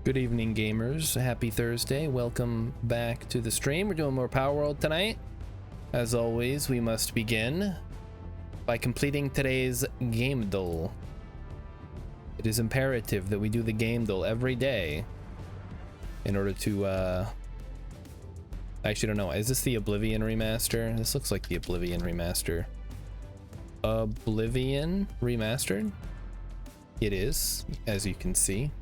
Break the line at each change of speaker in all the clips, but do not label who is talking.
Good evening, gamers. Happy Thursday. Welcome back to the stream. We're doing more Palworld tonight. As always, we must begin by completing today's game duel. It is imperative that we do the game duel every day in order to, I actually don't know. Is this the Oblivion remaster? This looks like the Oblivion remaster. Oblivion remastered? It is, as you can see.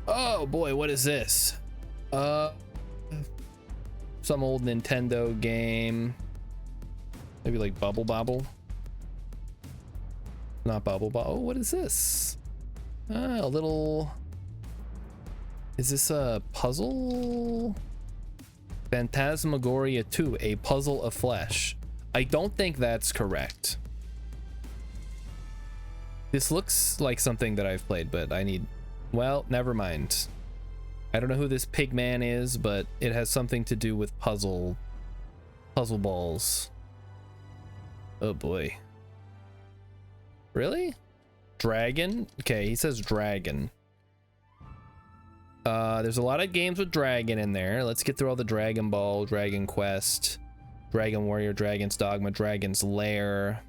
Oh boy, what is this? Some old Nintendo game. Maybe like Bubble Bobble. Not Bubble Bobble. Oh, what is this? A little... Is this a puzzle? Phantasmagoria 2, a puzzle of flesh. I don't think that's correct. This looks like something that I've played, but I need... Well, never mind. I don't know who this pig man is, but it has something to do with puzzle balls. Oh boy. Really? Dragon? Okay, he says dragon. There's a lot of games with dragon in there. Let's get through all the Dragon Ball, Dragon Quest, Dragon Warrior, Dragon's Dogma, Dragon's Lair,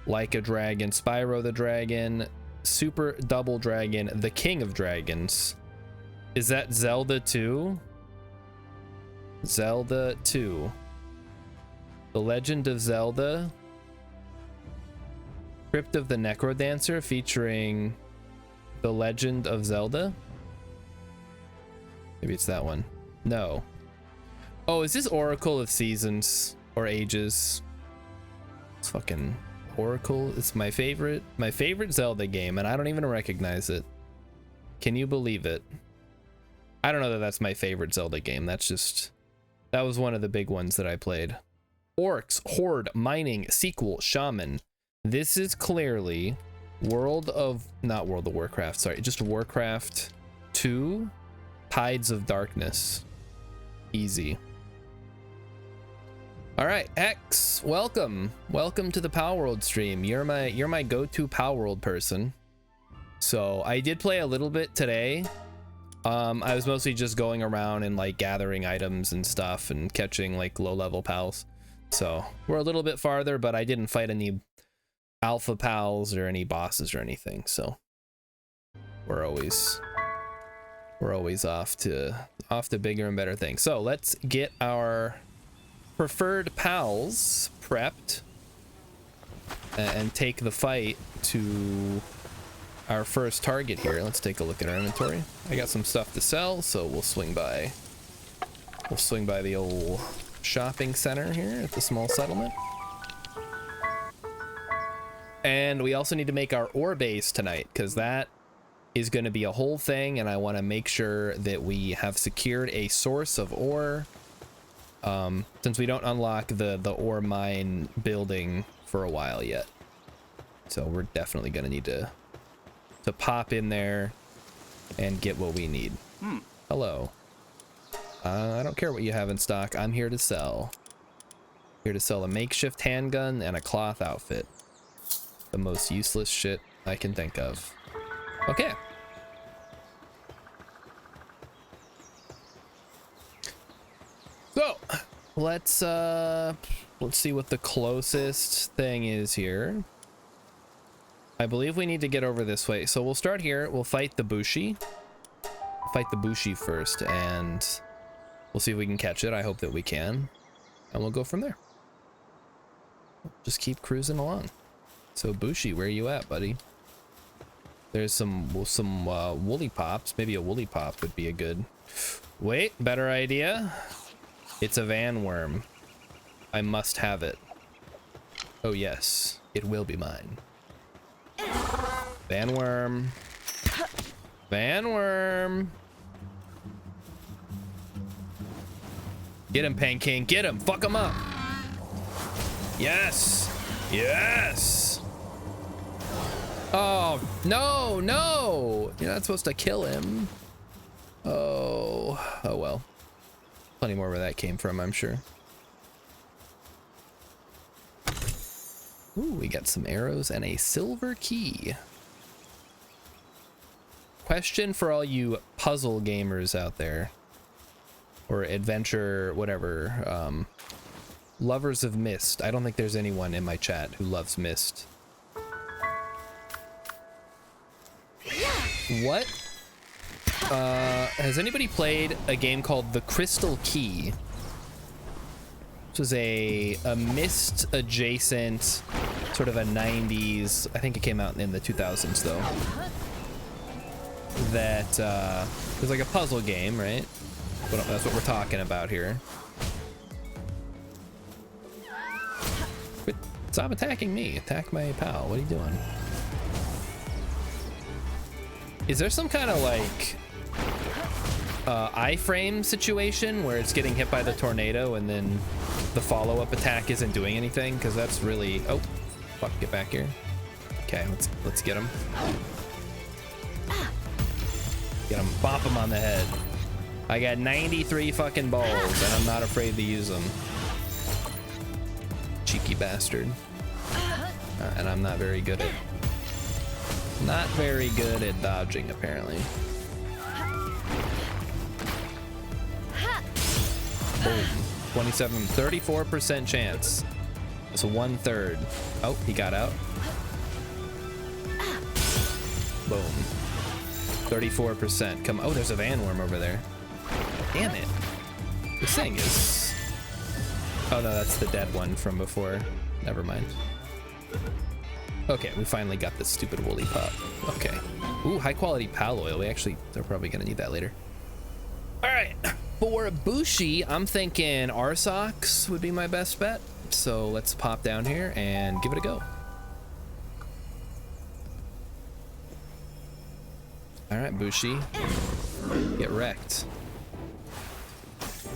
Like a Dragon, Spyro the Dragon, Super Double Dragon, the King of Dragons. Is that Zelda 2? Zelda 2. The Legend of Zelda. Crypt of the Necrodancer featuring The Legend of Zelda. Maybe it's that one. No. Oh, is this Oracle of Seasons or Ages? It's fucking Oracle. It's my favorite Zelda game, and I don't even recognize it. Can you believe it? I don't know that that's my favorite Zelda game. That was one of the big ones that I played. Orcs, Horde, Mining, Sequel, Shaman. This is clearly not World of Warcraft, sorry, just Warcraft 2, Tides of Darkness. Easy. All right, X, welcome to the Palworld stream. You're my go-to Palworld person. So I did play a little bit today. I was mostly just going around and like gathering items and stuff and catching like low-level pals. So we're a little bit farther, but I didn't fight any alpha pals or any bosses or anything. So we're always off to bigger and better things. So let's get our preferred pals prepped and take the fight to our first target here. Let's take a look at our inventory. I got some stuff to sell, so we'll swing by the old shopping center here at the small settlement. And we also need to make our ore base tonight, because that is going to be a whole thing, and I want to make sure that we have secured a source of ore, since we don't unlock the ore mine building for a while yet. So we're definitely going to need to pop in there and get what we need. Hello. I don't care what you have in stock. I'm here to sell. Here to sell a makeshift handgun and a cloth outfit. The most useless shit I can think of. Okay. So let's see what the closest thing is here. I believe we need to get over this way. So we'll start here. We'll fight the Bushi. Fight the Bushi first, and we'll see if we can catch it. I hope that we can. And we'll go from there. Just keep cruising along. So Bushi, where are you at, buddy? There's some woolly pops. Maybe a woolly pop would be a good... Wait, better idea. It's a van worm. I must have it. Oh yes, it will be mine. Van worm. Van worm. Get him, Pan King. Get him. Fuck him up. Yes. Yes. Oh, no, no. You're not supposed to kill him. Oh well. Plenty more where that came from, I'm sure. Ooh, we got some arrows and a silver key. question for all you puzzle gamers out there, or adventure, whatever, lovers of Myst. I don't think there's anyone in my chat who loves Myst. What? Has anybody played a game called The Crystal Key? This was a Myst adjacent, sort of a 90s, I think it came out in the 2000s though. That it was like a puzzle game, right? But that's what we're talking about here. But stop attacking me. Attack my pal. What are you doing? Is there some kind of like iframe situation where it's getting hit by the tornado and then the follow-up attack isn't doing anything? Because that's really... Oh, fuck, get back here. Okay, let's get him. Get him, bop him on the head. I got 93 fucking balls and I'm not afraid to use them. Cheeky bastard. And I'm not very good at... Not very good at dodging, apparently. Boom. 34% chance. It's 1/3. Oh, he got out. Boom. 34%. Come. Oh, there's a van worm over there. Damn it. This thing is... Oh no, that's the dead one from before. Never mind. Okay, we finally got this stupid woolly pup. Okay. Ooh, high quality P.A.L oil. They're probably gonna need that later. All right. For Bushi, I'm thinking Arsox would be my best bet. So let's pop down here and give it a go. All right, Bushi, get wrecked.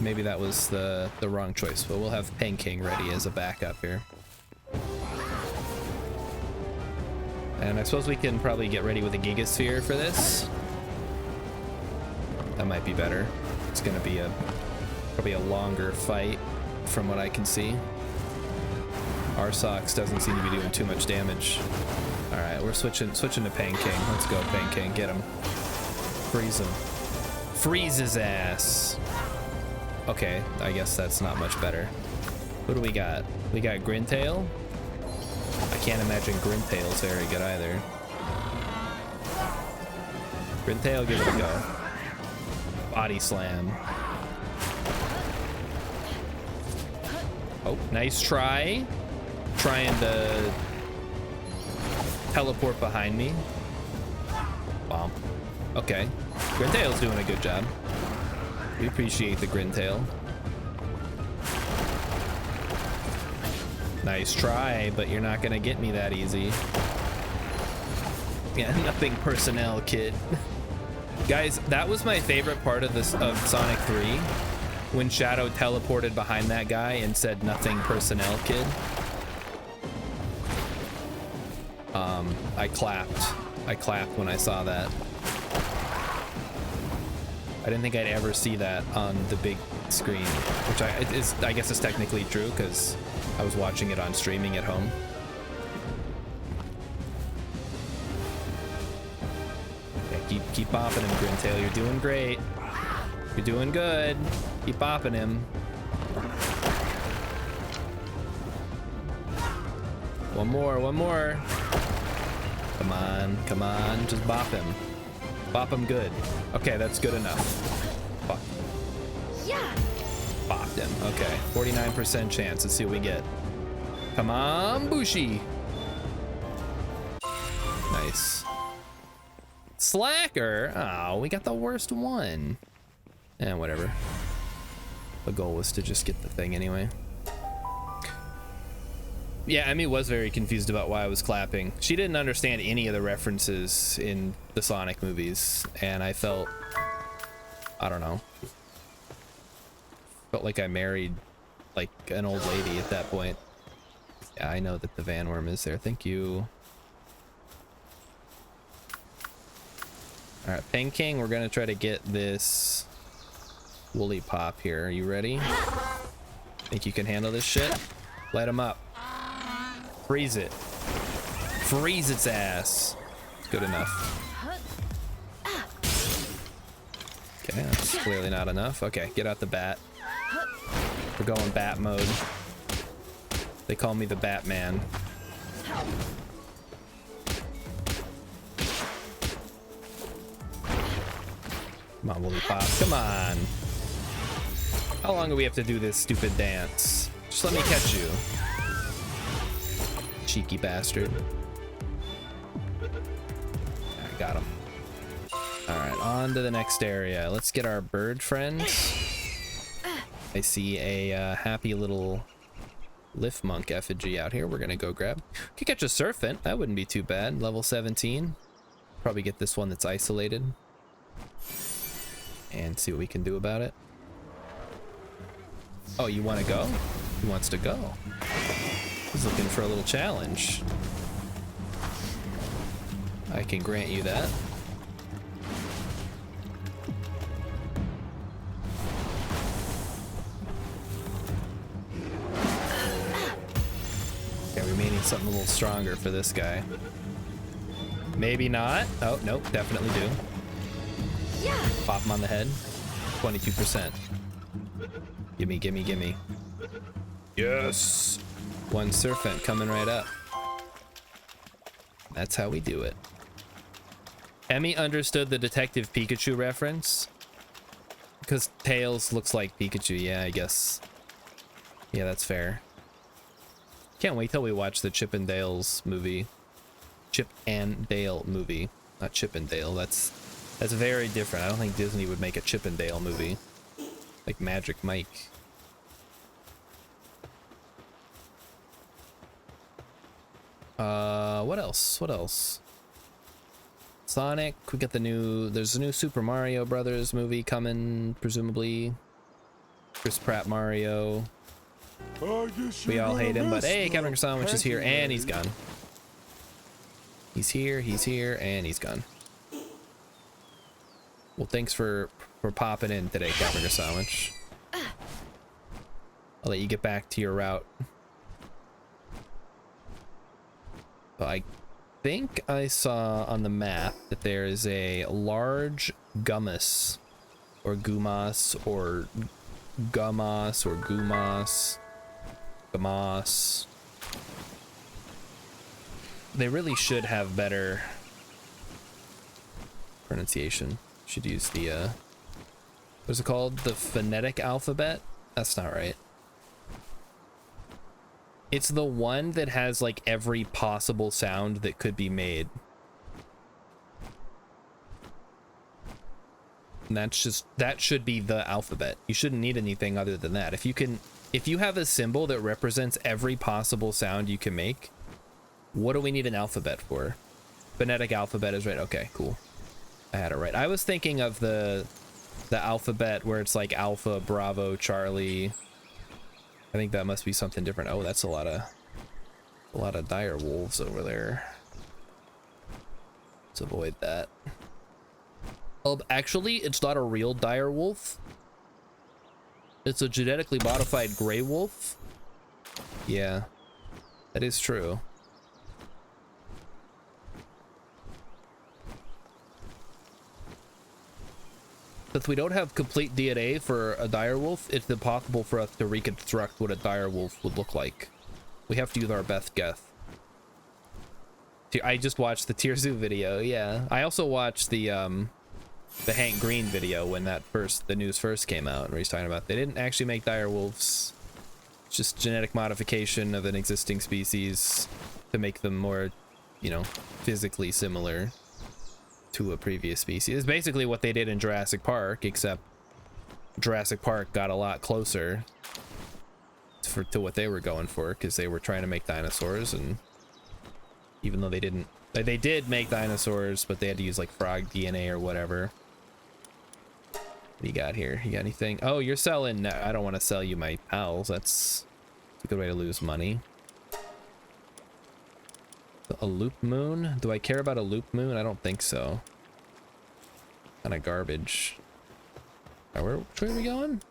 Maybe that was the wrong choice, but we'll have King ready as a backup here. And I suppose we can probably get ready with a Gigasphere for this. That might be better. It's gonna be probably a longer fight from what I can see. Arsox doesn't seem to be doing too much damage. All right, we're switching to King. Let's go, King. Get him. Freeze him. Freeze his ass. Okay, I guess that's not much better. What do we got? We got Grintail. I can't imagine Grintail's very good either. Grintail, give it a go. Body slam. Oh, nice try. Trying to teleport behind me. Bomb. Okay. Grintail's doing a good job. We appreciate the Grintail. Nice try, but you're not gonna get me that easy. Yeah, nothing personnel, kid. Guys, that was my favorite part of this of Sonic 3, when Shadow teleported behind that guy and said nothing personnel, kid. I clapped when I saw that. I didn't think I'd ever see that on the big screen, which I guess is technically true because I was watching it on streaming at home. Yeah, keep bopping him, Grintail. You're doing great. You're doing good. Keep bopping him. One more. Come on, just bop him. Bop him good. Okay, that's good enough. Fuck. Yeah. Bopped him. Okay, 49% chance. Let's see what we get. Come on, Bushi. Nice. Slacker. Oh, we got the worst one. Eh, whatever. The goal was to just get the thing anyway. Yeah, Emmy was very confused about why I was clapping. She didn't understand any of the references in the Sonic movies, and I felt, I don't know, felt like I married like an old lady at that point. Yeah, I know that the van worm is there. Thank you. All right, King, we're gonna try to get this woolly pop here. Are you ready? Think you can handle this shit? Light him up. Freeze it. Freeze its ass. Good enough. Okay, that's clearly not enough. Okay, get out the bat. We're going bat mode. They call me the Batman. Come on, Woolly Pop. Come on. How long do we have to do this stupid dance? Just let me catch you. Cheeky bastard. I got him. Alright, on to the next area. Let's get our bird friends. I see a happy little lift monk effigy out here. We're gonna go grab. Could catch a serpent. That wouldn't be too bad. Level 17. Probably get this one that's isolated. And see what we can do about it. Oh, you want to go? He wants to go. He's looking for a little challenge. I can grant you that. Okay, we may need something a little stronger for this guy. Maybe not. Oh, nope, definitely do. Pop him on the head. 22%. Gimme, gimme, gimme. Yes! One serpent coming right up. That's how we do it. Emmy understood the Detective Pikachu reference. Because Tails looks like Pikachu. Yeah, I guess. Yeah, that's fair. Can't wait till we watch the Chip and Dale's movie. Chip and Dale movie. Not Chip and Dale. That's very different. I don't think Disney would make a Chip and Dale movie. Like Magic Mike. What else? What else? Sonic. We got there's a new Super Mario Brothers movie coming, presumably. Chris Pratt Mario. We all hate him, but hey, Captain Sandwich is here and he's gone. He's here, and he's gone. Well, thanks for popping in today, Captain Sandwich. I'll let you get back to your route. But I think I saw on the map that there is a large gummus, or gumas, or gummas, or gumas, gamas. They really should have better pronunciation. Should use the what's it called? The phonetic alphabet? That's not right. It's the one that has like every possible sound that could be made. And that should be the alphabet. You shouldn't need anything other than that. If you have a symbol that represents every possible sound you can make, what do we need an alphabet for? Phonetic alphabet is right. Okay, cool. I had it right. I was thinking of the alphabet where it's like Alpha, Bravo, Charlie. I think that must be something different. Oh, that's a lot of dire wolves over there. Let's avoid that. Actually, it's not a real dire wolf. It's a genetically modified gray wolf. Yeah, that is true. Since we don't have complete DNA for a direwolf, it's impossible for us to reconstruct what a direwolf would look like. We have to use our best guess. I just watched the Tirzu video, yeah. I also watched the Hank Green video when the news first came out, where he's talking about they didn't actually make direwolves. It's just genetic modification of an existing species to make them more, you know, physically similar to a previous species. It's basically what they did in Jurassic Park, except Jurassic Park got a lot closer to what they were going for, because they were trying to make dinosaurs, and even though they did make dinosaurs, but they had to use like frog DNA or whatever. What do you got here? You got anything? Oh, you're selling. No, I don't want to sell you my pals. That's a good way to lose money. A loop moon? Do I care about a loop moon? I don't think so. Kind of garbage. Which way are we going?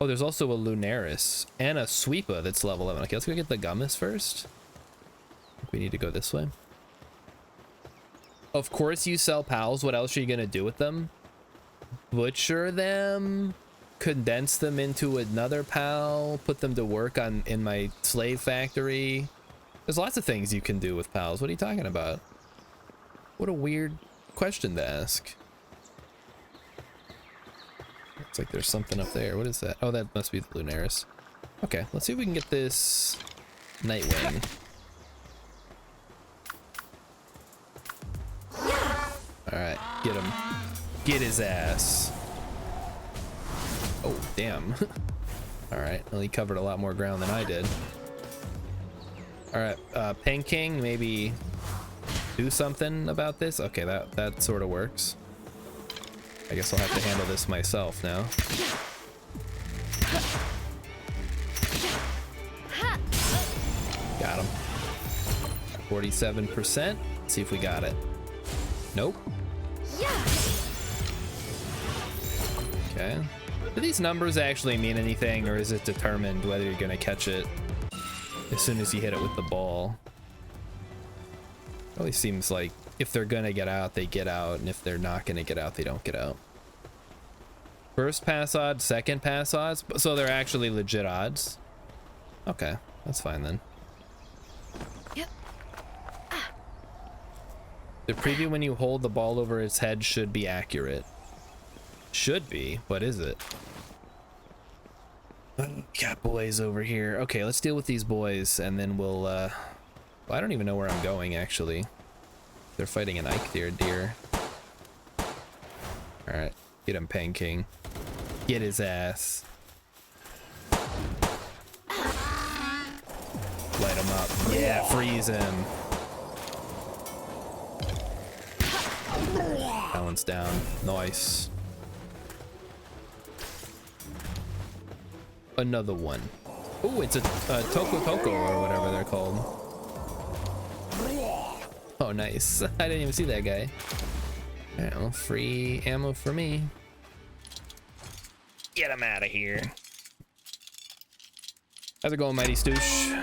Oh, there's also a Lunaris and a Sweepa that's level 11. Okay, let's go get the Gummus first. I think we need to go this way. Of course you sell pals. What else are you gonna do with them? butcher them, condense them into another PAL, put them to work on in my slave factory. There's lots of things you can do with PALs. What are you talking about? What a weird question to ask. Looks like there's something up there. What is that? Oh, that must be the Lunaris. Okay, let's see if we can get this Nightwing. Alright, get him. Get his ass. Oh, damn. Alright, well, he covered a lot more ground than I did. Alright, Pen King, maybe do something about this? Okay, that sort of works. I guess I'll have to handle this myself now. Got him. 47%. Let's see if we got it. Nope. Okay. Do these numbers actually mean anything, or is it determined whether you're gonna catch it as soon as you hit it with the ball? Always seems like if they're gonna get out, they get out, and if they're not gonna get out, they don't get out. First pass odds, second pass odds, so they're actually legit odds. Okay, that's fine then. Yep. The preview when you hold the ball over its head should be accurate. Should be. What is it? Got boys over here. Okay, let's deal with these boys, and then we'll well, I don't even know where I'm going actually. They're fighting an Ike deer. All right, get him, Pen King. Get his ass. Light him up. Yeah, freeze him. Balance down. Nice. Another one. Oh, it's a Toko Toko or whatever they're called. Oh, nice. I didn't even see that guy. Alright, well, free ammo for me. Get him out of here. How's it going, Mighty Stoosh?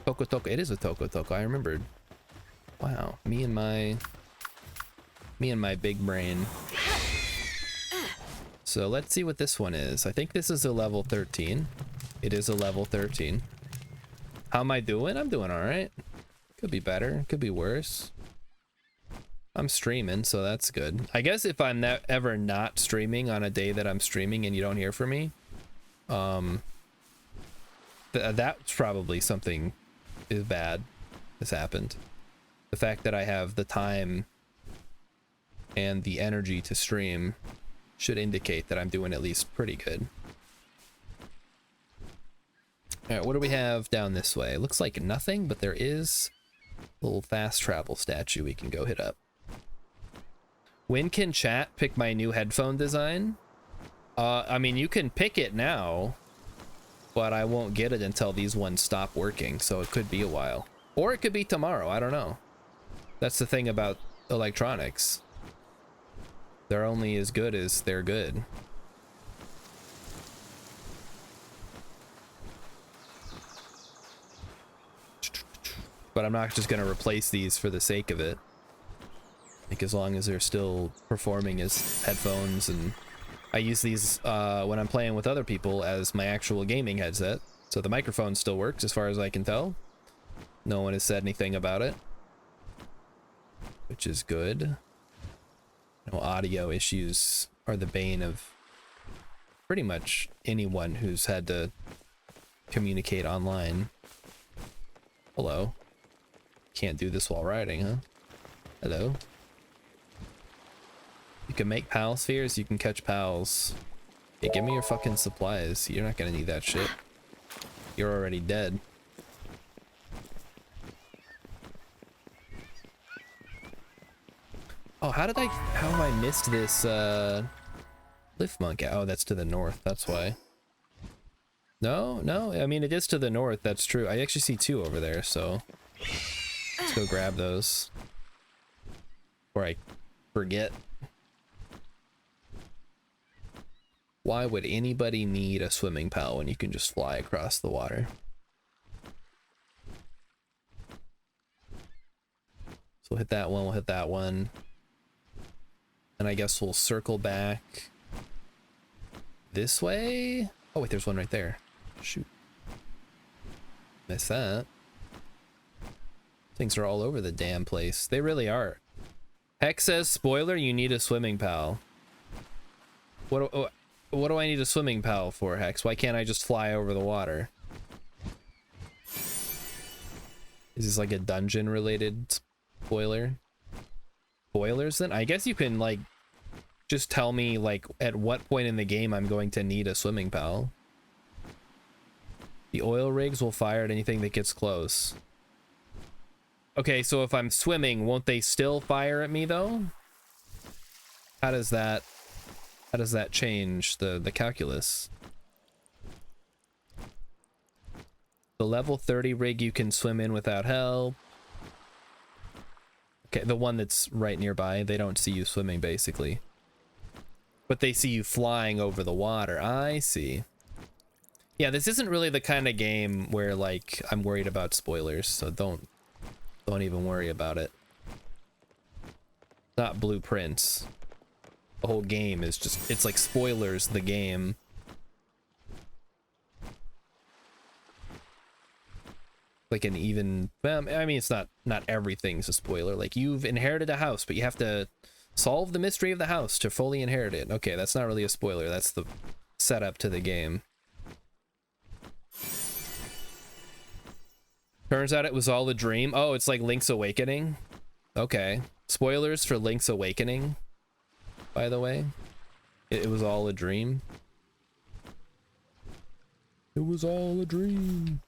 Toko Toko. It is a Toko Toko. I remembered. Wow, me and my big brain. So let's see what this one is. I think this is a level 13. It is a level 13. How am I doing? I'm doing all right. Could be better, could be worse. I'm streaming, so that's good. I guess if I'm ever not streaming on a day that I'm streaming and you don't hear from me, that's probably something is bad has happened. The fact that I have the time and the energy to stream should indicate that I'm doing at least pretty good. All right, what do we have down this way? Looks like nothing, but there is a little fast travel statue we can go hit up. When can chat pick my new headphone design? I mean, you can pick it now, but I won't get it until these ones stop working, so it could be a while. Or it could be tomorrow, I don't know. That's the thing about electronics. They're only as good as they're good. But I'm not just gonna replace these for the sake of it. Like, as long as they're still performing as headphones, and I use these when I'm playing with other people as my actual gaming headset. So the microphone still works as far as I can tell. No one has said anything about it, which is good. No audio issues are the bane of pretty much anyone who's had to communicate online. Hello. Can't do this while riding, huh? Hello. You can make PAL spheres, you can catch PALs. Hey, give me your fucking supplies. You're not gonna need that shit. You're already dead. Oh, how have I missed this lift monk? Oh, that's to the north, that's why. No, I mean, it is to the north, that's true. I actually see two over there, so let's go grab those before I forget. Why would anybody need a swimming PAL when you can just fly across the water? So we'll hit that one, we'll hit that one. And I guess we'll circle back this way. Oh wait, there's one right there. Shoot. Missed that. Things are all over the damn place. They really are. Hex says, spoiler, you need a swimming pal. What do I need a swimming pal for, Hex? Why can't I just fly over the water? Is this like a dungeon related spoiler? Spoilers then? I guess you can like just tell me like at what point in the game I'm going to need a swimming pal. The oil rigs will fire at anything that gets close. Okay, so if I'm swimming, won't they still fire at me though? How does that change the calculus? The level 30 rig you can swim in without help. Okay, the one that's right nearby, they don't see you swimming basically. But they see you flying over the water. I see. Yeah, this isn't really the kind of game where like I'm worried about spoilers, so don't even worry about it. Not blueprints. The whole game is just, it's like spoilers the game. Like an even, well, I mean, it's not everything's a spoiler. Like you've inherited a house, but you have to solve the mystery of the house to fully inherit it. Okay, that's not really a spoiler. That's the setup to the game. Turns out it was all a dream. Oh, it's like Link's Awakening. Okay. Spoilers for Link's Awakening, by the way. It was all a dream. It was all a dream.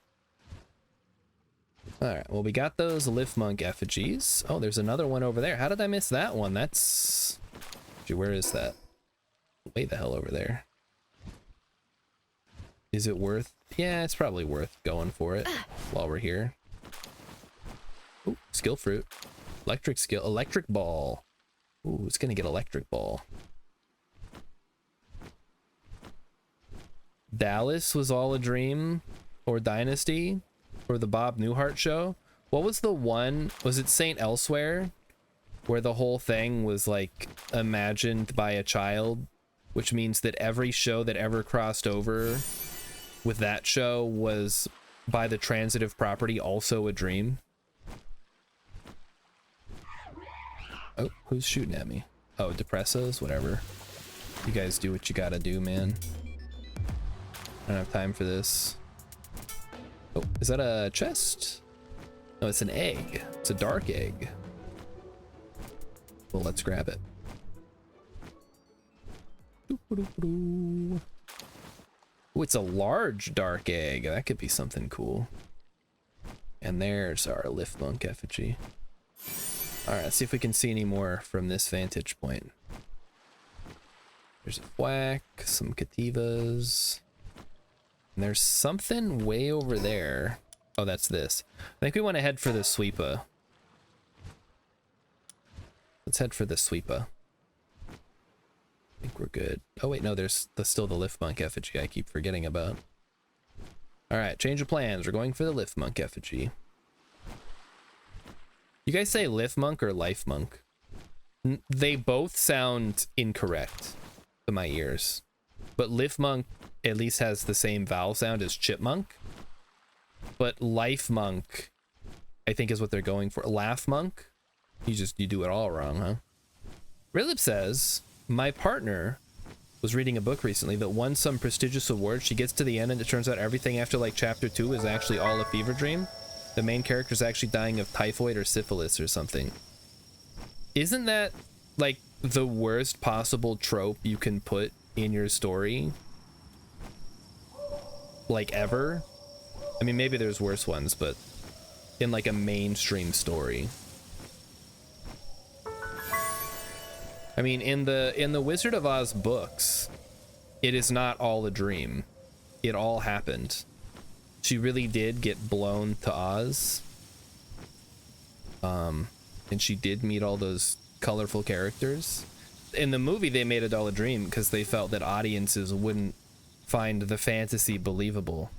Alright, well, we got those Lift Monk effigies. Oh, there's another one over there. How did I miss that one? That's... Gee, where is that? Way the hell over there. Is it worth... Yeah, it's probably worth going for it while we're here. Ooh, skill fruit. Electric skill. Electric ball. Ooh, it's gonna get electric ball. Dallas was all a dream. Or Dynasty. Or the Bob Newhart show. What was the one? Was it Saint Elsewhere? Where the whole thing was like imagined by a child. Which means that every show that ever crossed over with that show was by the transitive property also a dream. Oh, who's shooting at me? Oh, Depressos? Whatever. You guys do what you gotta do, man. I don't have time for this. Oh, is that a chest? No, it's an egg. It's a dark egg. Well, let's grab it. Oh, it's a large dark egg. That could be something cool. And there's our Lift Monk effigy. Alright, let's see if we can see any more from this vantage point. There's a whack, some Cativas. And there's something way over there. Oh, that's this. I think we want to head for the Sweepa. Let's head for the Sweepa. I think we're good. Oh wait, no, there's still the Lift Monk effigy I keep forgetting about. Alright, change of plans. We're going for the Lift Monk effigy. You guys say Lift Monk or Life Monk? They both sound incorrect to my ears. But Lift Monk at least has the same vowel sound as Chipmunk. But Life Monk, I think, is what they're going for. Laugh Monk? You do it all wrong, huh? Rilip says, my partner was reading a book recently that won some prestigious award. She gets to the end and it turns out everything after like chapter 2 is actually all a fever dream. The main character is actually dying of typhoid or syphilis or something. Isn't that like the worst possible trope you can put in your story? Like ever? I mean, maybe there's worse ones, but in like a mainstream story. I mean, in the Wizard of Oz books, it is not all a dream. It all happened. She really did get blown to Oz. And she did meet all those colorful characters. In the movie, they made it all a dream because they felt that audiences wouldn't find the fantasy believable.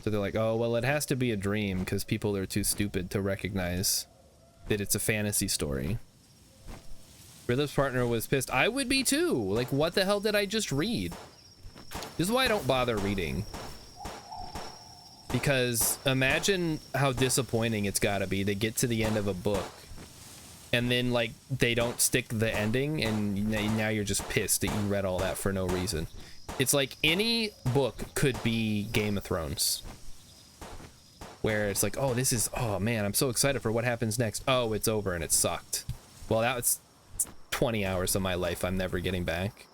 So they're like, oh, well, it has to be a dream because people are too stupid to recognize that it's a fantasy story. Ridlip's partner was pissed. I would be too. Like, what the hell did I just read? This is why I don't bother reading. Because imagine how disappointing it's gotta be to get to the end of a book and then like they don't stick the ending and now you're just pissed that you read all that for no reason. It's like any book could be Game of Thrones, where it's like, oh, this is, oh man, I'm so excited for what happens next. Oh, it's over and it sucked. Well, that was 20 hours of my life I'm never getting back.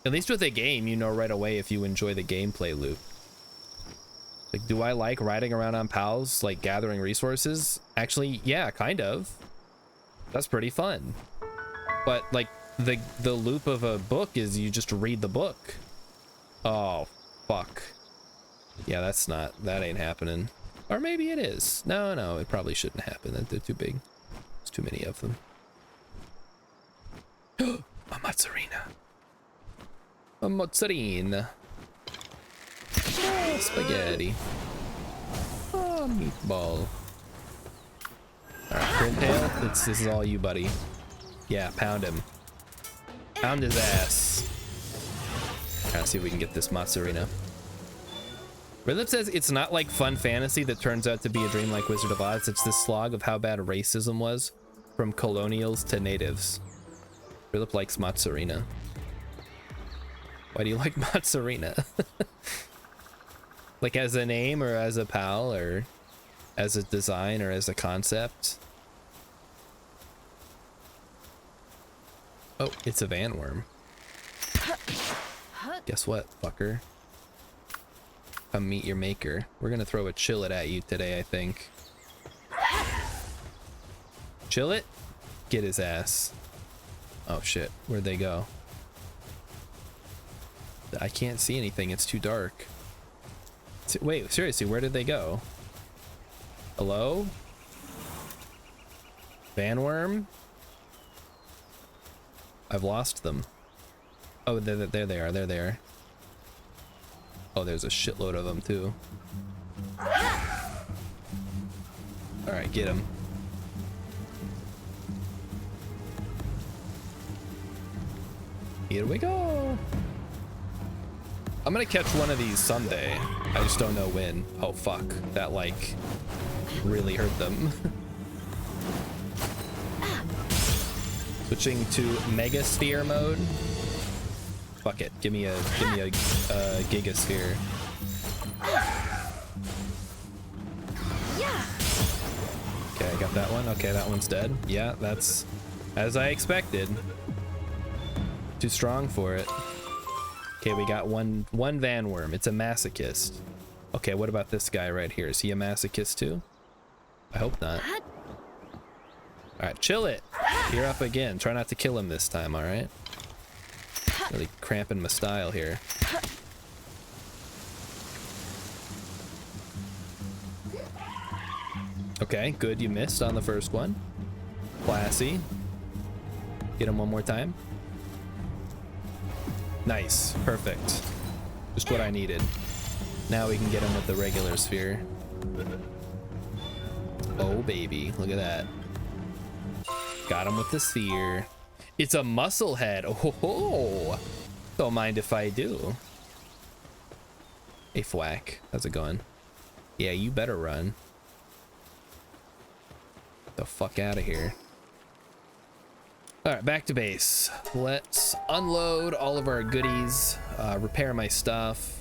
At least with a game, you know right away if you enjoy the gameplay loop. Like, do I like riding around on P.A.Ls, like gathering resources? Actually, yeah, kind of. That's pretty fun. But like the loop of a book is you just read the book. Oh, fuck. Yeah, that ain't happening. Or maybe it is. No, it probably shouldn't happen. They're too big. There's too many of them. A mozzarella. A mozzarella. Oh, spaghetti. Oh, meatball. Alright, P.A.L, this is all you, buddy. Yeah, pound him. Pound his ass. Trying to see if we can get this mozzarella. Ridlip says it's not like fun fantasy that turns out to be a dream like Wizard of Oz. It's this slog of how bad racism was from colonials to natives. Ridlip likes mozzarella. Why do you like mozzarella? Like as a name or as a P.A.L or as a design or as a concept? Oh, it's a vanworm. Guess what, fucker? Come meet your maker. We're gonna throw a chillet at you today, I think. Chillet? Get his ass. Oh shit, where'd they go? I can't see anything, it's too dark. Wait, seriously, where did they go? Hello? Vanworm? I've lost them. Oh, there they are, there they are. Oh, there's a shitload of them too. Alright, get him. Here we go. I'm gonna catch one of these someday. I just don't know when. Oh fuck, that like really hurt them. Switching to Megasphere mode. Fuck it, give me a Gigasphere. Okay, I got that one. Okay, that one's dead. Yeah, that's as I expected. Too strong for it. Okay, we got one vanworm. It's a masochist. Okay, what about this guy right here? Is he a masochist too? I hope not. Alright, chill it. You're up again. Try not to kill him this time, alright? Really cramping my style here. Okay, good. You missed on the first one. Classy. Get him one more time. Nice. Perfect. Just what I needed. Now we can get him with the regular sphere. Oh, baby. Look at that. Got him with the sphere. It's a muscle head. Oh, ho, ho. Don't mind if I do. Hey, Thwack. How's it going? Yeah, you better run. The fuck out of here. All right, back to base. Let's unload all of our goodies, repair my stuff.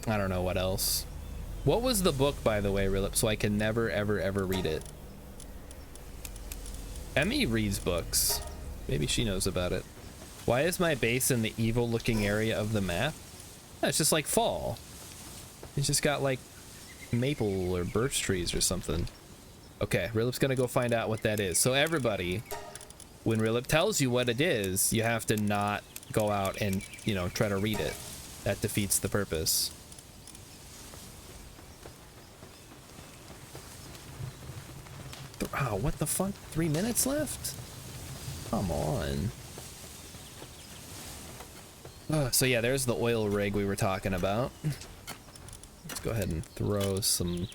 I don't know what else. What was the book, by the way, Rilip, so I can never, ever, ever read it? Emmy reads books. Maybe she knows about it. Why is my base in the evil looking area of the map? Oh, it's just like fall. It's just got like maple or birch trees or something. Okay, Rilip's gonna go find out what that is. So everybody, when Rilip tells you what it is, you have to not go out and, you know, try to read it. That defeats the purpose. Oh, what the fuck? 3 minutes left? Come on. So yeah, there's the oil rig we were talking about. Let's go ahead and throw some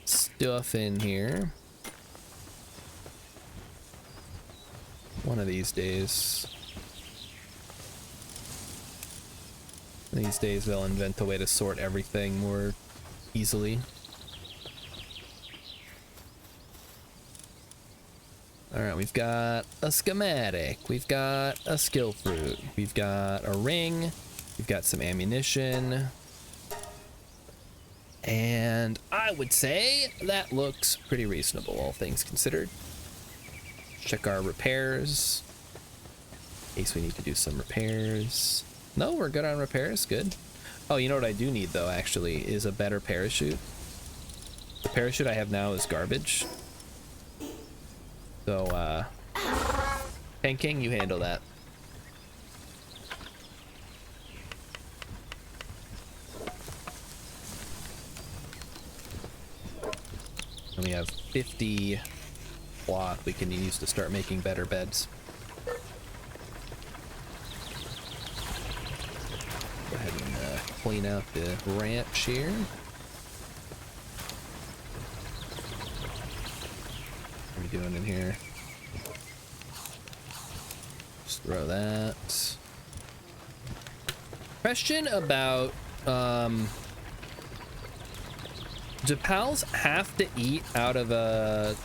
stuff in here. One of these days. These days they'll invent a way to sort everything more easily. Alright, we've got a schematic, we've got a skill fruit, we've got a ring, we've got some ammunition, and I would say that looks pretty reasonable, all things considered. Check our repairs, in case we need to do some repairs. No, we're good on repairs, good. Oh, you know what I do need though, actually, is a better parachute. The parachute I have now is garbage. So, Pen King, you handle that. And we have 50 cloth we can use to start making better beds. Go ahead and clean out the ranch here. What are we doing in here? Just throw that. Question about do P.A.Ls have to eat out of a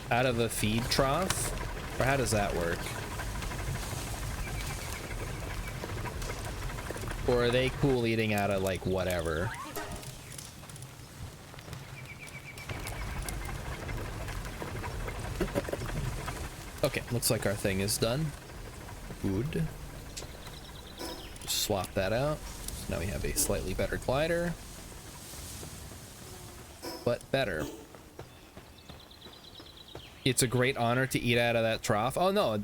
feed trough, or how does that work? Or are they cool eating out of like whatever? Okay, looks like our thing is done. Good. Just swap that out. So now we have a slightly better glider. But better. It's a great honor to eat out of that trough. Oh no,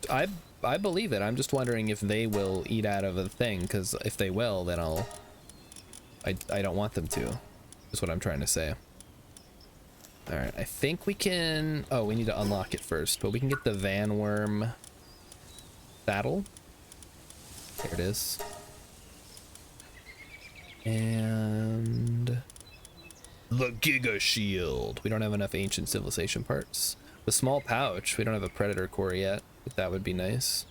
I believe it. I'm just wondering if they will eat out of a thing, because if they will, then I don't want them to. Is what I'm trying to say. Alright, I think we can... Oh, we need to unlock it first, but we can get the Van Worm saddle. There it is. And... the Giga Shield. We don't have enough ancient civilization parts. The small pouch. We don't have a predator core yet, but that would be nice.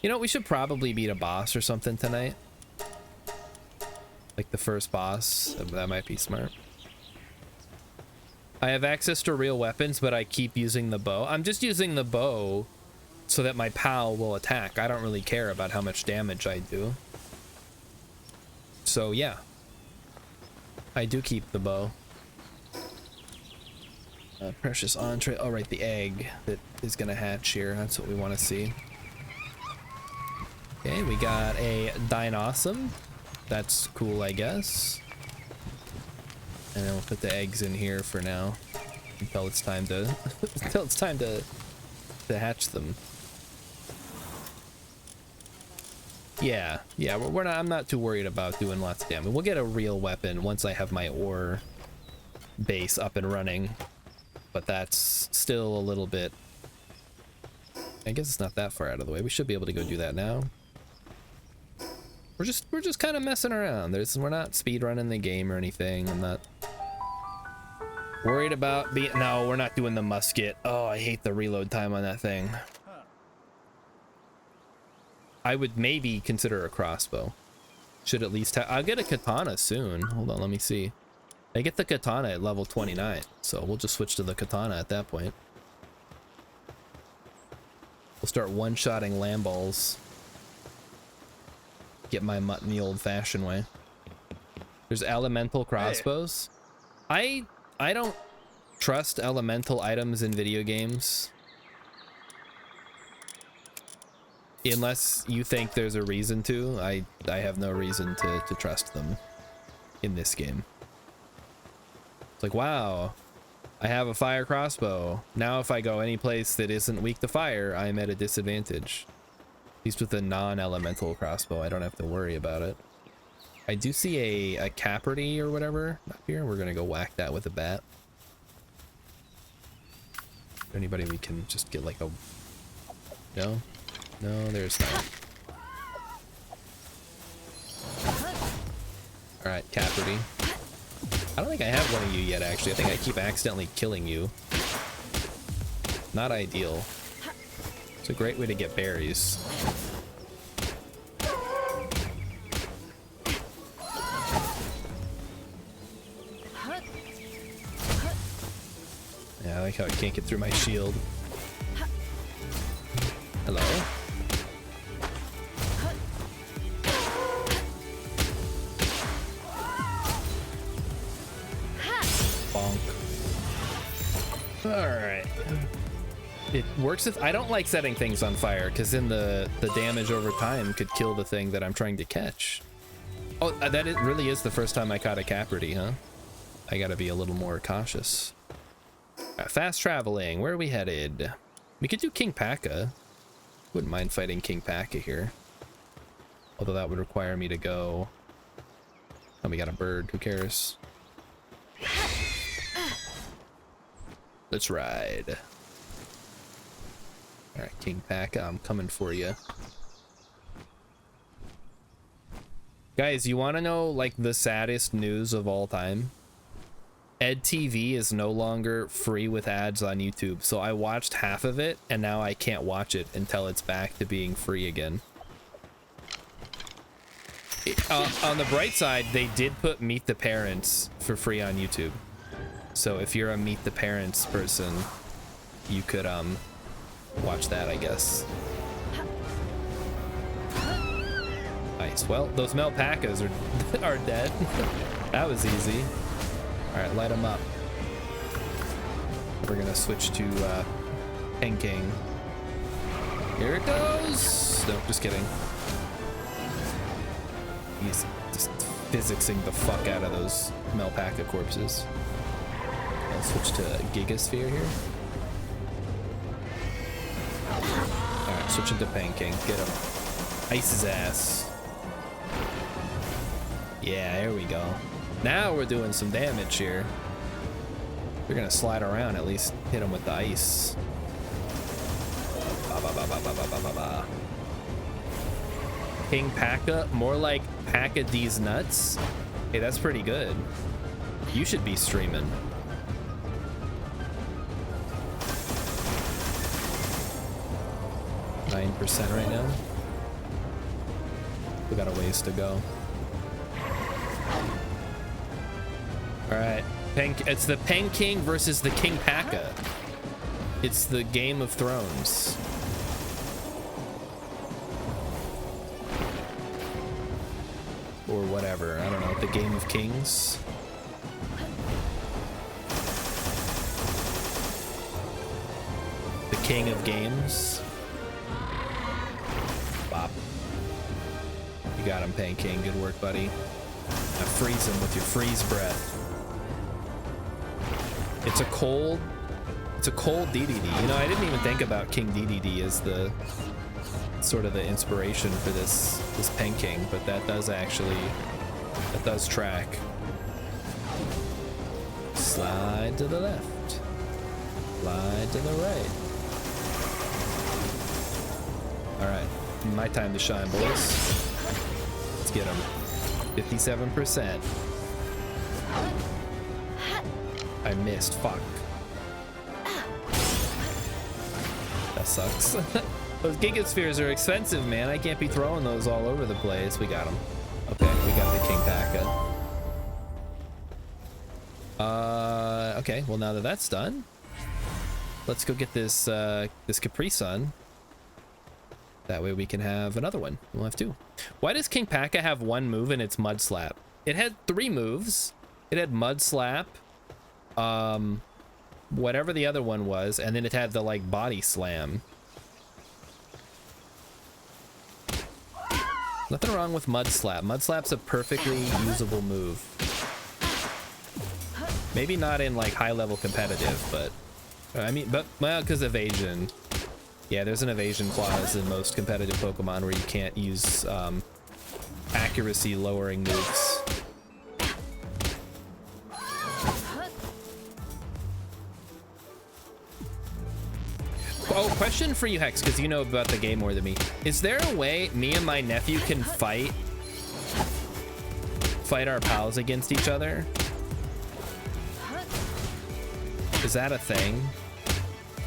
You know, we should probably beat a boss or something tonight. Like the first boss. That might be smart. I have access to real weapons, but I keep using the bow. I'm just using the bow so that my P.A.L will attack. I don't really care about how much damage I do. So yeah. I do keep the bow. Precious entree. Oh, right, the egg that is gonna hatch here. That's what we want to see. Okay, we got a Dinosaur. That's cool, I guess. And then we'll put the eggs in here for now until it's time to to hatch them. Yeah, we're not. I'm not too worried about doing lots of damage. We'll get a real weapon once I have my ore base up and running, but that's still a little bit. I guess it's not that far out of the way. We should be able to go do that now. We're just kind of messing around. We're not speed running the game or anything. I'm not worried about being. No, we're not doing the musket. Oh, I hate the reload time on that thing. I would maybe consider a crossbow. Should at least have. I'll get a katana soon. Hold on, let me see. I get the katana at level 29, so we'll just switch to the katana at that point. We'll start one-shotting lamballs. Get my mutton the old-fashioned way. There's elemental crossbows. Hey. I don't trust elemental items in video games. Unless you think there's a reason to. I have no reason to trust them in this game. It's like, wow, I have a fire crossbow. Now if I go any place that isn't weak to fire, I'm at a disadvantage. At least with a non-elemental crossbow, I don't have to worry about it. I do see a Caperty or whatever up here. We're gonna go whack that with a bat. Anybody we can just get like a... No? No, there's not. Alright, Caperty. I don't think I have one of you yet, actually. I think I keep accidentally killing you. Not ideal. It's a great way to get berries. Yeah, I like how I can't get through my shield. Hello? Bonk. Alright. It works if I don't like setting things on fire, because then the damage over time could kill the thing that I'm trying to catch. Oh, that really is the first time I caught a Capricorn, huh? I gotta be a little more cautious. Fast traveling, where are we headed? We could do King P.A.L. Wouldn't mind fighting King P.A.L here. Although that would require me to go... Oh, we got a bird, who cares? Let's ride. Alright, King P.A.L, I'm coming for you. Guys, you want to know, like, the saddest news of all time? EdTV is no longer free with ads on YouTube, so I watched half of it, and now I can't watch it until it's back to being free again. On the bright side, they did put Meet the Parents for free on YouTube. So if you're a Meet the Parents person, you could watch that, I guess. Nice. Well, those Melpacas are dead. That was easy. All right, light them up. We're gonna switch to King. Here it goes. No, just kidding. He's just physicsing the fuck out of those Melpaca corpses. I'll switch to Gigasphere here. All right, switching to King. Get him. Ice his ass. Yeah, there we go. Now we're doing some damage here. We're gonna slide around, at least hit him with the ice. Ba, ba, ba, ba, ba, ba, ba, ba. King P.A.L, more like Pack of D's nuts. Hey, that's pretty good. You should be streaming. %9 right now. We got a ways to go. All right, it's the King versus the King P.A.L. It's the Game of Thrones. Or whatever, I don't know, the Game of Kings. The King of Games. Bop. You got him, King. Good work, buddy. Now freeze him with your freeze breath. It's a cold DDD. You know, I didn't even think about King DDD as the sort of the inspiration for this King, but that does track. Slide to the left. Slide to the right. All right, my time to shine, boys. Let's get him. 57%. I missed. Fuck. That sucks. Those Gigaspheres are expensive, man. I can't be throwing those all over the place. We got them. Okay, we got the King P.A.L. Okay, well, now that that's done, let's go get this this Capri Sun. That way we can have another one. We'll have two. Why does King P.A.L have one move and it's Mud Slap? It had 3 moves. It had Mud Slap, whatever the other one was, and then it had the like Body Slam. Nothing wrong with Mud Slap. Mud Slap's a perfectly usable move. Maybe not in like high level competitive, but I mean, well, because evasion. Yeah, there's an evasion clause in most competitive Pokemon where you can't use accuracy lowering moves. Oh, question for you, Hex, because you know about the game more than me. Is there a way me and my nephew can fight our pals against each other? Is that a thing?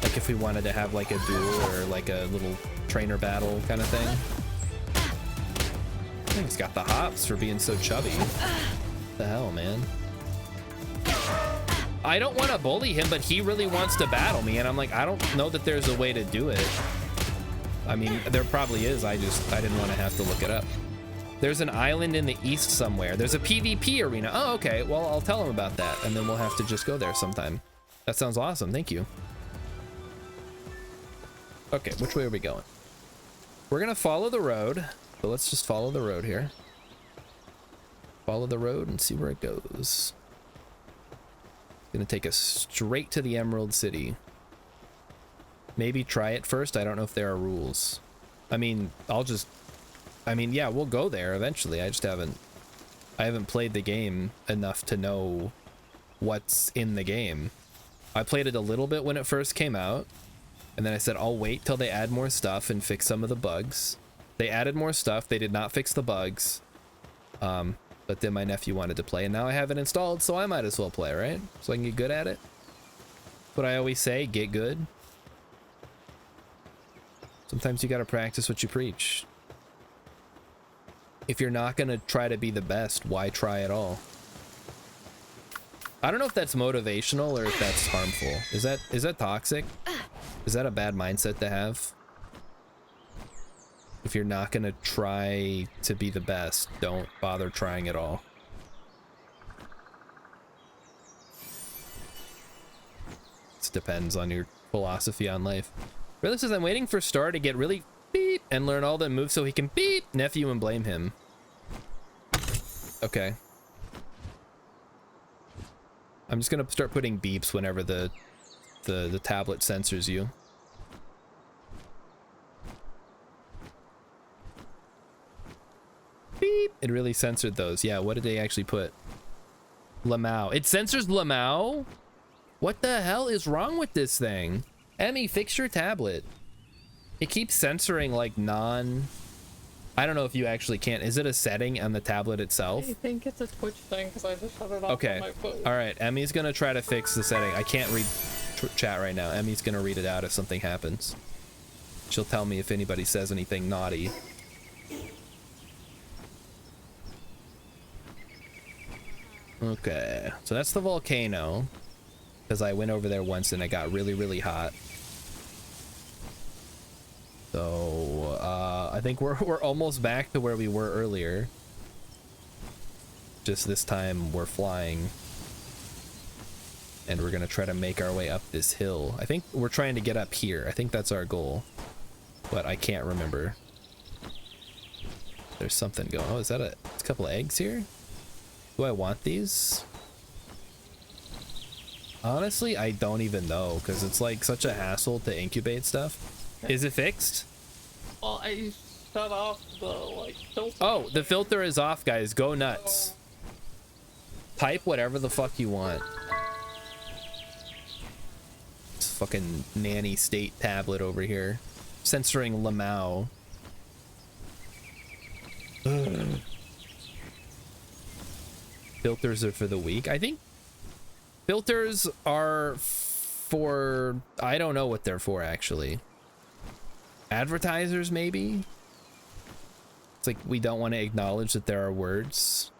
Like if we wanted to have like a duel or like a little trainer battle kind of thing. I think he's got the hops for being so chubby. What the hell, man? I don't want to bully him, but he really wants to battle me, and I'm like, I don't know that there's a way to do it. I mean, there probably is. I didn't want to have to look it up. There's an island in the east somewhere. There's a PvP arena. Oh, okay. Well, I'll tell him about that, and then we'll have to just go there sometime. That sounds awesome. Thank you. Okay, which way are we going? We're gonna follow the road. So let's just follow the road here. Follow the road and see where it goes. Gonna take us straight to the Emerald City. Maybe try it first. I don't know if there are rules. I mean, yeah, we'll go there eventually. I haven't played the game enough to know what's in the game. I played it a little bit when it first came out, and then I said, I'll wait till they add more stuff and fix some of the bugs. They added more stuff. They did not fix the bugs. But then my nephew wanted to play, and now I have it installed, so I might as well play, right? So I can get good at it. That's what I always say, get good. Sometimes you gotta practice what you preach. If you're not gonna try to be the best, why try at all? I don't know if that's motivational or if that's harmful. Is that toxic? Is that a bad mindset to have? If you're not gonna try to be the best, don't bother trying at all. It depends on your philosophy on life. Really says, I'm waiting for Star to get really beep and learn all the moves so he can beep nephew and blame him. Okay. I'm just gonna start putting beeps whenever the tablet censors you. Beep. It really censored those. Yeah, what did they actually put? Lamau. It censors Lamau? What the hell is wrong with this thing? Emmy, fix your tablet. It keeps censoring like I don't know if you actually can't. Is it a setting on the tablet itself?
I think it's a Twitch thing because I just shut it off on my phone.
All right, Emmy's gonna try to fix the setting. I can't read chat right now. Emmy's gonna read it out if something happens. She'll tell me if anybody says anything naughty. Okay, so that's the volcano, because I went over there once and it got really, really hot. So I think we're almost back to where we were earlier. Just this time we're flying, and we're gonna try to make our way up this hill. I think we're trying to get up here. I think that's our goal, but I can't remember. There's something going. Oh, is that a couple of eggs here? Do I want these? Honestly, I don't even know, because it's like such a hassle to incubate stuff. Is it fixed?
Well, I shut off the filter.
Oh, the filter is off, guys. Go nuts. Type whatever the fuck you want. This fucking nanny state tablet over here. Censoring Lamau. Filters are for the weak. I think filters are for, I don't know what they're for actually. Advertisers maybe? It's like we don't want to acknowledge that there are words.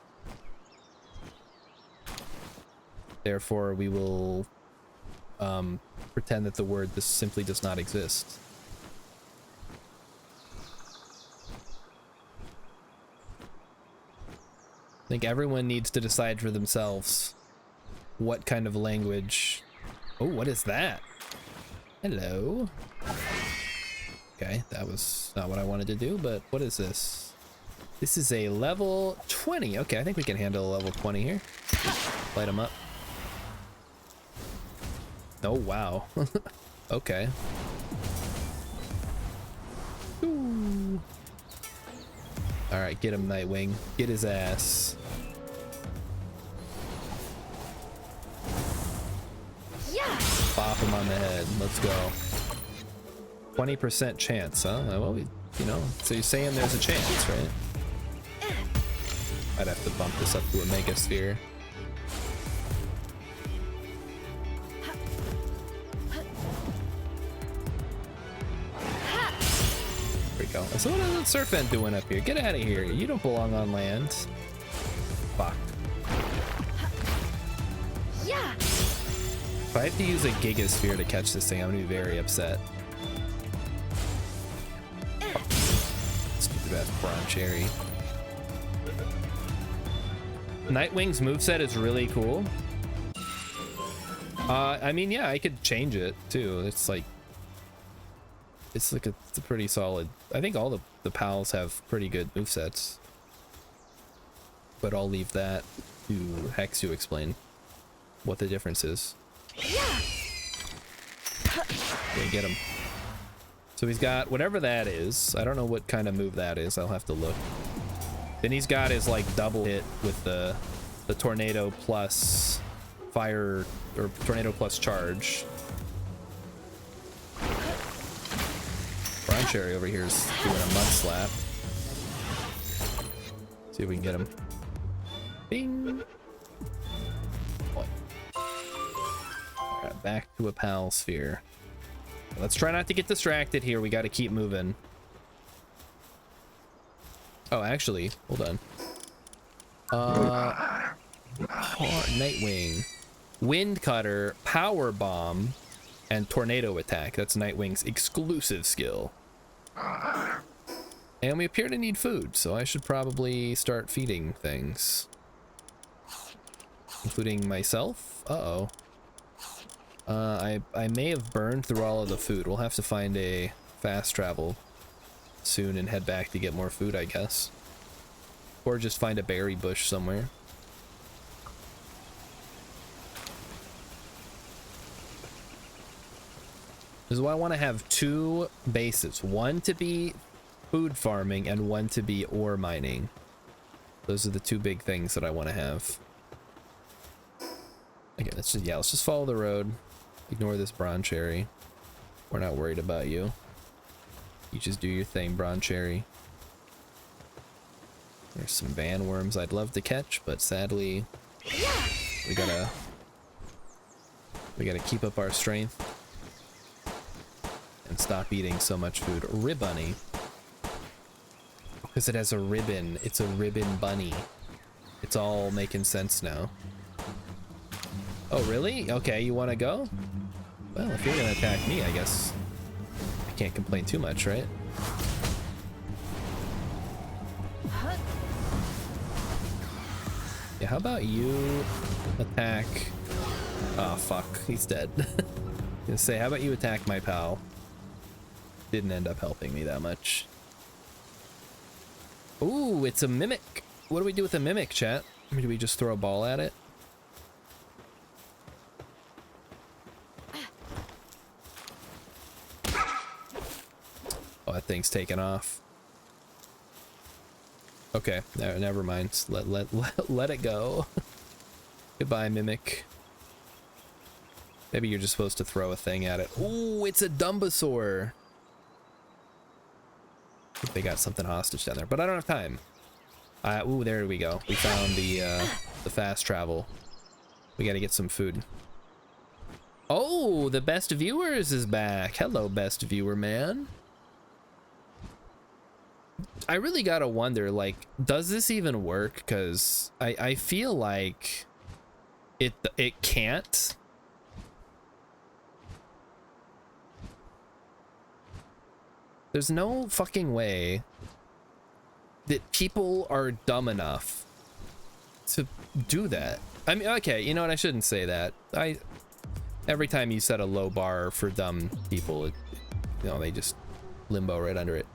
Therefore we will pretend that the word simply does not exist. I think everyone needs to decide for themselves what kind of language. Oh, what is that? Hello. Okay, that was not what I wanted to do, but what is this? This is a level 20. Okay, I think we can handle a level 20 here. Light them up. Oh, wow. Okay. Ooh. All right, get him, Nightwing. Get his ass.
Yeah.
Bop him on the head. Let's go. 20% chance, huh? Well, you know, so you're saying there's a chance, right? I'd have to bump this up to a mega sphere. So what is that Surfend doing up here? Get out of here. You don't belong on land. Fuck.
Yeah.
If I have to use a Gigasphere to catch this thing, I'm gonna be very upset. Stupid ass Bron Cherry. Nightwing's moveset is really cool. I mean, yeah, I could change it too. It's like it's a pretty solid. I think all the pals have pretty good movesets. But I'll leave that to Hex to explain what the difference is.
Yeah.
Okay, get him. So he's got whatever that is. I don't know what kind of move that is. I'll have to look. Then he's got his like double hit with the tornado plus fire, or tornado plus charge. Bron Cherry over here is doing a mud slap. See if we can get him. Bing. Boy. All right, back to a PAL sphere. Let's try not to get distracted here. We got to keep moving. Oh, actually, hold on. Nightwing, Wind Cutter, Power Bomb, and Tornado Attack. That's Nightwing's exclusive skill. And we appear to need food, so I should probably start feeding things. Including myself? Uh-oh. I may have burned through all of the food. We'll have to find a fast travel soon and head back to get more food, I guess. Or just find a berry bush somewhere. This is why I want to have two bases. One to be food farming and one to be ore mining. Those are the two big things that I want to have. Okay, let's just follow the road. Ignore this Bron Cherry. We're not worried about you. You just do your thing, Bron Cherry. There's some van worms I'd love to catch, but sadly, we gotta keep up our strength and stop eating so much food. Ribbunny. Because it has a ribbon. It's a ribbon bunny. It's all making sense now. Oh, really? Okay, you want to go? Well, if you're gonna attack me, I guess I can't complain too much, right? Yeah, how about you attack... Oh, fuck. He's dead. I was gonna say, how about you attack my pal? Didn't end up helping me that much. Ooh, it's a mimic. What do we do with a mimic, chat? Do we just throw a ball at it? Oh, that thing's taken off. Okay, never mind. Let it go. Goodbye, mimic. Maybe you're just supposed to throw a thing at it. Ooh, it's a Dumbasaur. I think they got something hostage down there, but I don't have time. Ooh, there we go. We found the fast travel. We got to get some food. Oh, the best viewers is back. Hello, best viewer man. I really gotta wonder, like, does this even work? Because I feel like it can't. There's no fucking way that people are dumb enough to do that. I mean, okay, you know what? I shouldn't say that. Every time you set a low bar for dumb people, you know, they just limbo right under it.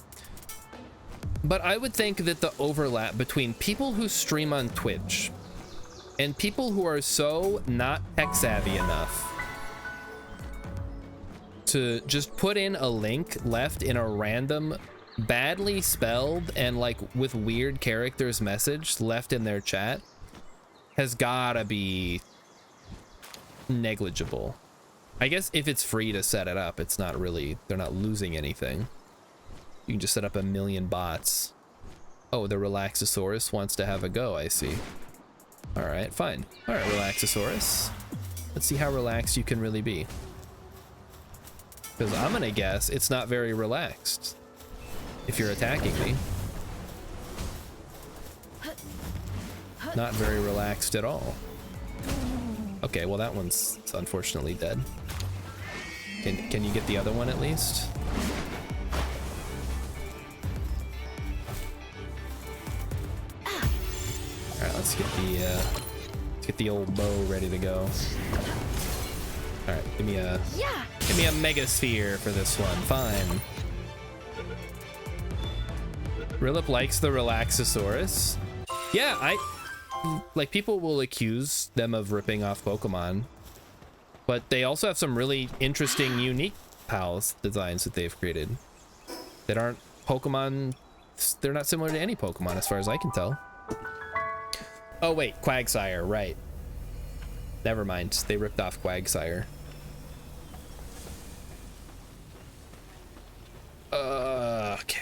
But I would think that the overlap between people who stream on Twitch and people who are so not tech savvy enough to just put in a link left in a random, badly spelled and like with weird characters message left in their chat has gotta be negligible. I guess if it's free to set it up, it's not really, they're not losing anything. You can just set up a million bots. Oh, the Relaxosaurus wants to have a go, I see. All right, fine. All right, Relaxosaurus. Let's see how relaxed you can really be. Because I'm gonna guess it's not very relaxed. if you're attacking me. Not very relaxed at all. Okay, well that one's unfortunately dead. Can you get the other one at least? Alright, let's get the old bow ready to go. Alright, give me a mega sphere for this one. Fine. Rilip likes the Relaxosaurus. Yeah, like people will accuse them of ripping off Pokemon, but they also have some really interesting, unique PALs designs that they've created that aren't Pokemon. They're not similar to any Pokemon as far as I can tell. Oh wait, Quagsire, right. Never mind, they ripped off Quagsire. Okay.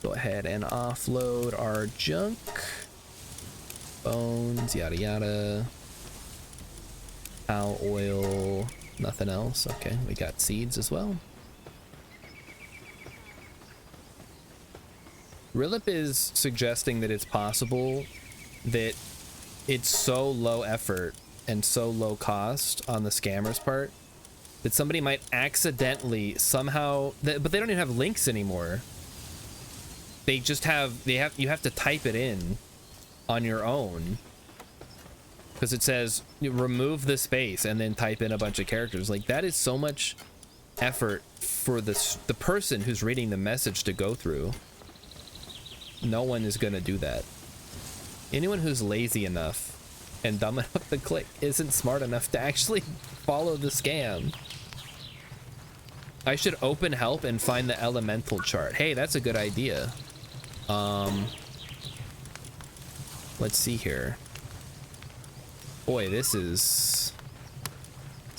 Go ahead and offload our junk. Bones, yada yada. Owl oil, nothing else. Okay, we got seeds as well. Rilip is suggesting that it's possible that it's so low effort and so low cost on the scammer's part that somebody might accidentally somehow, but they don't even have links anymore. They just have, you have to type it in on your own, because it says remove the space and then type in a bunch of characters. Like, that is so much effort for the person who's reading the message to go through. No one is gonna do that. Anyone who's lazy enough and dumb enough to click isn't smart enough to actually follow the scam. I should open help and find the elemental chart. Hey, that's a good idea. Let's see here. Boy, this is...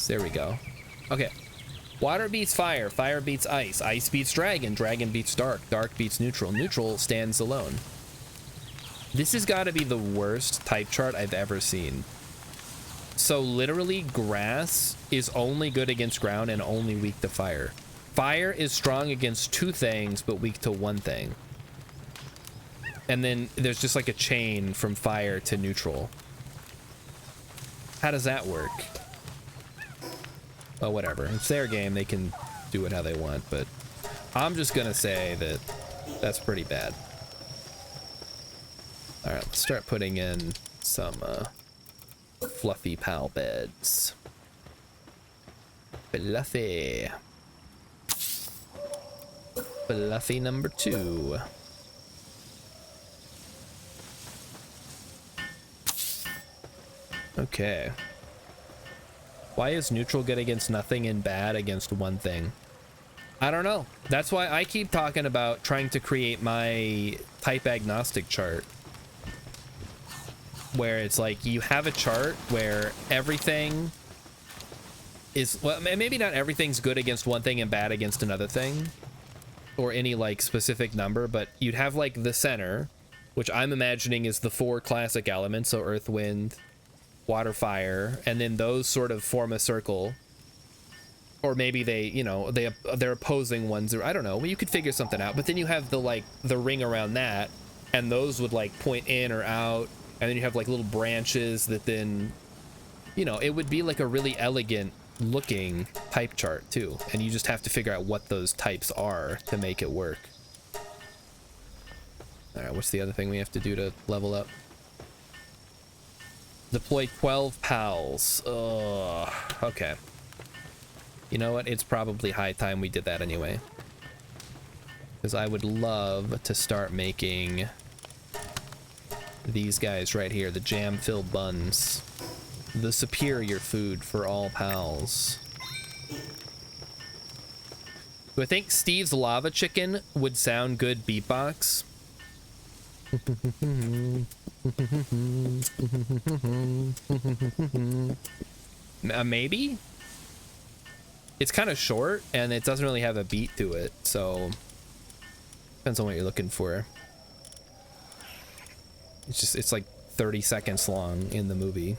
There we go. Okay. Water beats fire, fire beats ice, ice beats dragon, dragon beats dark, dark beats neutral, neutral stands alone. This has got to be the worst type chart I've ever seen. So literally grass is only good against ground and only weak to fire. Fire is strong against two things but weak to one thing. And then there's just like a chain from fire to neutral. How does that work? Well, whatever. It's their game. They can do it how they want, but I'm just gonna say that that's pretty bad. All right, let's start putting in some fluffy PAL beds. Fluffy. Fluffy number 2. Okay. Why is neutral good against nothing and bad against one thing? I don't know. That's why I keep talking about trying to create my type agnostic chart, where it's like you have a chart where everything is, well, maybe not everything's good against one thing and bad against another thing, or any like specific number, but you'd have like the center, which I'm imagining is the 4 classic elements, so earth, wind, water, fire, and then those sort of form a circle. Or maybe they, you know, they're opposing ones, or I don't know. Well, you could figure something out. But then you have the like the ring around that, and those would like point in or out, and then you have like little branches that then, you know, it would be like a really elegant looking type chart too. And you just have to figure out what those types are to make it work. All right, what's the other thing we have to do to level up? Deploy 12 PALs. Ugh. Okay. You know what? It's probably high time we did that anyway. Because I would love to start making these guys right here, the jam-filled buns. The superior food for all PALs. Do I think Steve's lava chicken would sound good beatbox? Maybe? It's kind of short and it doesn't really have a beat to it, so depends on what you're looking for. It's like 30 seconds long in the movie.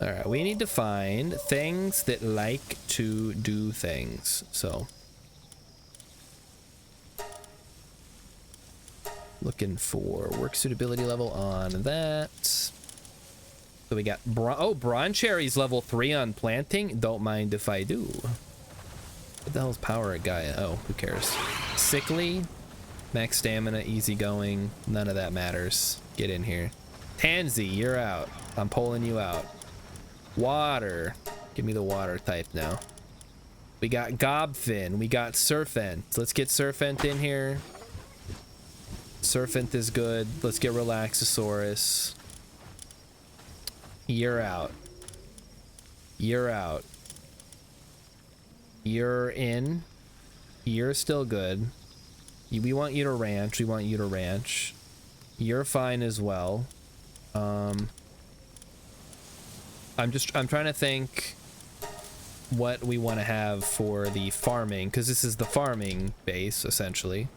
All right, we need to find things that like to do things. So Looking for work suitability level on that. So we got Bronze Cherry's level 3 on planting. Don't mind if I do. What the hell's power at Gaia? Oh, who cares? Sickly, max stamina, easygoing. None of that matters. Get in here. Tansy, you're out. I'm pulling you out. Water. Give me the water type now. We got Gobfin. We got Surfent. Let's get Surfent in here. Surfent is good. Let's get Relaxosaurus. You're out. You're out. You're in. You're still good. We want you to ranch. We want you to ranch. You're fine as well. I'm trying to think what we want to have for the farming, because this is the farming base essentially.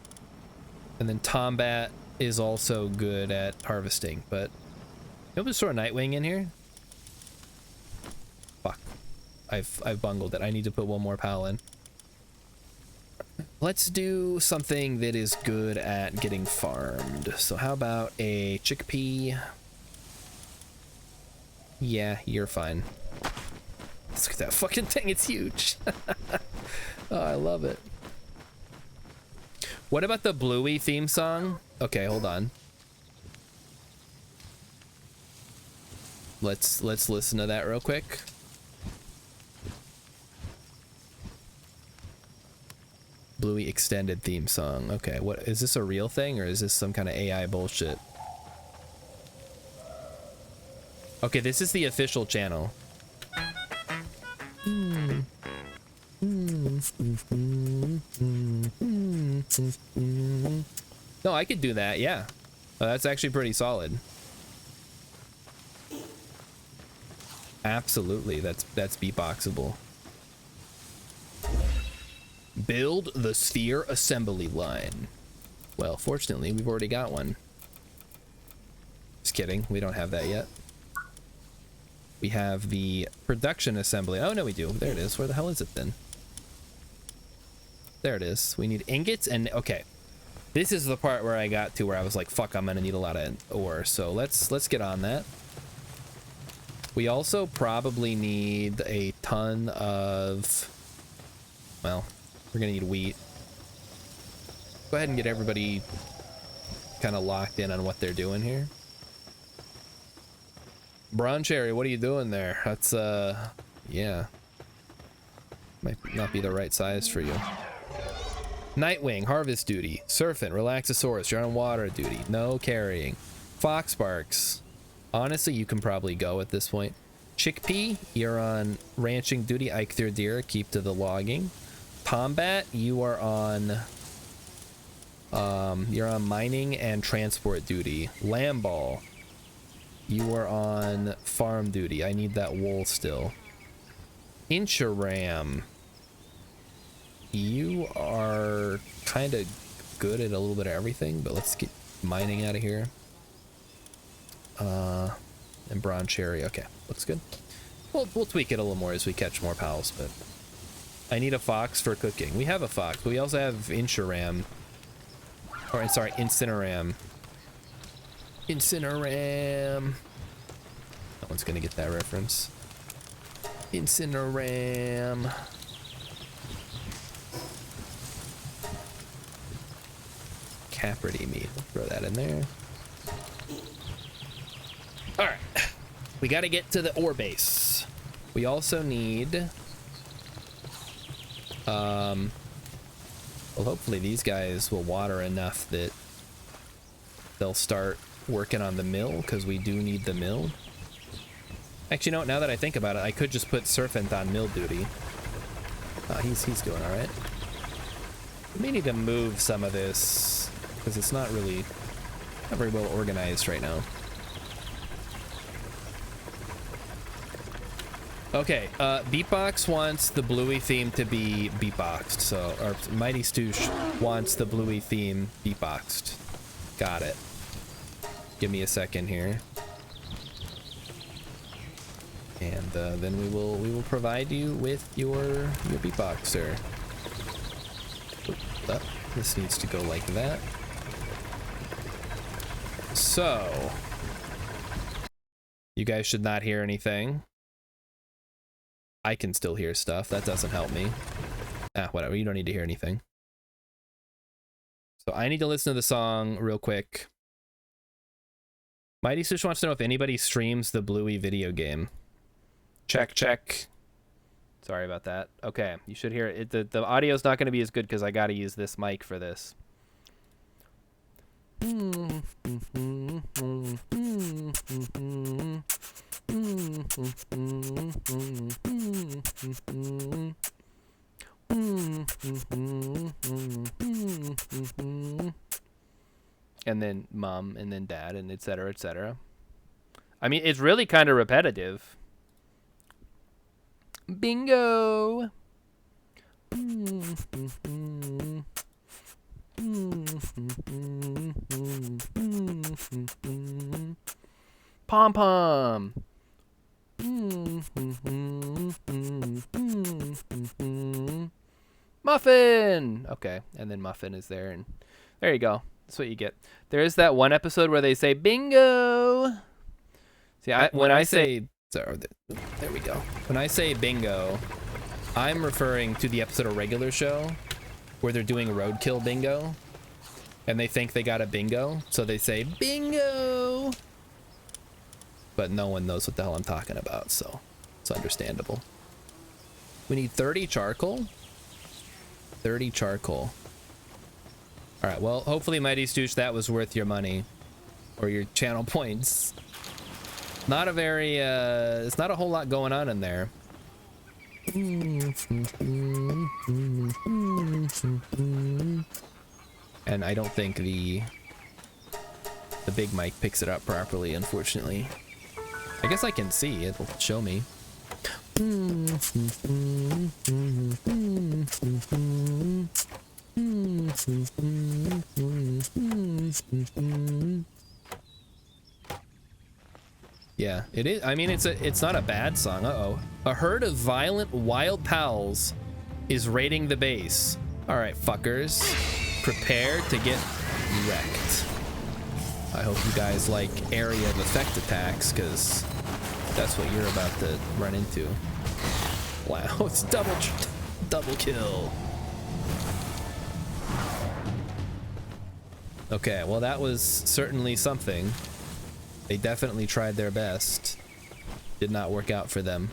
And then Tombat is also good at harvesting, but you'll just throw a Nightwing in here. Fuck. I've bungled it. I need to put one more P.A.L in. Let's do something that is good at getting farmed. So how about a chickpea? Yeah, you're fine. Look at that fucking thing, it's huge. Oh, I love it. What about the Bluey theme song? Okay, hold on. Let's listen to that real quick. Bluey extended theme song. Okay, what is this, a real thing or is this some kind of AI bullshit? Okay, this is the official channel. No, I could do that, yeah. That's actually pretty solid. Absolutely, that's beatboxable. Build the sphere assembly line. Well, fortunately, we've already got one. Just kidding, we don't have that yet. We have the production assembly. Oh, no, we do. There it is. Where the hell is it then? There it is. We need ingots and... Okay. This is the part where I got to where I was like, fuck, I'm gonna need a lot of ore. So let's get on that. We also probably need a ton of... Well, we're gonna need wheat. Go ahead and get everybody kind of locked in on what they're doing here. Bronze Cherry, what are you doing there? That's, yeah. Might not be the right size for you. Nightwing, harvest duty. Surfing, Relaxosaurus, you're on water duty. No carrying. Foxbarks. Honestly, you can probably go at this point. Chickpea, you're on ranching duty. Eikthyr Deer, keep to the logging. Tombat, you are on... you're on mining and transport duty. Lamball, you are on farm duty. I need that wool still. Incharam, you are kind of good at a little bit of everything, but let's get mining out of here. And Bronze Cherry, okay, looks good. We'll tweak it a little more as we catch more P.A.Ls, but I need a fox for cooking. We have a fox, but we also have Incharam. Or, sorry, Incineram. Incineram. No one's gonna get that reference. Incineram. Capridy meat. Throw that in there. Alright. We gotta get to the ore base. We also need... well, hopefully these guys will water enough that they'll start working on the mill, because we do need the mill. Actually, no, now that I think about it, I could just put Surfent on mill duty. He's doing all right. We may need to move some of this, because it's not very well organized right now. Okay, Beatbox wants the Bluey theme to be beatboxed, so, or Mighty Stoosh wants the Bluey theme beatboxed. Got it. Give me a second here. And then we will provide you with your beatboxer. This needs to go like that. So you guys should not hear anything. I can still hear stuff. That doesn't help me. Ah, whatever. You don't need to hear anything. So I need to listen to the song real quick. Mighty Sush wants to know if anybody streams the Bluey video game. Check, check. Sorry about that. Okay, you should hear it. The audio's not going to be as good because I got to use this mic for this. And then mom, and then dad, and etc., etc. I mean, it's really kind of repetitive. Bingo! Pom pom. Muffin. Okay, and then Muffin is there, and there you go. That's what you get. There is that one episode where they say bingo. See, when I say, sorry, there we go. When I say bingo, I'm referring to the episode of Regular Show where they're doing roadkill bingo, and they think they got a bingo, so they say bingo. But no one knows what the hell I'm talking about, so it's understandable. We need 30 charcoal. 30 charcoal. All right, well, hopefully, Mighty Stoosh, that was worth your money or your channel points. Not a very, it's not a whole lot going on in there. And I don't think the big mic picks it up properly, unfortunately. I guess I can see, it'll show me. Yeah, it is. I mean, it's not a bad song. Uh-oh. A herd of violent wild pals is raiding the base. All right, fuckers. Prepare to get wrecked. I hope you guys like area of effect attacks, because that's what you're about to run into. Wow, it's double kill. Okay, well, that was certainly something. They definitely tried their best. Did not work out for them.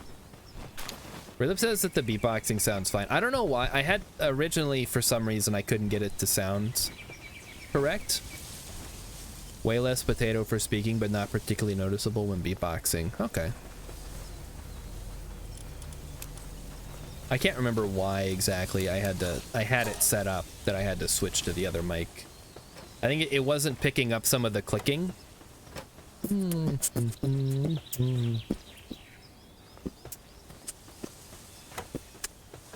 Rhythm says that the beatboxing sounds fine. I don't know why. I had originally, for some reason, I couldn't get it to sound correct. Way less potato for speaking, but not particularly noticeable when beatboxing. Okay. I can't remember why exactly I had it set up that I had to switch to the other mic. I think it wasn't picking up some of the clicking.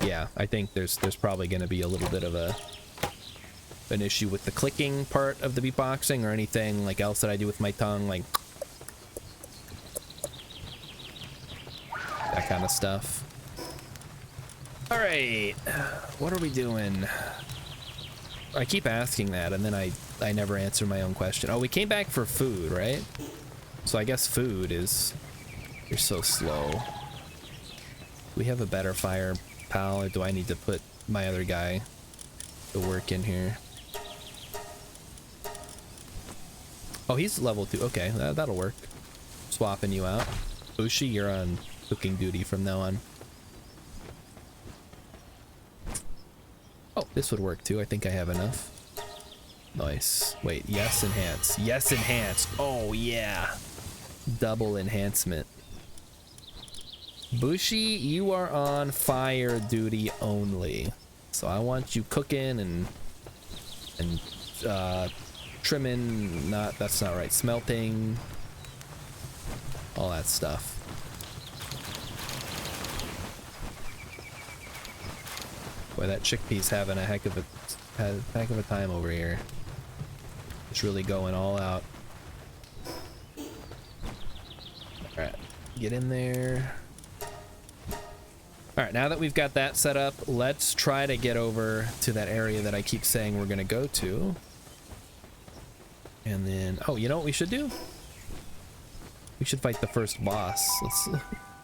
Yeah, I think there's probably going to be a little bit of an issue with the clicking part of the beatboxing, or anything like else that I do with my tongue, like that kind of stuff. All right, what are we doing? I keep asking that, and then I never answer my own question. Oh, we came back for food, right? So I guess food is... You're so slow. Do we have a better fire, pal, or do I need to put my other guy to work in here? Oh, he's level 2. Okay, that'll work. Swapping you out. Ushi, you're on cooking duty from now on. Oh, this would work too. I think I have enough. Nice. Wait, yes, enhance. Yes, enhance. Oh, yeah. Double enhancement. Bushi, you are on fire duty only. So I want you cooking and trimming, that's not right. Smelting. All that stuff. Boy, that chickpea's having a heck of a time over here. It's really going all out. Alright, get in there. Alright, now that we've got that set up, let's try to get over to that area that I keep saying we're gonna go to. And then, oh, you know what we should do? We should fight the first boss.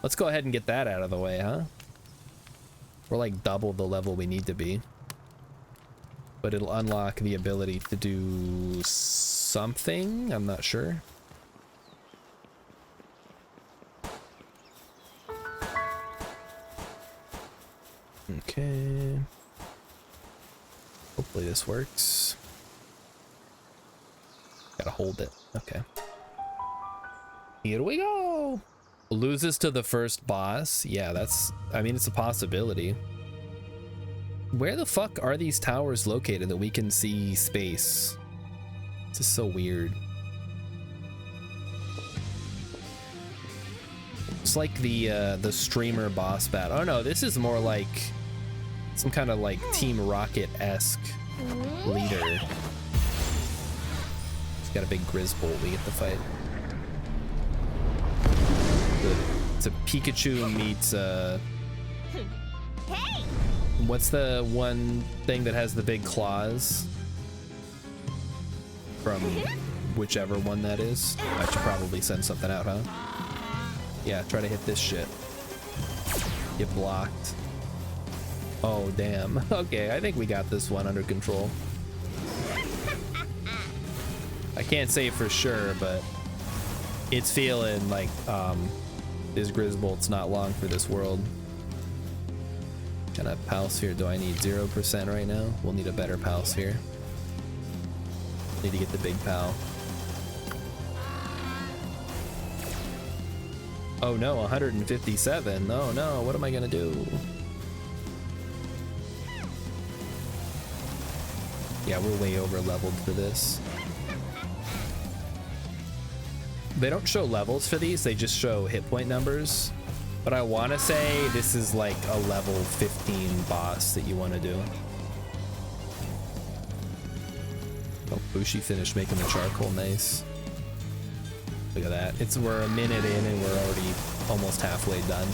Let's go ahead and get that out of the way, huh? We're like double the level we need to be. But it'll unlock the ability to do something. I'm not sure. Okay. Hopefully this works. Gotta hold it. Okay. Here we go. Loses to the first boss. Yeah, that's, I mean, it's a possibility. Where the fuck are these towers located that we can see space? This is so weird. It's like the streamer boss battle. Oh no, this is more like some kind of like Team Rocket-esque leader. He's got a big Grizzbolt we get to fight. It's a Pikachu meets what's the one thing that has the big claws? From whichever one that is. I should probably send something out, huh? Yeah, try to hit this shit. Get blocked. Oh, damn. Okay, I think we got this one under control. I can't say for sure, but it's feeling like this Grizzbolt's not long for this world. Kind of P.A.L sphere do I need? 0% right now? We'll need a better P.A.L sphere. Need to get the big P.A.L. Oh no, 157. No, no, what am I gonna do? Yeah, we're way over leveled for this. They don't show levels for these, they just show hit point numbers. But I want to say this is like a level 15 boss that you want to do. Oh, Bushi finished making the charcoal, nice. Look at that. We're a minute in and we're already almost halfway done.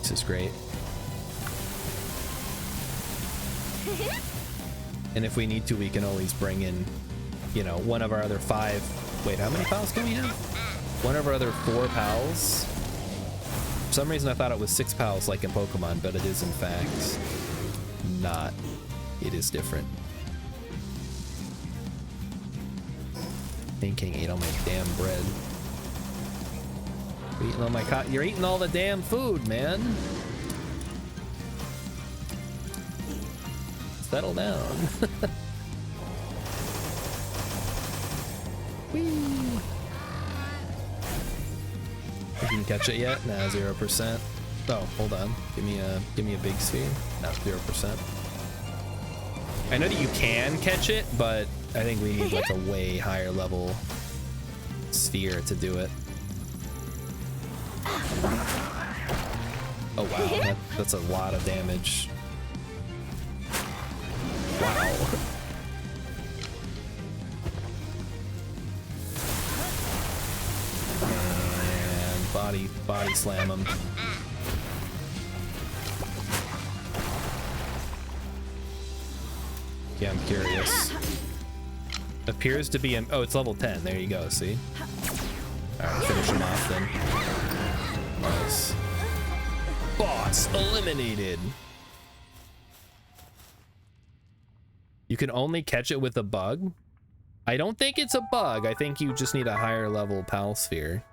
This is great. And if we need to, we can always bring in, you know, one of our other 5. Wait, how many P.A.Ls can we have? One of our other 4 P.A.Ls. For some reason I thought it was 6 P.A.Ls like in Pokemon, but it is in fact not. It is different. King ate all my damn bread. You're eating all my you're eating all the damn food, man. Settle down. Whee! You can catch it yet? Nah, 0%. Oh, hold on. Give me a big sphere. No, 0%. I know that you can catch it, but I think we need like a way higher level sphere to do it. Oh wow, that's a lot of damage. Wow. And body slam him. Yeah, I'm curious. Appears to be an, oh, it's level 10. There you go, see? Alright, finish him off then. Nice. Boss eliminated! You can only catch it with a bug? I don't think it's a bug. I think you just need a higher level P.A.L sphere.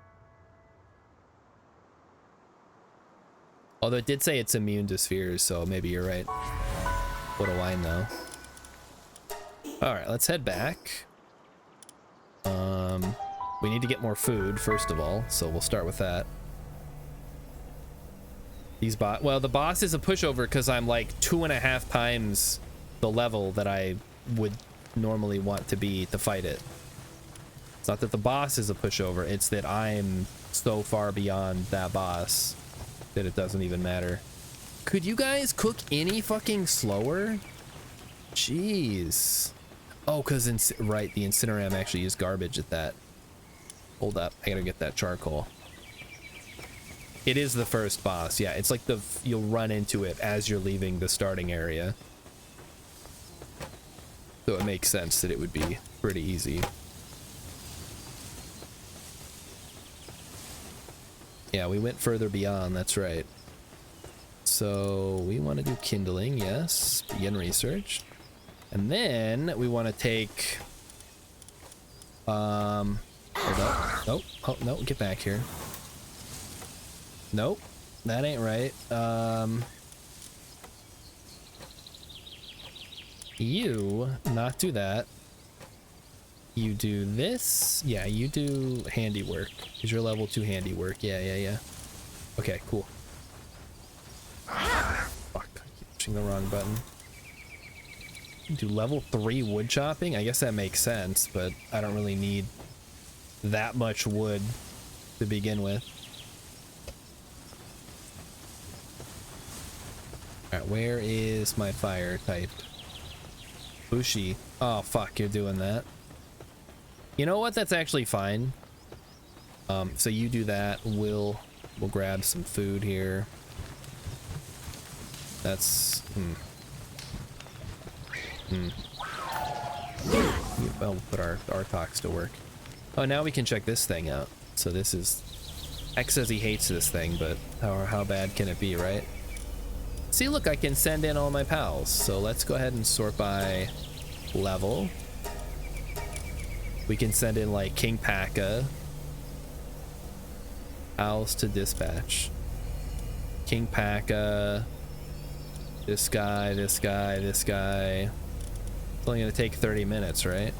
Although it did say it's immune to spheres, so maybe you're right. What do I know? Alright, let's head back. We need to get more food, first of all, so we'll start with that. These well, the boss is a pushover because I'm like 2.5 times the level that I would normally want to be to fight it. It's not that the boss is a pushover, it's that I'm so far beyond that boss that it doesn't even matter. Could you guys cook any fucking slower? Jeez. Oh, because right, the Incineram actually used garbage at that. Hold up, I gotta get that charcoal. It is the first boss, yeah. It's like you'll run into it as you're leaving the starting area. So it makes sense that it would be pretty easy. Yeah, we went further beyond, that's right. So we want to do kindling, yes. Begin research. And then we want to take... hold up. Nope. Oh, no, get back here. Nope. That ain't right. You not do that. You do this. Yeah, you do handiwork. Because you're level 2 handiwork. Yeah. Okay, cool. Fuck, I keep pushing the wrong button. Do level 3 wood chopping? I guess that makes sense, but I don't really need that much wood to begin with. Alright, where is my fire type? Bushi. Oh fuck, you're doing that. You know what? That's actually fine. So you do that. We'll grab some food here. That's We'll put our talks to work. Oh, now we can check this thing out. So this is... X says he hates this thing, but how bad can it be, right? See, look, I can send in all my pals. So let's go ahead and sort by level. We can send in like King P.A.L. Pals to dispatch. King P.A.L. This guy, this guy, this guy. It's only gonna take 30 minutes, right?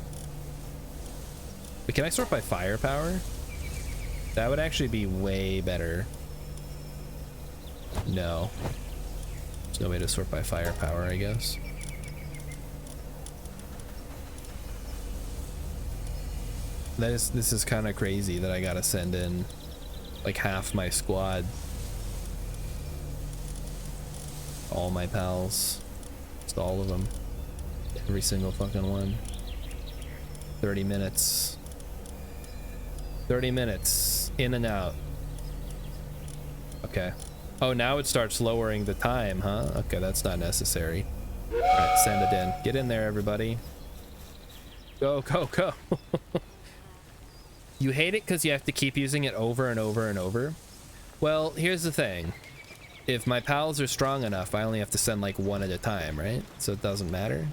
But can I sort by firepower? That would actually be way better. No. There's no way to sort by firepower, I guess. This is kind of crazy that I gotta send in like half my squad. All my pals. Just all of them. Every single fucking one. 30 minutes. 30 minutes. In and out. Okay. Oh, now it starts lowering the time, huh? Okay, that's not necessary. Alright, send it in. Get in there, everybody. Go, go, go. You hate it because you have to keep using it over and over and over? Well, here's the thing. If my pals are strong enough, I only have to send like one at a time, right? So it doesn't matter.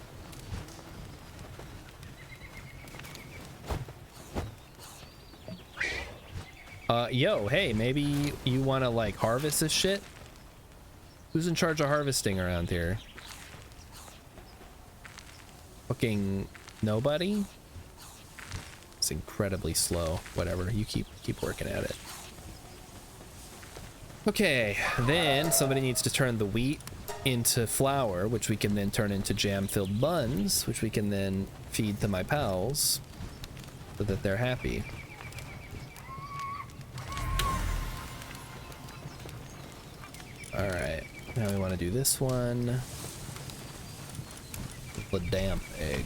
Yo, hey, maybe you want to like harvest this shit? Who's in charge of harvesting around here? Fucking nobody? It's incredibly slow. Whatever, you keep working at it. Okay, then somebody needs to turn the wheat into flour, which we can then turn into jam-filled buns, which we can then feed to my pals so that they're happy. Alright, now we want to do this one. The damp egg.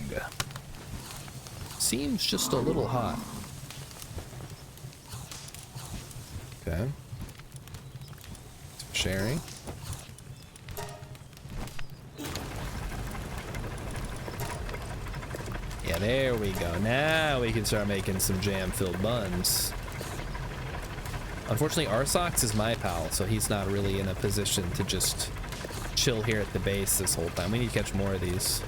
Seems just a little hot. Okay. Sharing. Yeah, there we go. Now we can start making some jam-filled buns. Unfortunately, Arsox is my pal, so he's not really in a position to just chill here at the base this whole time. We need to catch more of these.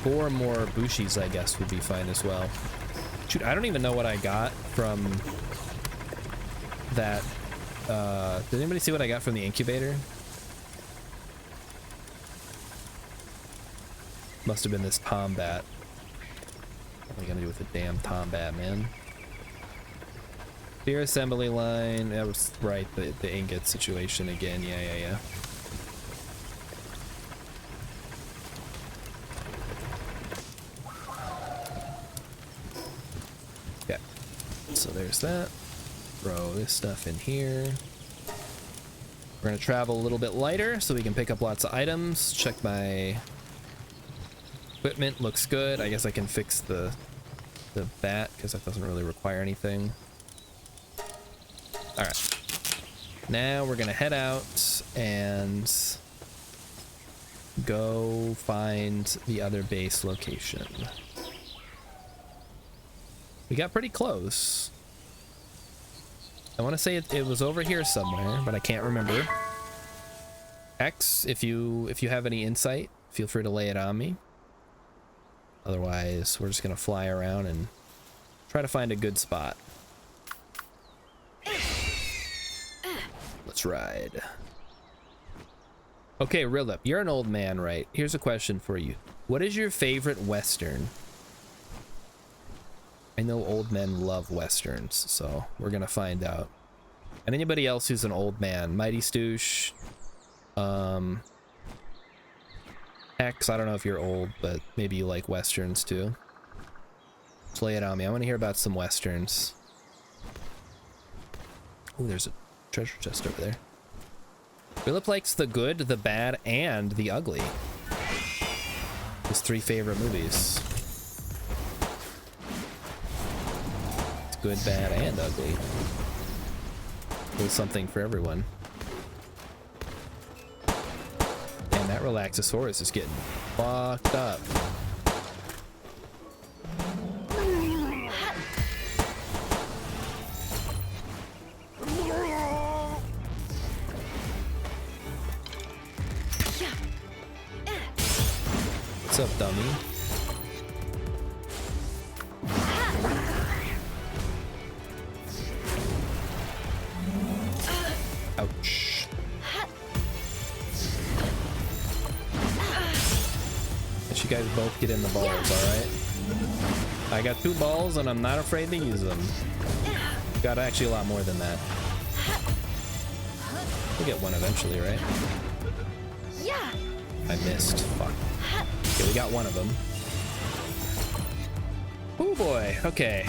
4 more Bushis, I guess, would be fine as well. Shoot, I don't even know what I got from that. Did anybody see what I got from the incubator? Must have been this Tombat. What am I gonna do with the damn Tombat, man? Beer assembly line. That was right. The ingot situation again. Yeah. Okay. So there's that. Throw this stuff in here. We're gonna travel a little bit lighter so we can pick up lots of items. Check my equipment. Looks good. I guess I can fix the bat because that doesn't really require anything. All right. Now we're gonna head out and go find the other base location. We got pretty close. I want to say it was over here somewhere, but I can't remember. X, if you have any insight, feel free to lay it on me. Otherwise, we're just gonna fly around and try to find a good spot. Let's ride. Okay, Rilip, you're an old man, right? Here's a question for you. What is your favorite Western? I know old men love Westerns, so we're gonna find out. And anybody else who's an old man, Mighty Stoosh, X, I don't know if you're old, but maybe you like Westerns too. Play it on me. I want to hear about some Westerns. Oh, there's a treasure chest over there. Philip likes the good, the bad, and the ugly. His 3 favorite movies. It's good, bad, and ugly. There's something for everyone. And that Relaxosaurus is getting fucked up. What's up, dummy? Ouch. Let you guys both get in the balls, alright? I got 2 balls and I'm not afraid to use them. Got actually a lot more than that. We'll get one eventually, right? I missed. Fuck. Okay, we got one of them. Oh boy. Okay.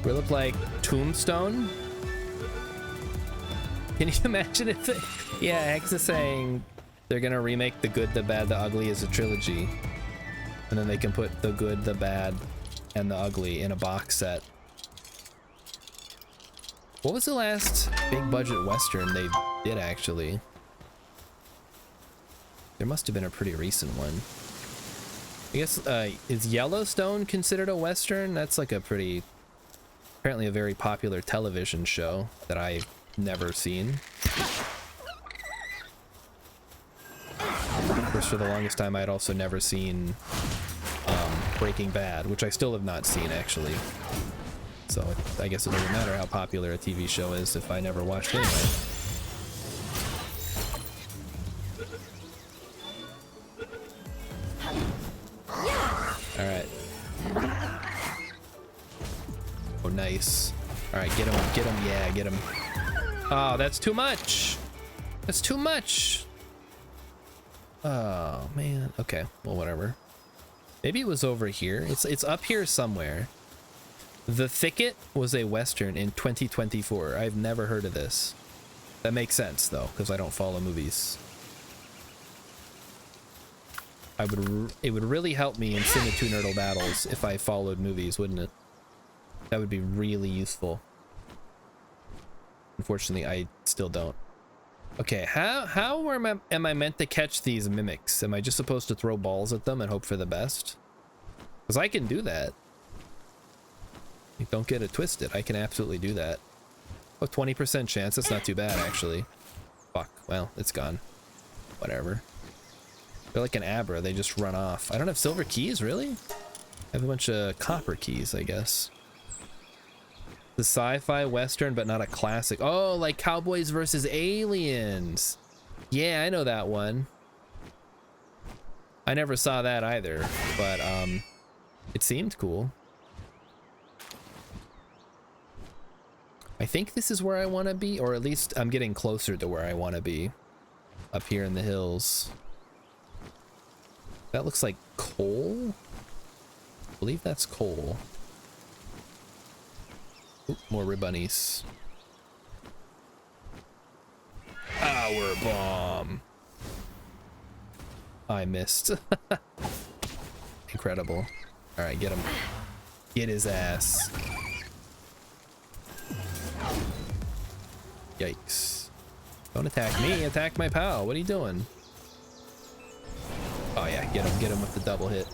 We look like Tombstone. Can you imagine if it, yeah, X is saying they're gonna remake The Good, the Bad, the Ugly as a trilogy, and then they can put The Good, the Bad, and the Ugly in a box set. What was the last big budget Western they did actually? There must have been a pretty recent one. I guess, is Yellowstone considered a Western? That's like a pretty, apparently a very popular television show that I've never seen. Of course, for the longest time, I'd also never seen Breaking Bad, which I still have not seen, actually. So I guess it doesn't matter how popular a TV show is if I never watched it anyway. Alright. Oh, nice. Alright, get him, yeah, get him. Oh, that's too much! That's too much! Oh, man. Okay, well, whatever. Maybe it was over here. It's up here somewhere. The Thicket was a Western in 2024. I've never heard of this. That makes sense, though, because I don't follow movies. It would really help me in Cinetune Nerdle battles if I followed movies, wouldn't it? That would be really useful. Unfortunately, I still don't. Okay, how am I meant to catch these mimics? Am I just supposed to throw balls at them and hope for the best? Because I can do that. Don't get it twisted. I can absolutely do that. Oh, 20% chance. That's not too bad, actually. Fuck. Well, it's gone. Whatever. They're like an Abra. They just run off. I don't have silver keys, really? I have a bunch of copper keys, I guess. The sci-fi Western, but not a classic. Oh, like Cowboys versus Aliens. Yeah, I know that one. I never saw that either, but it seemed cool. I think this is where I want to be, or at least I'm getting closer to where I want to be. Up here in the hills. That looks like coal? I believe that's coal. Oop, more ribbonies. Power bomb. I missed. Incredible. All right, get him. Get his ass. Yikes. Don't attack me, attack my pal. What are you doing? Oh yeah, get him with the double hit.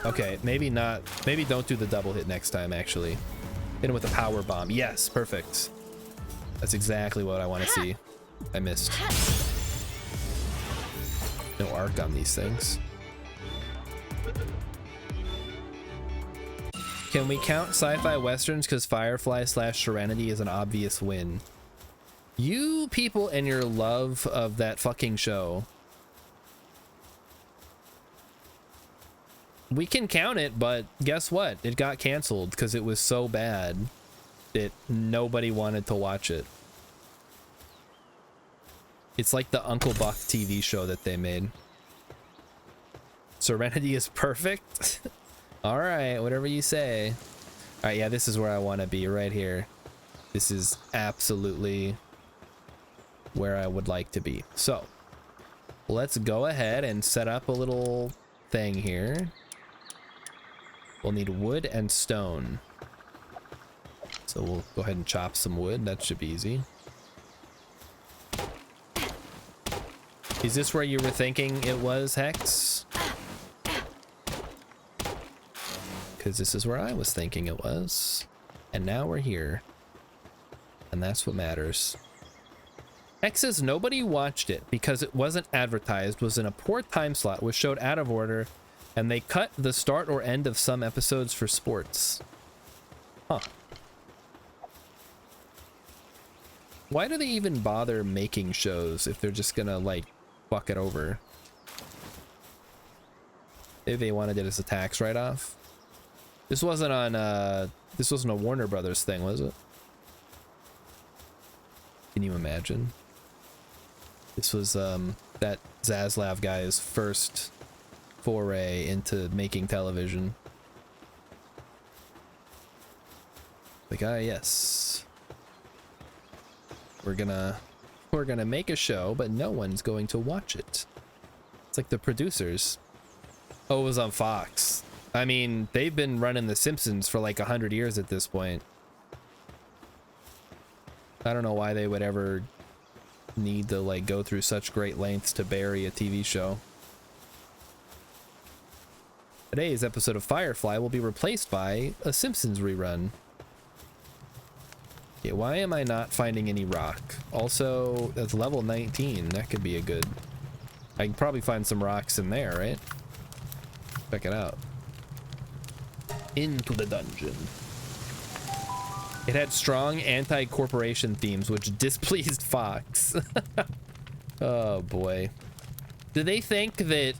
Okay, maybe not. Maybe don't do the double hit next time, actually. Hit him with a power bomb. Yes, perfect. That's exactly what I want to see. I missed. No arc on these things. Can we count sci-fi westerns because Firefly / Serenity is an obvious win? You people and your love of that fucking show. We can count it, but guess what? It got canceled because it was so bad that nobody wanted to watch it. It's like the Uncle Buck TV show that they made. Serenity is perfect. All right, whatever you say. All right, yeah, this is where I want to be, right here. This is absolutely where I would like to be. So let's go ahead and set up a little thing here. We'll need wood and stone. So we'll go ahead and chop some wood. That should be easy. Is this where you were thinking it was, Hex? Because this is where I was thinking it was. And now we're here. And that's what matters. Hex says nobody watched it because it wasn't advertised, was in a poor time slot, was showed out of order, and they cut the start or end of some episodes for sports. Huh. Why do they even bother making shows if they're just gonna, like, fuck it over? Maybe they wanted it as a tax write-off. This wasn't on, this wasn't a Warner Brothers thing, was it? Can you imagine? This was, that Zaslav guy's first foray into making television. Like, ah, yes. We're gonna make a show, but no one's going to watch it. It's like the producers. Oh, it was on Fox. I mean, they've been running The Simpsons for like 100 years at this point. I don't know why they would ever need to like go through such great lengths to bury a TV show. Today's episode of Firefly will be replaced by a Simpsons rerun. Yeah, why am I not finding any rock? Also, that's level 19. That could be a good... I can probably find some rocks in there, right? Check it out. Into the dungeon. It had strong anti-corporation themes, which displeased Fox. Oh, boy. Do they think that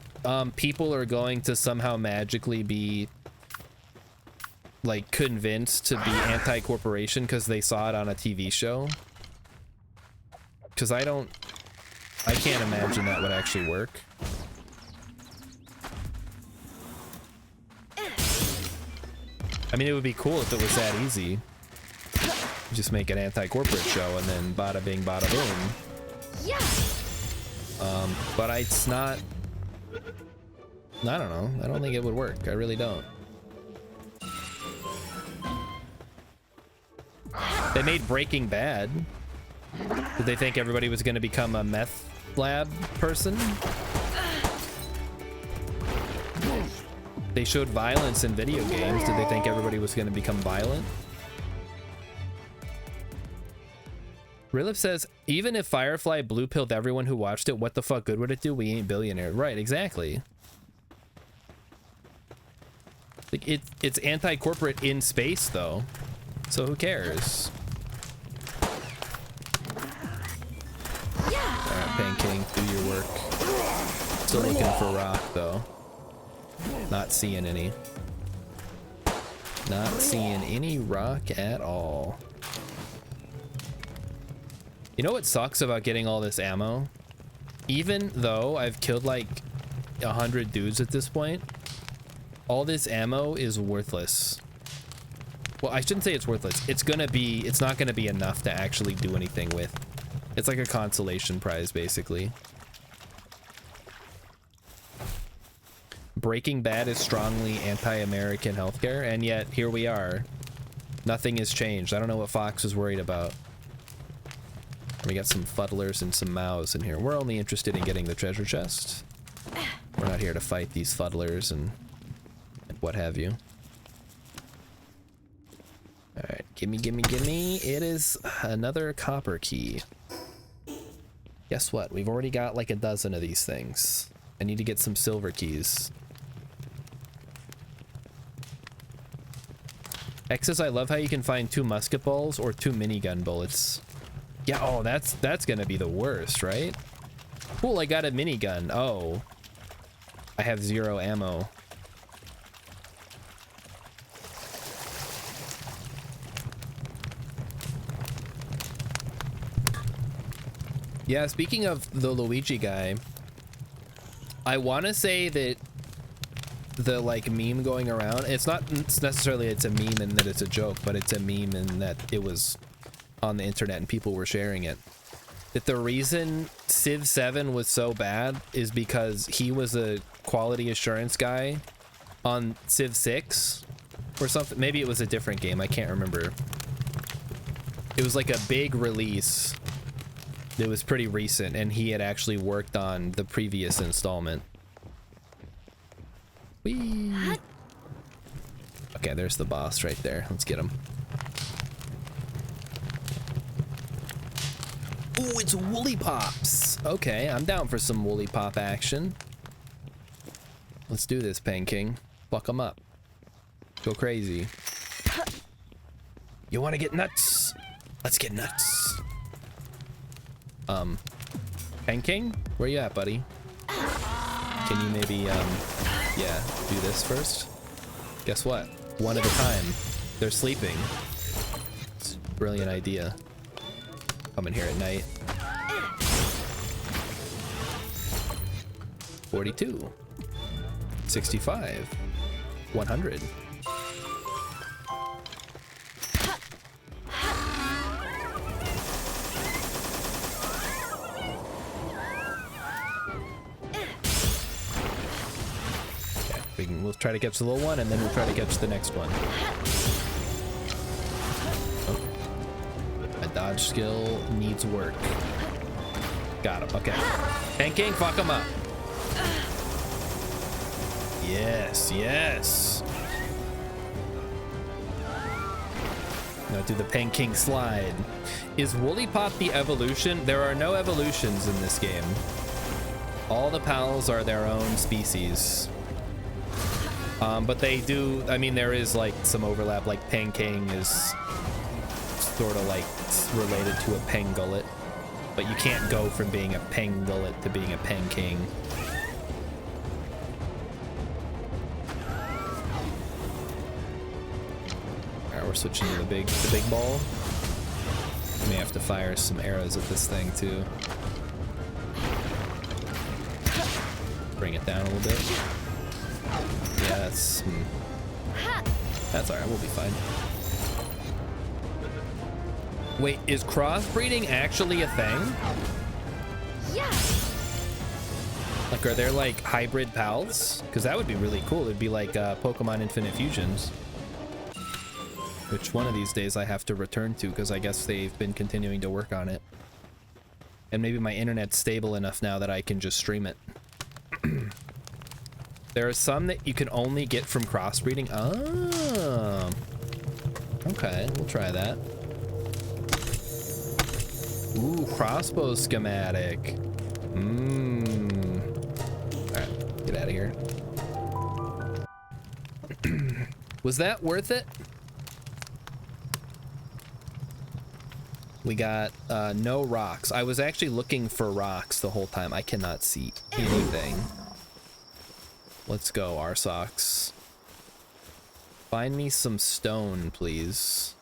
people are going to somehow magically be like convinced to be anti-corporation because they saw it on a TV show? Because I can't imagine that would actually work. I mean, it would be cool if it was that easy. Just make an anti-corporate show and then bada bing bada boom. Yeah. But it's not, I don't know. I don't think it would work. I really don't. They made Breaking Bad. Did they think everybody was going to become a meth lab person? They showed violence in video games. Did they think everybody was going to become violent? Rilip says, even if Firefly blue-pilled everyone who watched it, what the fuck good would it do? We ain't billionaires. Right, exactly. Like it's anti-corporate in space, though. So who cares? Alright, Pancake, do your work. Still looking for rock, though. Not seeing any. Not seeing any rock at all. You know what sucks about getting all this ammo? Even though I've killed like 100 dudes at this point, all this ammo is worthless. Well, I shouldn't say it's worthless. It's not gonna be enough to actually do anything with. It's like a consolation prize, basically. Breaking Bad is strongly anti-American healthcare, and yet here we are. Nothing has changed. I don't know what Fox is worried about. We got some fuddlers and some mows in here. We're only interested in getting the treasure chest. We're not here to fight these fuddlers and what have you. Alright, gimme, gimme, gimme. It is another copper key. Guess what? We've already got like a dozen of these things. I need to get some silver keys. X's, I love how you can find 2 musket balls or 2 minigun bullets. Yeah, oh, that's gonna be the worst, right? Cool, I got a minigun. Oh. I have 0 ammo. Yeah, speaking of the Luigi guy, I want to say that the like meme going around, it's not necessarily it's a meme and that it's a joke, but it's a meme and that it was on the internet and people were sharing it. That the reason Civ 7 was so bad is because he was a quality assurance guy on Civ 6 or something. Maybe it was a different game. I can't remember. It was like a big release. It was pretty recent, and he had actually worked on the previous installment. Whee! Okay, there's the boss right there. Let's get him. Ooh, it's Woolly Pops! Okay, I'm down for some Woolly Pop action. Let's do this, Pen King. Fuck him up. Go crazy. You wanna get nuts? Let's get nuts. Pen King? Where you at, buddy? Can you maybe, yeah, do this first? Guess what? One at a time. They're sleeping. It's a brilliant idea. Come in here at night. 42. 65. 100. We'll try to catch the little one, and then we'll try to catch the next one. Oh. My dodge skill needs work. Got him. Okay. Pen King, fuck him up. Yes, yes. Now do the Pen King slide. Is Woolly Pop the evolution? There are no evolutions in this game. All the pals are their own species. But they do, I mean, there is like some overlap, like Pen King is sort of like related to a Pengullet, but you can't go from being a Pengullet to being a Pen King. Alright, we're switching to the big ball. May have to fire some arrows at this thing too. Bring it down a little bit. Yeah, that's alright, we'll be fine. Wait, is crossbreeding actually a thing? Yeah. Like, are there like hybrid pals? Because that would be really cool. It'd be like Pokemon Infinite Fusions. Which one of these days I have to return to, because I guess they've been continuing to work on it. And maybe my internet's stable enough now that I can just stream it. There are some that you can only get from crossbreeding. Oh. Okay, we'll try that. Ooh, crossbow schematic. Alright, get out of here. Was that worth it? We got no rocks. I was actually looking for rocks the whole time. I cannot see anything. Let's go, Arsox. Find me some stone, please.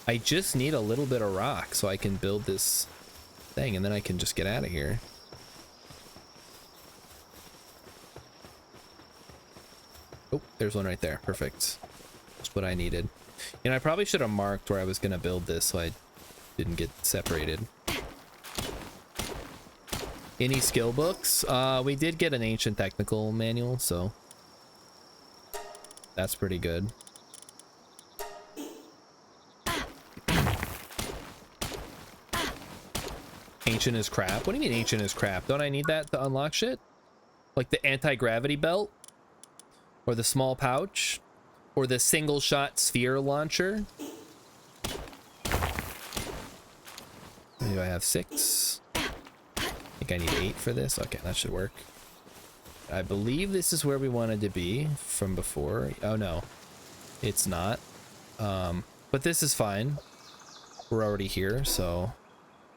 I just need a little bit of rock so I can build this thing, and then I can just get out of here. Oh, there's one right there. Perfect. That's what I needed. You know, I probably should have marked where I was going to build this so I didn't get separated. Any skill books? We did get an ancient technical manual, so that's pretty good. ancient as crap. What do you mean ancient as crap? Don't I need that to unlock shit? Like the anti-gravity belt? Or the small pouch? Or the single shot sphere launcher? Maybe I have 6. I think I need 8 for this. Okay, that should work. I believe this is where we wanted to be from before. Oh no, it's not. But this is fine. We're already here, so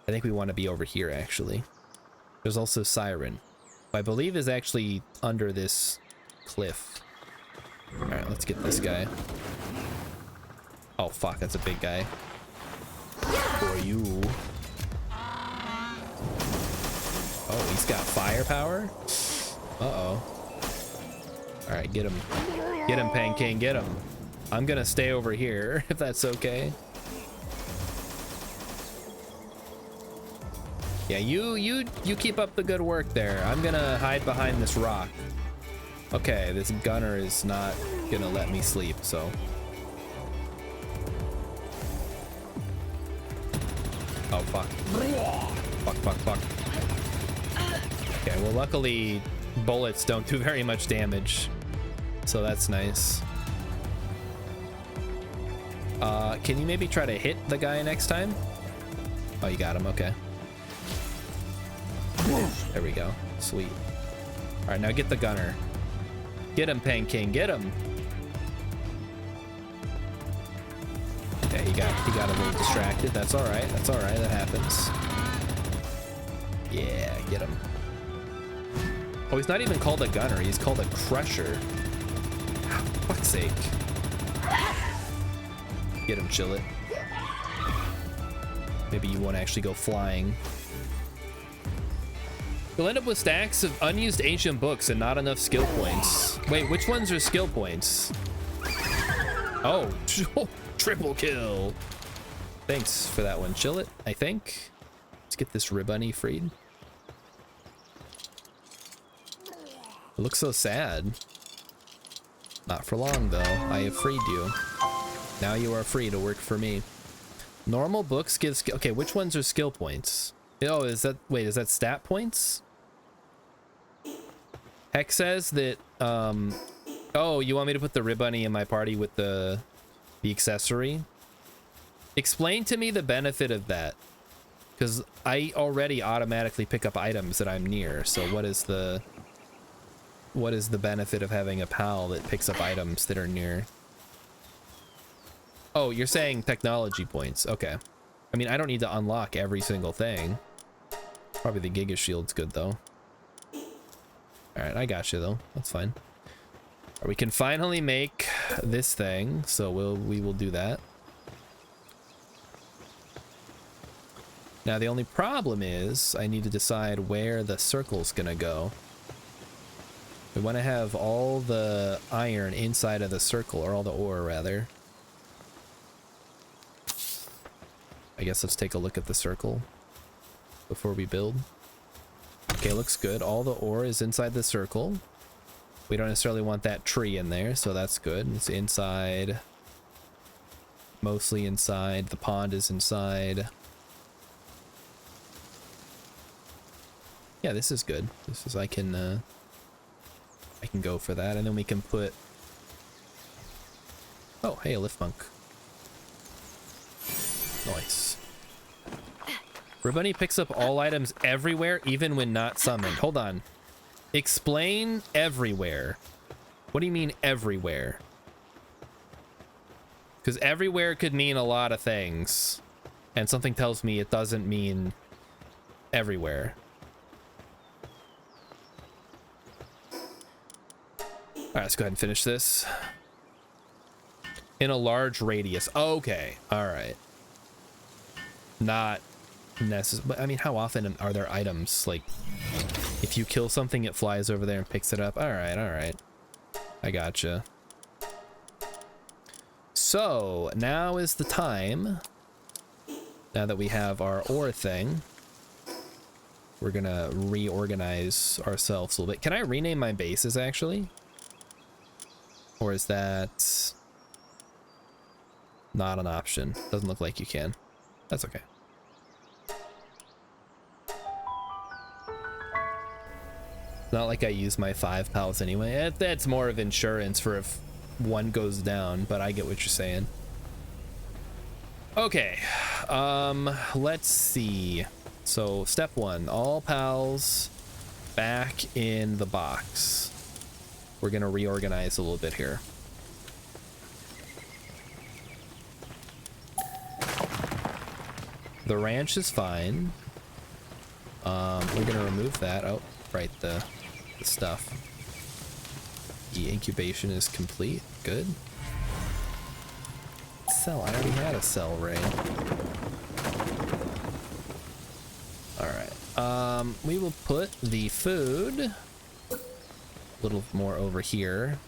I think we want to be over here actually. There's also Siren, who I believe is actually under this cliff. All right, let's get this guy. Oh fuck, that's a big guy. For you. Oh, he's got firepower. Uh-oh. All right, get him. Get him, Pan King, get him. I'm gonna stay over here, if that's okay. Yeah, you keep up the good work there. I'm gonna hide behind this rock. Okay, this gunner is not gonna let me sleep, so. Oh, fuck. Fuck, fuck, fuck. Okay, well, luckily, bullets don't do very much damage, so that's nice. Can you maybe try to hit the guy next time? Oh, you got him, okay. There we go, sweet. All right, now get the gunner. Get him, Pan King, get him. Yeah, he got a little distracted. That's all right, that happens. Yeah, get him. Oh, he's not even called a gunner, he's called a crusher. For fuck's sake. Get him, chill it. Maybe you won't actually go flying. You'll end up with stacks of unused ancient books and not enough skill points. Wait, which ones are skill points? Oh, triple kill. Thanks for that one, chill it, I think. Let's get this ribbunny freed. It looks so sad. Not for long, though. I have freed you. Now you are free to work for me. Normal books give skill. Okay, which ones are skill points? Oh, is that... Wait, is that stat points? Heck says that... Oh, you want me to put the ribbunny in my party with the accessory? Explain to me the benefit of that. Because I already automatically pick up items that I'm near. So what is the benefit of having a pal that picks up items that are near? Oh, you're saying technology points. Okay. I mean, I don't need to unlock every single thing. Probably the Giga Shield's good, though. Alright, I got you, though. That's fine. We can finally make this thing, so we will do that. Now, the only problem is I need to decide where the circle's gonna go. We want to have all the iron inside of the circle, or all the ore, rather. I guess let's take a look at the circle before we build. Okay, looks good. All the ore is inside the circle. We don't necessarily want that tree in there, so that's good. It's inside. Mostly inside. The pond is inside. Yeah, this is good. This is, I can go for that, and then we can put... Oh, hey, a lift monk. Nice. Ribbunny picks up all items everywhere, even when not summoned. Hold on. Explain everywhere. What do you mean everywhere? Because everywhere could mean a lot of things, and something tells me it doesn't mean everywhere. All right, let's go ahead and finish this. In a large radius. Okay. All right. Not necessary. But I mean, how often are there items? Like, if you kill something, it flies over there and picks it up. All right. All right. I gotcha. So now is the time. Now that we have our ore thing, we're going to reorganize ourselves a little bit. Can I rename my bases, actually? Or is that not an option? Doesn't look like you can. That's okay. Not like I use my 5 pals anyway. That's more of insurance for if one goes down, but I get what you're saying. Okay, let's see. So step 1, all pals back in the box. We're gonna reorganize a little bit here. The ranch is fine. We're gonna remove that. Oh, right, the stuff. The incubation is complete. Good. Cell. I already had a cell ray. Alright. We will put the food a little more over here.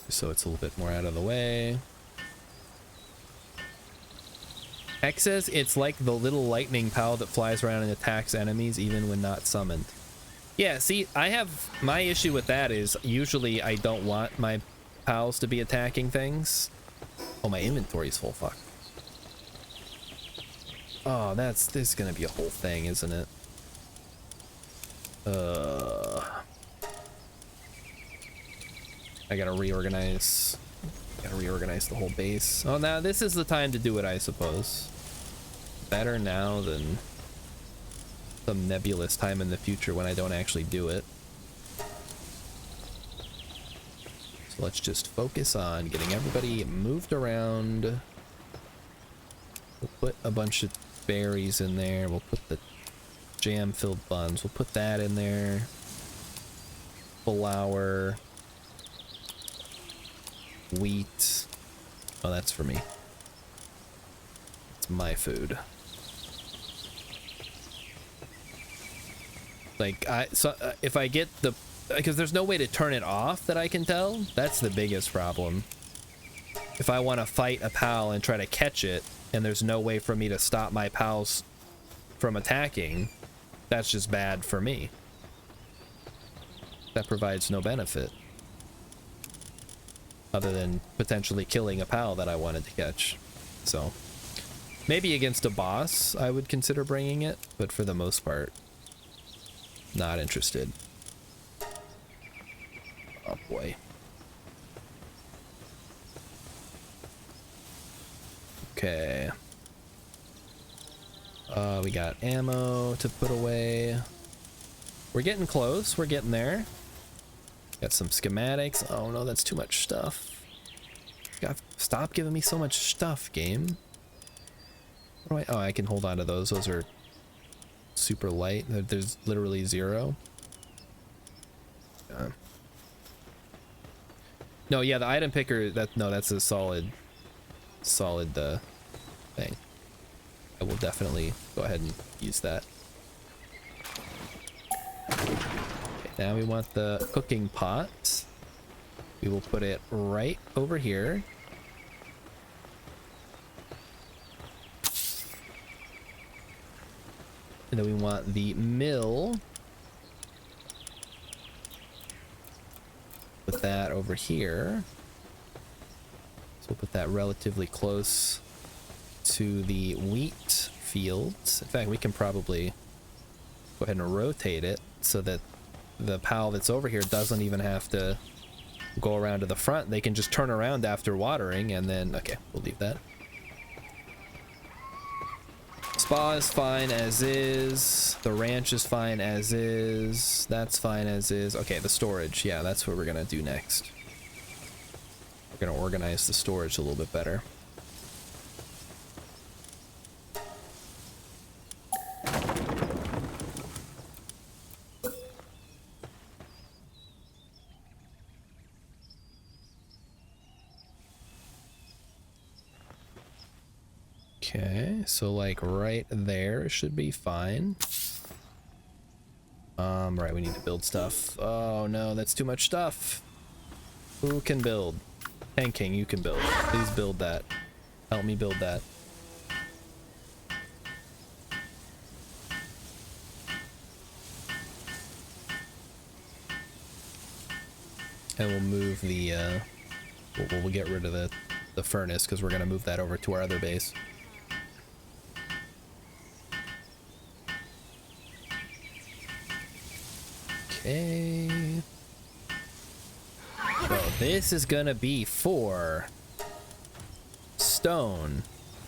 So it's a little bit more out of the way. X says it's like the little lightning pal that flies around and attacks enemies even when not summoned. Yeah, see, I have my issue with that is usually I don't want my pals to be attacking things. Oh, my inventory's full, fuck. Oh, this is gonna be a whole thing, isn't it? I gotta reorganize. Gotta reorganize the whole base. Oh, now this is the time to do it, I suppose. Better now than some nebulous time in the future when I don't actually do it. So let's just focus on getting everybody moved around. We'll put a bunch of berries in there. We'll put the jam-filled buns. We'll put that in there. Flour. Wheat. Oh, that's for me. It's my food. Like, if I get the, because there's no way to turn it off that I can tell. That's the biggest problem. If I want to fight a pal and try to catch it, and there's no way for me to stop my pals from attacking, that's just bad for me. That provides no benefit. Other than potentially killing a pal that I wanted to catch. So, maybe against a boss I would consider bringing it, but for the most part, not interested. Oh boy. Okay. We got ammo to put away. We're getting close. We're getting there. Got some schematics. Oh no, that's too much stuff. Stop giving me so much stuff, game. What do I, oh, I can hold on to those. Those are super light. There's literally 0. No, yeah, the item picker, that's a solid thing. I will definitely go ahead and use that. Okay, now we want the cooking pot. We will put it right over here. And then we want the mill. Put that over here. So we'll put that relatively close to the wheat fields. In fact, we can probably go ahead and rotate it so that the pal that's over here doesn't even have to go around to the front. They can just turn around after watering and then, okay, we'll leave that. Spa is fine as is. The ranch is fine as is. That's fine as is. Okay, the storage. Yeah, that's what we're gonna do next. We're gonna organize the storage a little bit better. Okay, so like right there should be fine. Right, we need to build stuff. Oh no, that's too much stuff. Who can build? Tank King, you can build. Please build that. Help me build that. And we'll move the, we'll get rid of the furnace because we're gonna move that over to our other base. Okay. So this is gonna be for stone,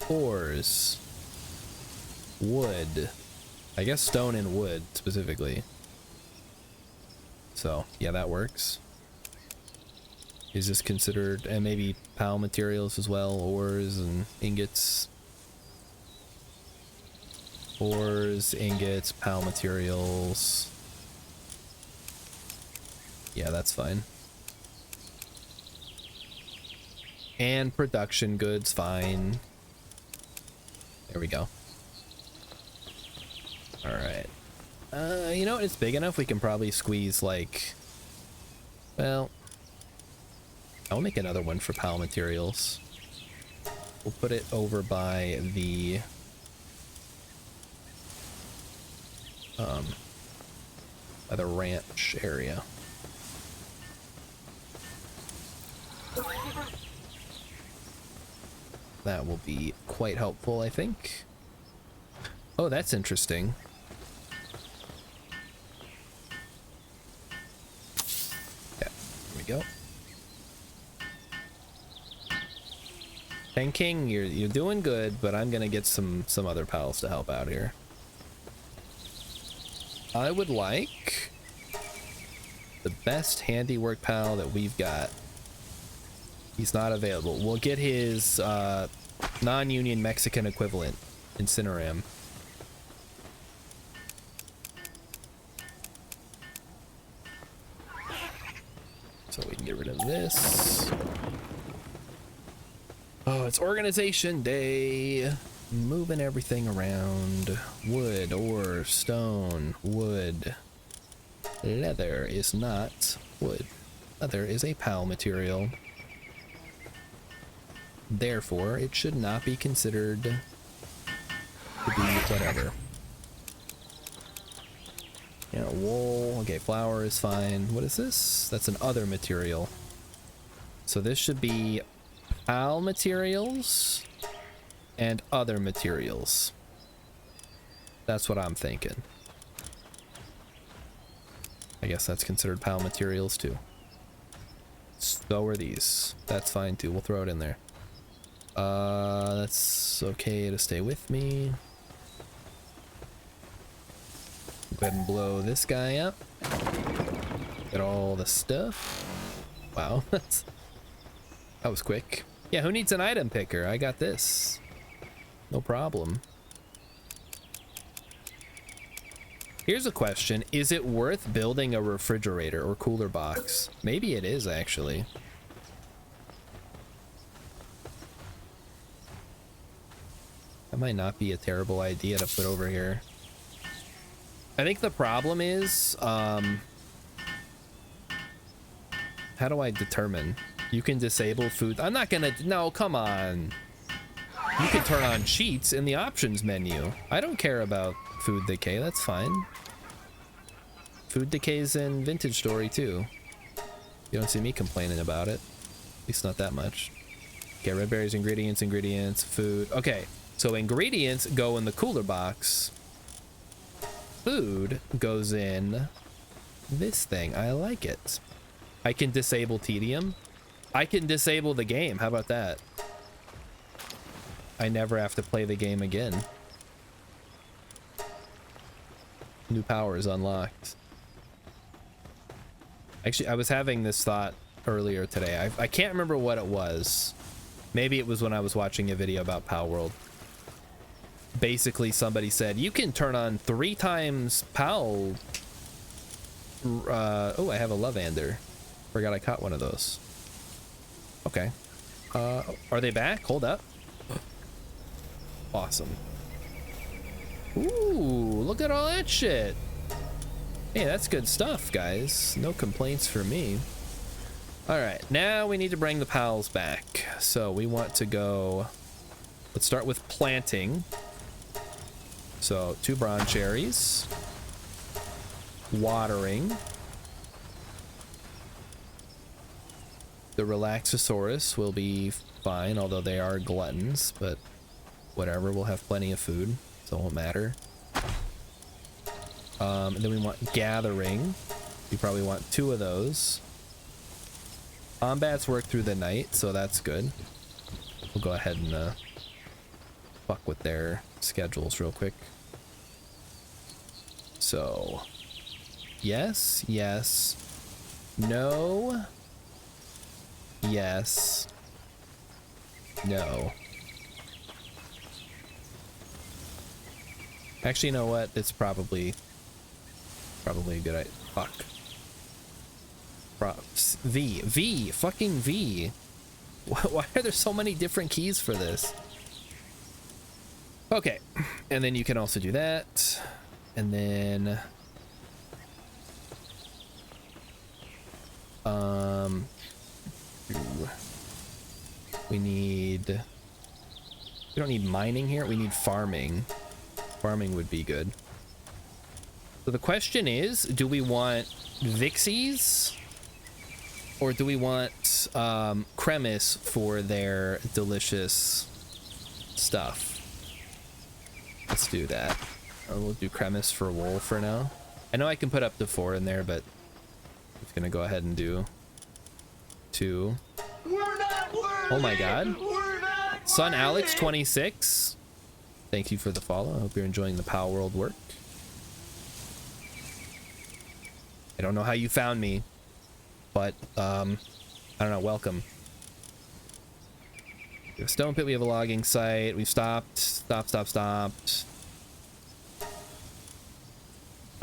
ores, wood. I guess stone and wood specifically. So yeah, that works. Is this considered, and maybe PAL materials as well, ores and ingots. Ores, ingots, PAL materials. Yeah, that's fine. And production goods, fine. There we go. All right. You know what? It's big enough. We can probably squeeze like, well, I'll make another one for PAL materials. We'll put it over by the ranch area. That will be quite helpful, I think. Oh, that's interesting. Yeah, there we go. And King, you're doing good, but I'm gonna get some other pals to help out here. I would like the best handiwork pal that we've got. He's not available. We'll get his non-union Mexican equivalent, Incineram. So we can get rid of this. Oh, it's organization day. Moving everything around. Wood, ore, stone, wood. Leather is not wood. Leather is a PAL material. Therefore, it should not be considered to be whatever. Yeah, wool. Okay, flour is fine. What is this? That's an other material. So this should be PAL materials and other materials. That's what I'm thinking. I guess that's considered PAL materials too. So are these. That's fine too. We'll throw it in there. That's okay to stay with me. Go ahead and blow this guy up. Get all the stuff. Wow, that was quick. Yeah, who needs an item picker? I got this. No problem. Here's a question. Is it worth building a refrigerator or cooler box? Maybe it is, actually. That might not be a terrible idea to put over here. I think the problem is, how do I determine? You can disable food. I'm not gonna, no, come on. You can turn on cheats in the options menu. I don't care about food decay, that's fine. Food decay's in Vintage Story too. You don't see me complaining about it. At least not that much. Okay, red berries, ingredients, food. Okay, so ingredients go in the cooler box. Food goes in this thing. I like it. I can disable tedium. I can disable the game. How about that? I never have to play the game again. New power is unlocked. Actually, I was having this thought earlier today. I can't remember what it was. Maybe it was when I was watching a video about Palworld. Basically, somebody said, you can turn on 3 times PAL. Oh, I have a Lavander. Forgot I caught one of those. Okay. Are they back? Hold up. Awesome. Ooh, look at all that shit. Hey, that's good stuff, guys. No complaints for me. All right, now we need to bring the pals back. So we want to go, let's start with planting. So 2 bronze cherries. Watering. The Relaxosaurus will be fine, although they are gluttons, but whatever, we'll have plenty of food, so it won't matter. And then we want gathering. You probably want 2 of those. Combats work through the night, so that's good. We'll go ahead and fuck with their schedules real quick. So, yes, yes, no, yes, no. Actually, you know what? It's probably a good idea. Fuck. V, fucking V. Why are there so many different keys for this? Okay, and then you can also do that, and then we don't need mining here, we need farming. Farming would be good. So the question is, do we want Vixies or do we want Cremis for their delicious stuff? Let's do that. We'll do Cremis for wool for now. I know I can put up to 4 in there, but I'm just gonna go ahead and do 2. Oh my god. Son Alex 26. Thank you for the follow. I hope you're enjoying the Palworld work. I don't know how you found me, but I don't know, welcome. We have a stone pit, we have a logging site, we've stopped.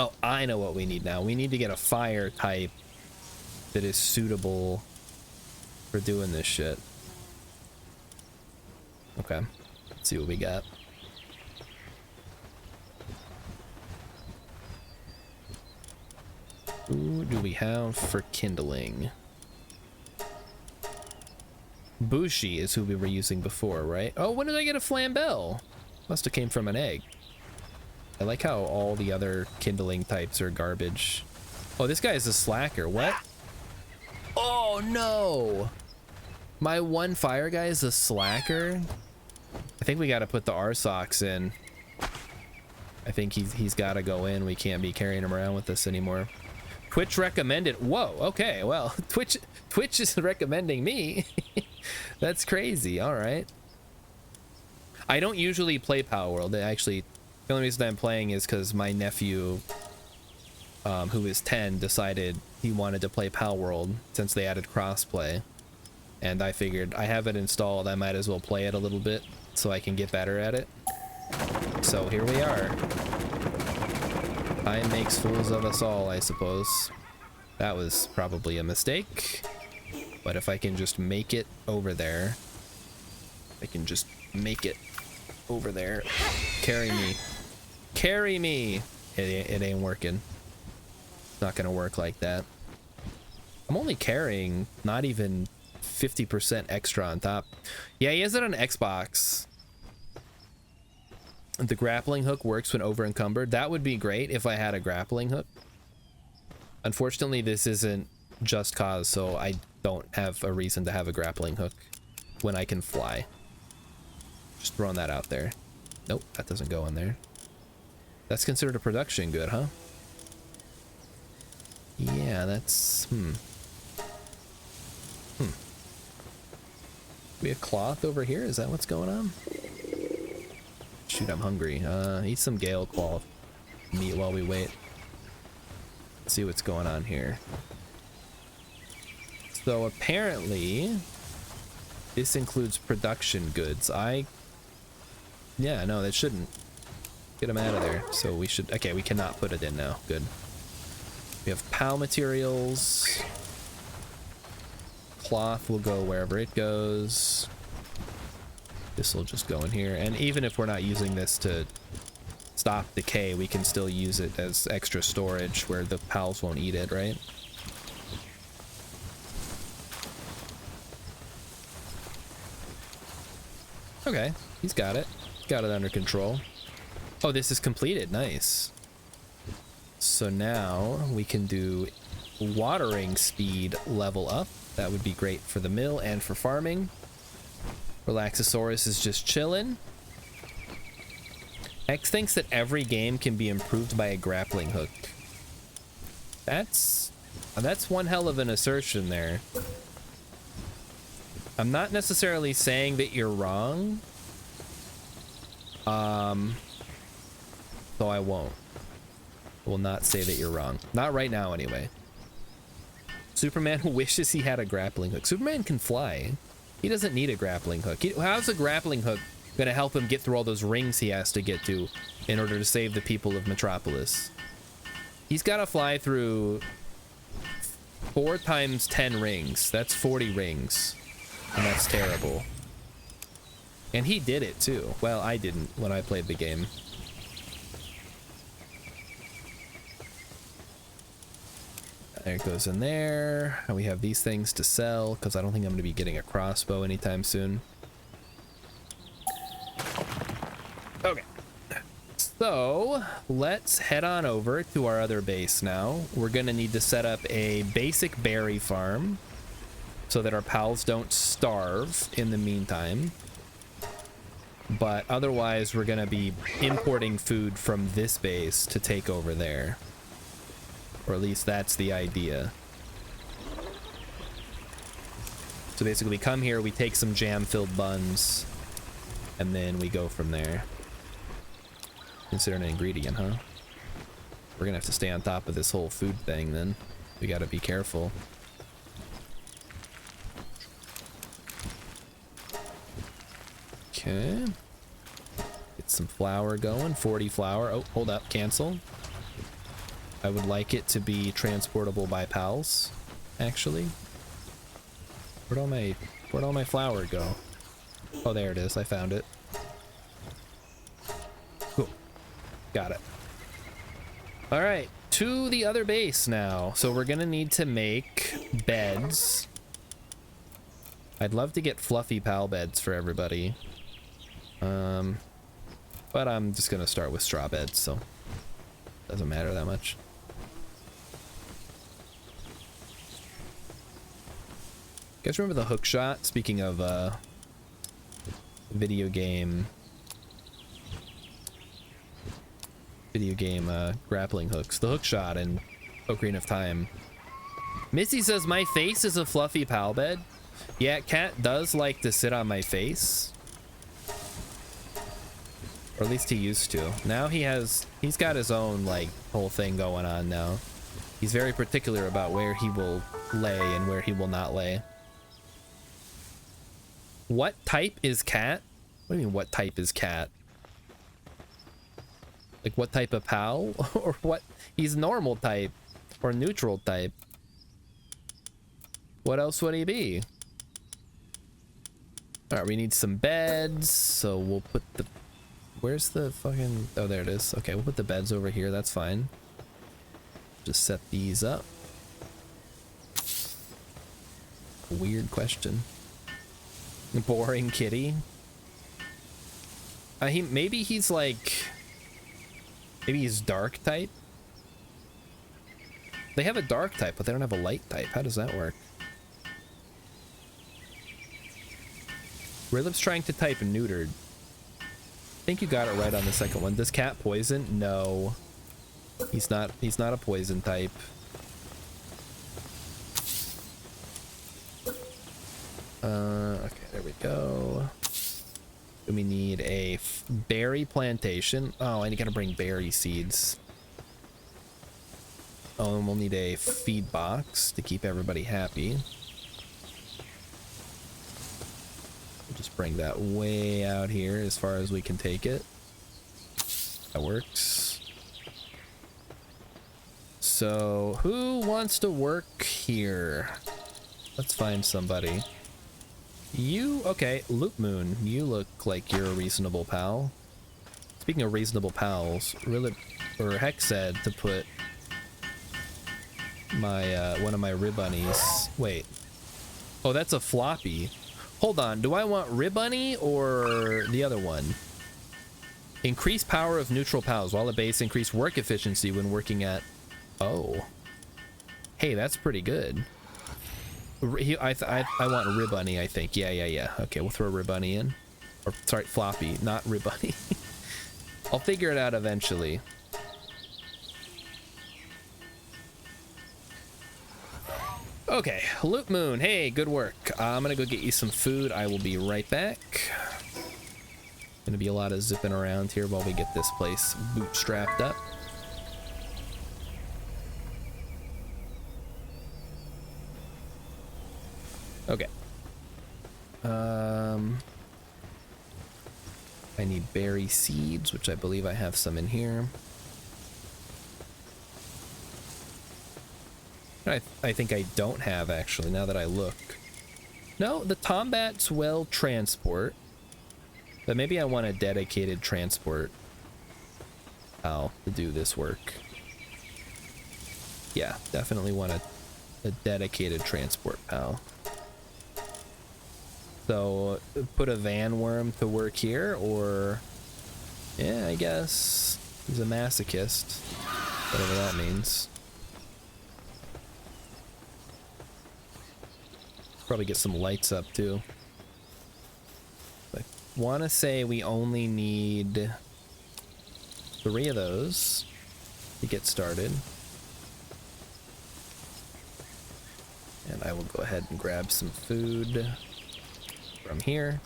Oh, I know what we need now. We need to get a fire type that is suitable for doing this shit. Okay, let's see what we got. Who do we have for kindling? Bushi is who we were using before, right? Oh, when did I get a flambell? Must have came from an egg. I like how all the other kindling types are garbage. Oh, this guy is a slacker. What? Oh, no. My one fire guy is a slacker. I think we got to put the RSOCs in. I think he's got to go in. We can't be carrying him around with us anymore. Twitch recommended. Whoa, okay, well, Twitch is recommending me. That's crazy. All right. I don't usually play Palworld. Actually, the only reason I'm playing is because my nephew, who is 10, decided he wanted to play Palworld since they added crossplay. And I figured I have it installed, I might as well play it a little bit so I can get better at it. So here we are. Time makes fools of us all, I suppose. That was probably a mistake. But if I can just make it over there. I can just make it over there. Carry me. Carry me! It ain't working. It's not gonna work like that. I'm only carrying not even 50% extra on top. Yeah, he has it on Xbox. The grappling hook works when over encumbered. That would be great if I had a grappling hook. Unfortunately, this isn't Just Cause, so I don't have a reason to have a grappling hook when I can fly. Just throwing that out there. Nope, that doesn't go in there. That's considered a production good, huh? Yeah, that's... We have cloth over here? Is that what's going on? Shoot, I'm hungry. Eat some Gale cloth meat while we wait. Let's see what's going on here. So apparently, this includes production goods. Yeah, no, that shouldn't. Get them out of there. So we should... Okay, we cannot put it in now. Good. We have P.A.L materials. Cloth will go wherever it goes. This will just go in here. And even if we're not using this to stop decay, we can still use it as extra storage where the P.A.Ls won't eat it, right? Okay, he's got it. Got it under control. Oh, this is completed. Nice. So now we can do watering speed level up. That would be great for the mill and for farming. Relaxosaurus is just chilling. X thinks that every game can be improved by a grappling hook. That's That's one hell of an assertion there. I'm not necessarily saying that you're wrong. So I won't. I will not say that you're wrong. Not right now, anyway. Superman wishes he had a grappling hook. Superman can fly. He doesn't need a grappling hook. How's a grappling hook gonna help him get through all those rings he has to get to in order to save the people of Metropolis? He's gotta fly through 4 times 10 rings. That's 40 rings. And that's terrible. And he did it too. Well, I didn't when I played the game. There it goes in there. And we have these things to sell because I don't think I'm going to be getting a crossbow anytime soon. Okay. So let's head on over to our other base now. We're going to need to set up a basic berry farm so that our pals don't starve in the meantime. But otherwise, we're going to be importing food from this base to take over there. Or at least that's the idea. So basically, we come here, we take some jam-filled buns, and then we go from there. Consider an ingredient, huh? We're going to have to stay on top of this whole food thing, then. We got to be careful. Okay. Get some flour going. 40 flour. Oh, hold up. Cancel. I would like it to be transportable by pals, actually. Where'd all my flour go? Oh, there it is. I found it. Cool. Got it. All right. To the other base now. So we're going to need to make beds. I'd love to get fluffy pal beds for everybody. But I'm just gonna start with straw beds, so doesn't matter that much. You guys remember the hook shot? Speaking of video game grappling hooks, the hook shot in Ocarina of Time. Missy says my face is a fluffy pal bed. Yeah, Cat does like to sit on my face. Or at least he used to. Now he's got his own, like, whole thing going on now. He's very particular about where he will lay and where he will not lay. What type is Cat? What do you mean, what type is Cat? Like, what type of pal? Or what? He's normal type. Or neutral type. What else would he be? Alright, we need some beds. So we'll put the... Where's the fucking... Oh, there it is. Okay, we'll put the beds over here. That's fine. Just set these up. Weird question. Boring kitty. Maybe he's like... Maybe he's dark type? They have a dark type, but they don't have a light type. How does that work? Rilip's trying to type neutered. I think you got it right on the second one. Does Cat poison? No. He's not a poison type. Okay, there we go. Then we need a berry plantation. Oh, I gotta bring berry seeds. Oh, and we'll need a feed box to keep everybody happy. We'll just bring that way out here as far as we can take it. That works. So, who wants to work here? Let's find somebody. You, okay, Loop Moon, you look like you're a reasonable pal. Speaking of reasonable pals, Heck said to put my, one of my Ribbunnies. Wait. Oh, that's a floppy. Hold on, do I want Ribbunny or the other one? Increase power of neutral pals while at base, increase work efficiency when working at... Oh. Hey, that's pretty good. I want a Ribbunny, I think. Yeah. Okay, we'll throw Ribbunny in. Or, sorry, floppy, not Ribbunny. I'll figure it out eventually. Okay, Loot Moon, hey, good work. I'm gonna go get you some food. I will be right back. Gonna be a lot of zipping around here while we get this place bootstrapped up. Okay. I need berry seeds, which I believe I have some in here. I think I don't have, actually, now that I look. No, the Tombats will transport. But maybe I want a dedicated transport PAL to do this work. Yeah, definitely want a dedicated transport PAL. So, put a van worm to work here, or... Yeah, I guess he's a masochist. Whatever that means. Probably get some lights up, too. I want to say we only need 3 of those to get started. And I will go ahead and grab some food from here.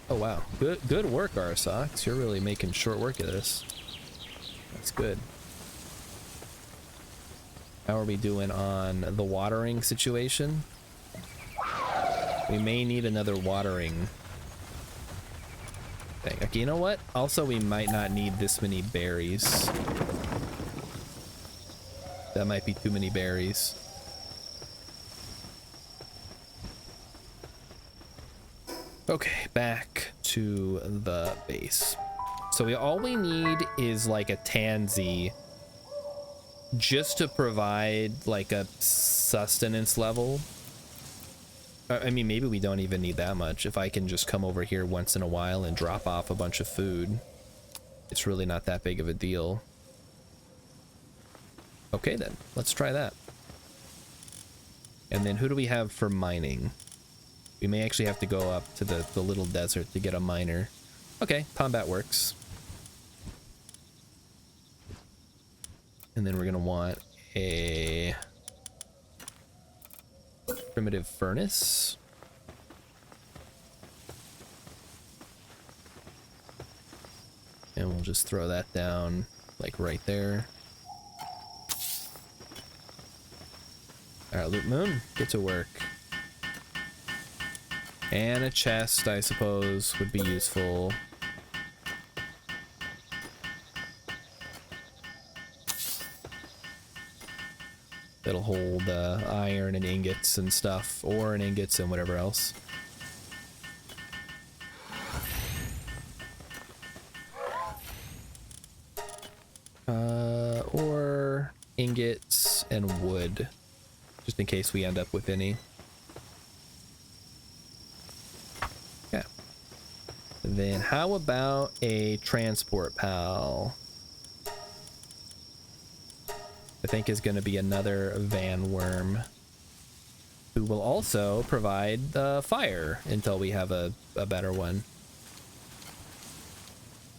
Oh wow, good work, Arsox. You're really making short work of this. That's good. How are we doing on the watering situation? We may need another watering thing. Okay, you know what? Also, we might not need this many berries. That might be too many berries. Okay, back to the base. So all we need is like a tansy just to provide like a sustenance level. I mean, maybe we don't even need that much. If I can just come over here once in a while and drop off a bunch of food, it's really not that big of a deal. Okay then, let's try that. And then who do we have for mining? We may actually have to go up to the little desert to get a miner. Okay, combat works. And then we're gonna want a primitive furnace. And we'll just throw that down like right there. Alright, Loot Moon, get to work. And a chest, I suppose, would be useful. It'll hold iron and ingots and stuff, ore and ingots and whatever else. Ore, ingots, and wood, just in case we end up with any. Yeah. Then how about a transport PAL? I think is going to be another van worm who will also provide fire until we have a better one.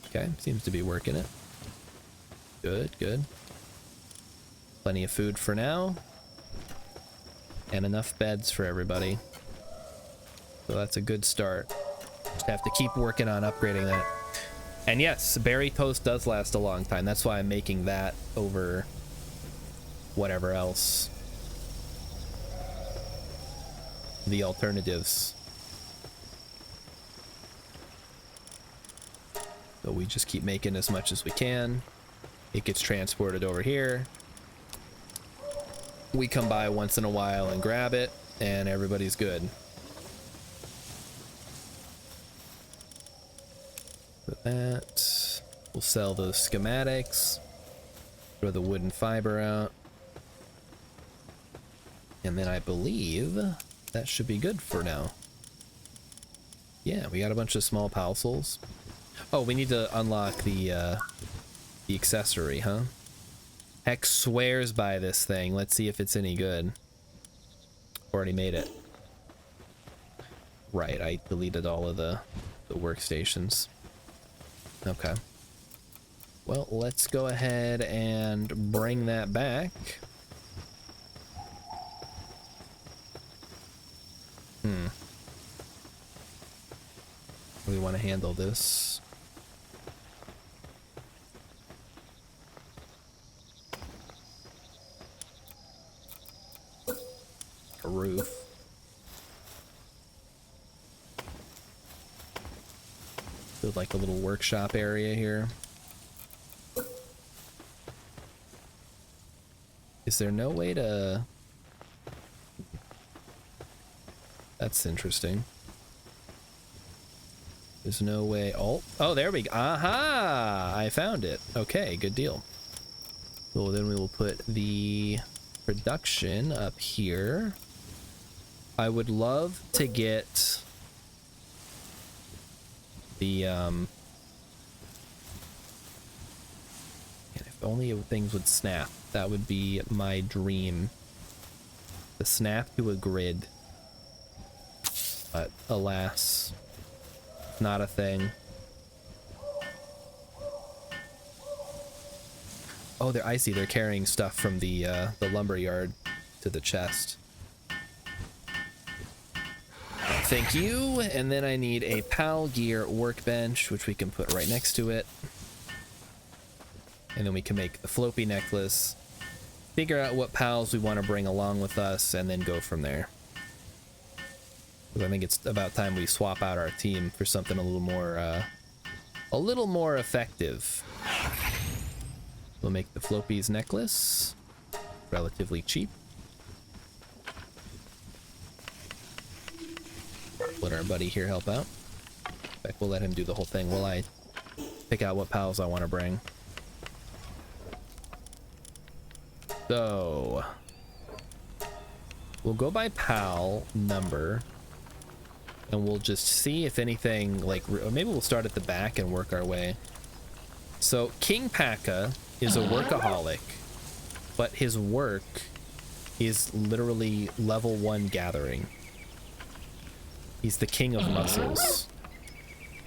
Okay, seems to be working it. Good, good. Plenty of food for now. And enough beds for everybody. So that's a good start. Just have to keep working on upgrading that. And yes, berry toast does last a long time. That's why I'm making that over whatever else. The alternatives. So we just keep making as much as we can. It gets transported over here. We come by once in a while and grab it, and everybody's good. Put that. We'll sell those schematics. Throw the wooden fiber out. And then I believe that should be good for now. Yeah, we got a bunch of small parcels. Oh, we need to unlock the accessory, huh? Hex swears by this thing. Let's see if it's any good. Already made it. Right, I deleted all of the workstations. Okay. Well, let's go ahead and bring that back. We want to handle this. A roof. Build like a little workshop area here. Is there no way to... That's interesting. There's no way... Oh, there we go. Aha! I found it. Okay, good deal. Well, then we will put the production up here. I would love to get the... if only things would snap. That would be my dream. The snap to a grid. But alas, not a thing. Oh, I see. They're carrying stuff from the lumber yard to the chest. Thank you. And then I need a P.A.L gear workbench, which we can put right next to it. And then we can make the floppy necklace. Figure out what P.A.Ls we want to bring along with us, and then go from there. Because I think it's about time we swap out our team for something a little more effective. We'll make the Floppy's necklace relatively cheap. Let our buddy here help out. In fact, we'll let him do the whole thing while I pick out what P.A.Ls I want to bring. So we'll go by P.A.L number, and we'll just see if anything, like, or maybe we'll start at the back and work our way. So King P.A.L is a workaholic, but his work is literally level 1 gathering. He's the king of muscles.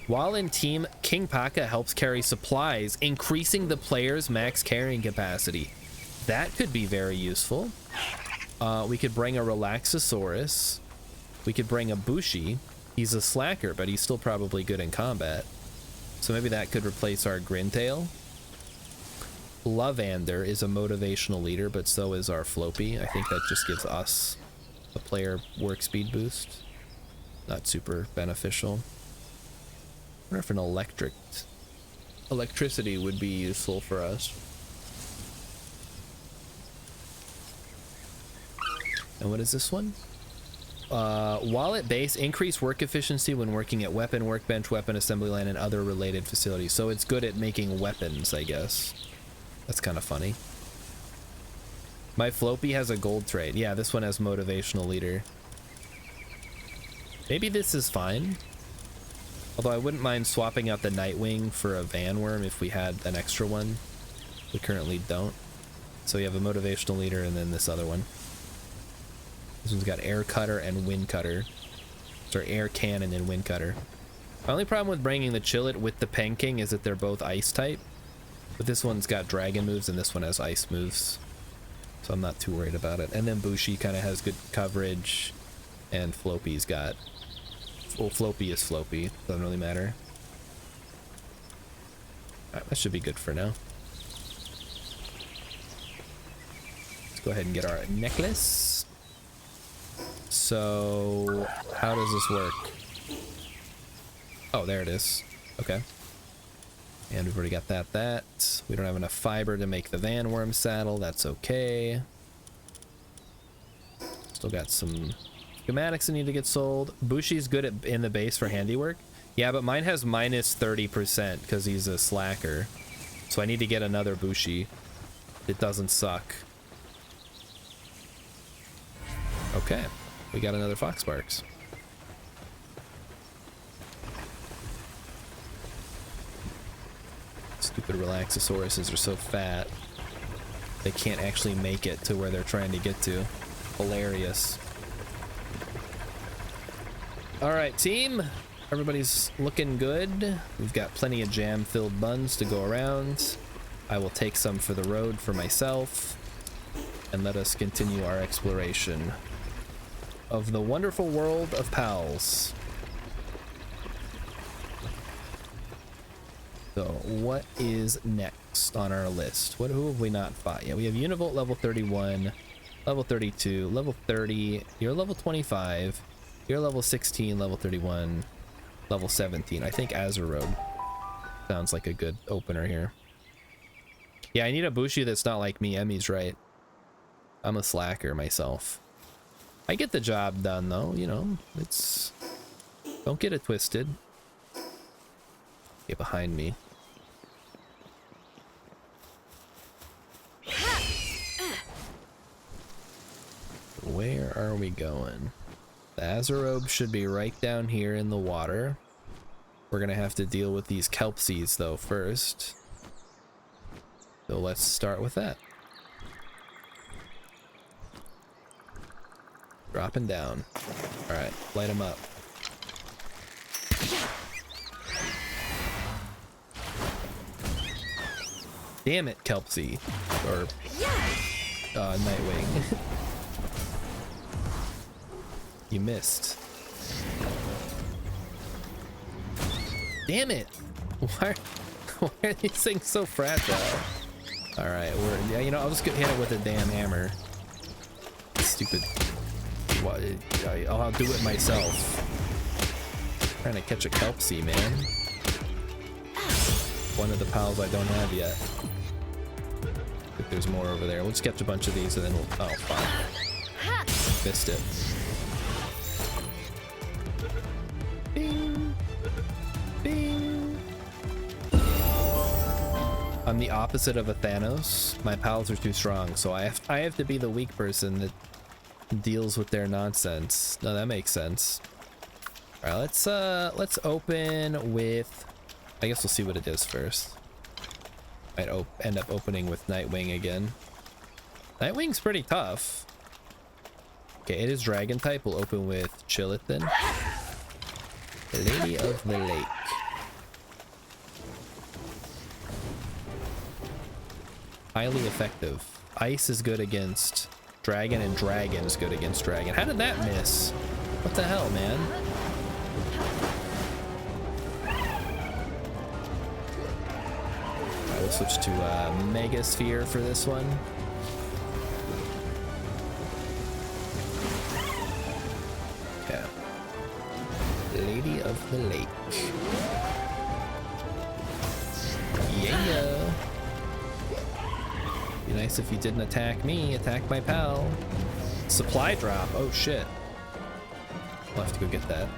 While in team, King P.A.L helps carry supplies, increasing the player's max carrying capacity. That could be very useful. We could bring a Relaxosaurus. We could bring a Bushi. He's a slacker, but he's still probably good in combat. So maybe that could replace our Grintail. Lovander is a motivational leader, but so is our Floppy. I think that just gives us a player work speed boost. Not super beneficial. I wonder if an electricity would be useful for us. And what is this one? While at base, increase work efficiency when working at weapon workbench, weapon assembly line, and other related facilities. So it's good at making weapons, I guess. That's kind of funny. My Floppy has a gold trade. Yeah, this one has motivational leader. Maybe this is fine. Although I wouldn't mind swapping out the Nightwing for a Vanworm if we had an extra one. We currently don't. So we have a motivational leader and then this other one. This one's got air cutter and wind cutter. Sorry, air cannon and wind cutter. My only problem with bringing the Chillet with the Penking is that they're both ice type. But this one's got dragon moves and this one has ice moves. So I'm not too worried about it. And then Bushi kind of has good coverage. And Floppy's got... Well, Floppy is Floppy. Doesn't really matter. Alright, that should be good for now. Let's go ahead and get our necklace. So, how does this work? Oh, there it is. Okay. And we've already got that. We don't have enough fiber to make the Vanworm saddle. That's okay. Still got some schematics that need to get sold. Bushi's good at in the base for handiwork. Yeah, but mine has minus 30% because he's a slacker. So I need to get another Bushi. It doesn't suck. Okay. We got another Foxparks. Stupid Relaxosauruses are so fat. They can't actually make it to where they're trying to get to. Hilarious. Alright, team. Everybody's looking good. We've got plenty of jam-filled buns to go around. I will take some for the road for myself. And let us continue our exploration. of the wonderful world of P.A.Ls. So what is next on our list? Who have we not fought yet? We have Univolt level 31, level 32, level 30. You're level 25. You're level 16, level 31, level 17. I think Azeroad sounds like a good opener here. Yeah, I need a Bushi that's not like me. Emmy's right. I'm a slacker myself. I get the job done though, you know. It's... Don't get it twisted. Get behind me. Where are we going? The Azerobe should be right down here in the water. We're gonna have to deal with these kelp seeds though first. So let's start with that. Dropping down. Alright, light them up. Damn it, Kelpsy. Or Nightwing. You missed. Damn it! Why are these things so fragile? Alright, yeah, you know, I'll just hit it with a damn hammer. Stupid. I'll do it myself. Trying to catch a Kelpsy, man. One of the P.A.Ls I don't have yet. I think there's more over there. We'll just catch a bunch of these and then we'll... Oh, fuck. Missed it. Bing. Bing. I'm the opposite of a Thanos. My P.A.Ls are too strong, so I have to be the weak person that deals with their nonsense. No, that makes sense. All right, let's open with... I guess we'll see what it is first. Might end up opening with Nightwing again. Nightwing's pretty tough. Okay, it is Dragon type. We'll open with Chilithin. Lady of the Lake. Highly effective. Ice is good against Dragon, and Dragon is good against Dragon. How did that miss? What the hell, man? Alright, we'll switch to Mega Sphere for this one. Okay. Lady of the Lake. Yeah. Be nice if you didn't attack me. Attack my pal. Supply drop. Oh shit. We'll have to go get that.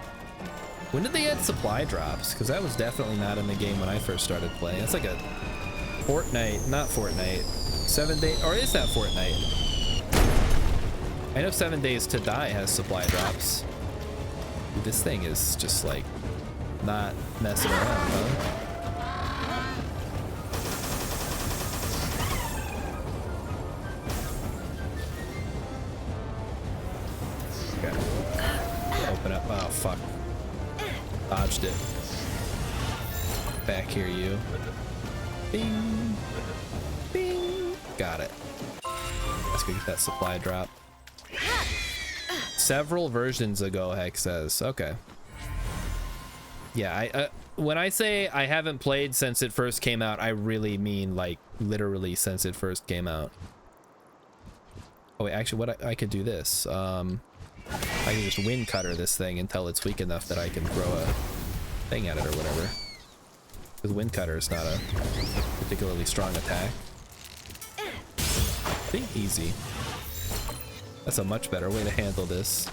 When did they add supply drops? Because that was definitely not in the game when I first started playing. It's like a Fortnite, not Fortnite. 7 days, or is that Fortnite? I know 7 Days to Die has supply drops. Dude, this thing is just like not messing around, huh? Open up. Oh, fuck. Dodged it. Back here, you. Bing. Bing. Got it. Let's go get that supply drop. Several versions ago, Hex says. Okay. Yeah, when I say I haven't played since it first came out, I really mean like literally since it first came out. Oh wait, actually, what I could do this. I can just wind cutter this thing until it's weak enough that I can throw a thing at it or whatever. Because wind cutter is not a particularly strong attack. I think easy. That's a much better way to handle this.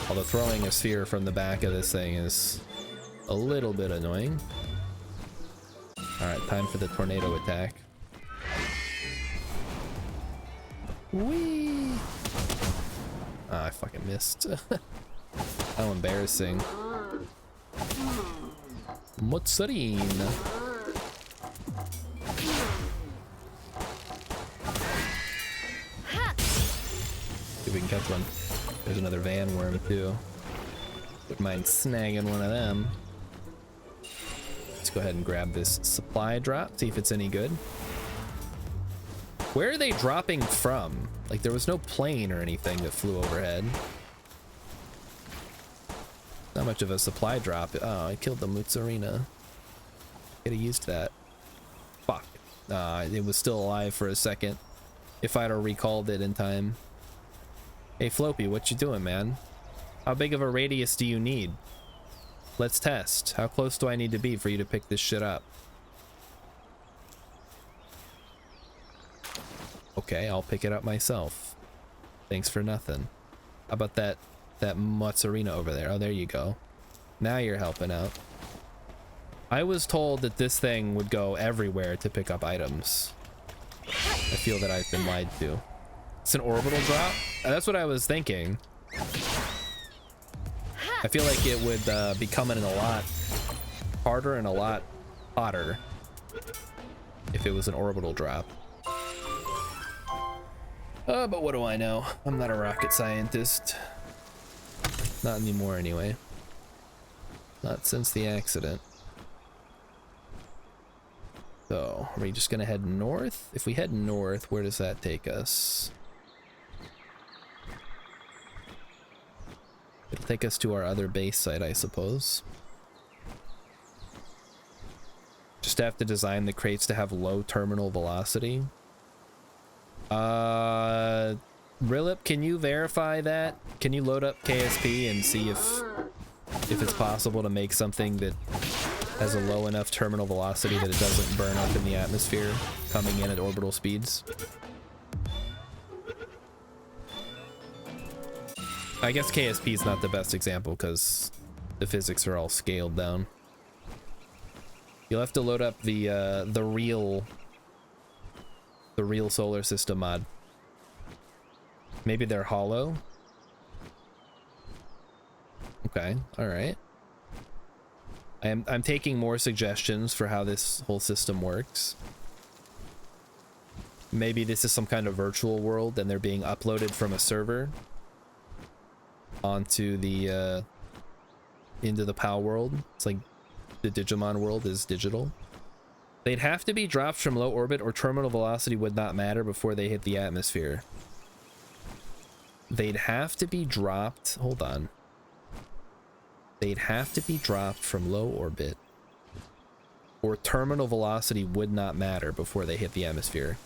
Although throwing a sphere from the back of this thing is a little bit annoying. Alright, time for the tornado attack. Whee! Oh, I fucking missed. How embarrassing. Mozzarine. See if we can catch one. There's another van worm too. Wouldn't mind snagging one of them. Let's go ahead and grab this supply drop, see if it's any good. Where are they dropping from? Like, there was no plane or anything that flew overhead. Not much of a supply drop. Oh, I killed the Mozzarina. Could have used that. Fuck. It was still alive for a second. If I'd have recalled it in time. Hey, Floppy, what you doing, man? How big of a radius do you need? Let's test. How close do I need to be for you to pick this shit up? Okay, I'll pick it up myself. Thanks for nothing. How about that Mozzarina over there? Oh, there you go. Now you're helping out. I was told that this thing would go everywhere to pick up items. I feel that I've been lied to. It's an orbital drop? That's what I was thinking. I feel like it would be coming in a lot harder and a lot hotter if it was an orbital drop. But what do I know? I'm not a rocket scientist. Not anymore, anyway. Not since the accident. So, are we just gonna head north? If we head north, where does that take us? It'll take us to our other base site, I suppose. Just have to design the crates to have low terminal velocity. Rilip, can you verify that? Can you load up KSP and see if it's possible to make something that has a low enough terminal velocity that it doesn't burn up in the atmosphere coming in at orbital speeds? I guess KSP is not the best example because the physics are all scaled down. You'll have to load up the real solar system mod. Maybe they're hollow. Okay, all right. I'm taking more suggestions for how this whole system works. Maybe this is some kind of virtual world and they're being uploaded from a server onto the into the Palworld. It's like the Digimon world is digital. They'd have to be dropped from low orbit or terminal velocity would not matter before they hit the atmosphere. They'd have to be dropped, hold on. They'd have to be dropped from low orbit or terminal velocity would not matter before they hit the atmosphere.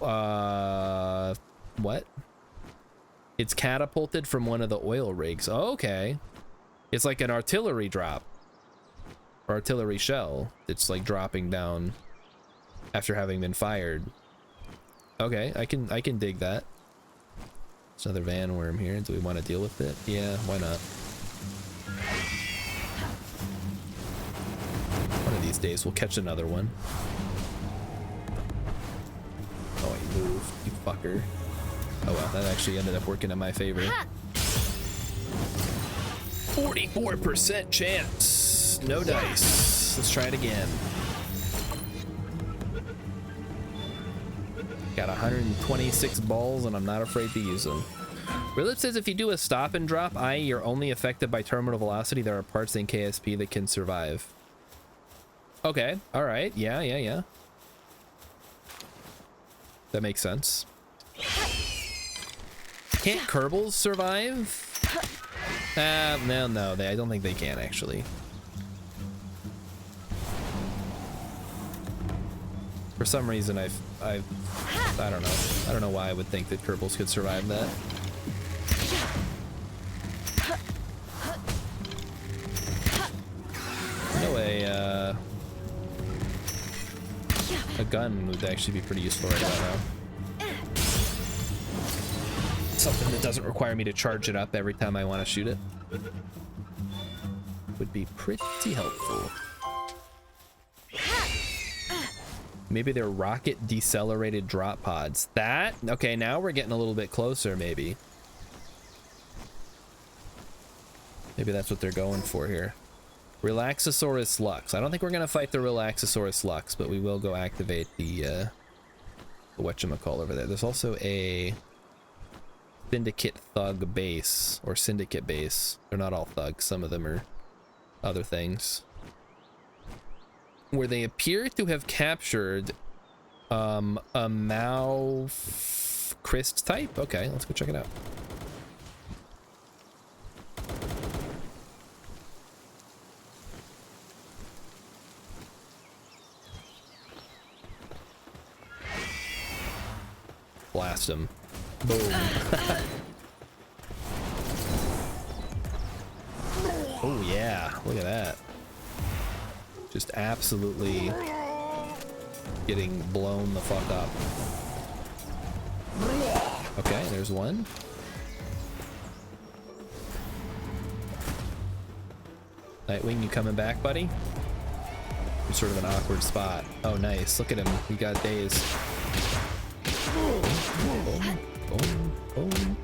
What? It's catapulted from one of the oil rigs. Oh, okay. It's like an artillery drop. Or artillery shell. It's like dropping down after having been fired. Okay, I can dig that. There's another van worm here. Do we want to deal with it? Yeah, why not? One of these days we'll catch another one. Oh, he moved, you fucker. Oh well, that actually ended up working in my favor. 44% chance. No dice. Let's try it again. Got 126 balls and I'm not afraid to use them. Rilip says if you do a stop and drop, i.e. you're only affected by terminal velocity, there are parts in KSP that can survive. Okay, alright, yeah. That makes sense. Can't Kerbals survive? No, I don't think they can actually. For some reason I don't know. I don't know why I would think that Kerbals could survive that. No, a gun would actually be pretty useful right about now. Something that doesn't require me to charge it up every time I want to shoot it would be pretty helpful. Maybe they're rocket decelerated drop pods. That, okay, now we're getting a little bit closer, maybe. Maybe that's what they're going for here. Relaxosaurus Lux. I don't think we're gonna fight the Relaxosaurus Lux, but we will go activate the whatchamacall over there. There's also a Syndicate Thug base, or Syndicate base. They're not all thugs, some of them are other things. Where they appear to have captured A mouth Christ type? Okay, let's go check it out. Blast him. Boom. Oh yeah, look at that. Just absolutely getting blown the fuck up. Okay, there's one. Nightwing, you coming back, buddy? You're sort of an awkward spot. Oh, nice. Look at him. He got dazed. Boom, boom, boom, boom.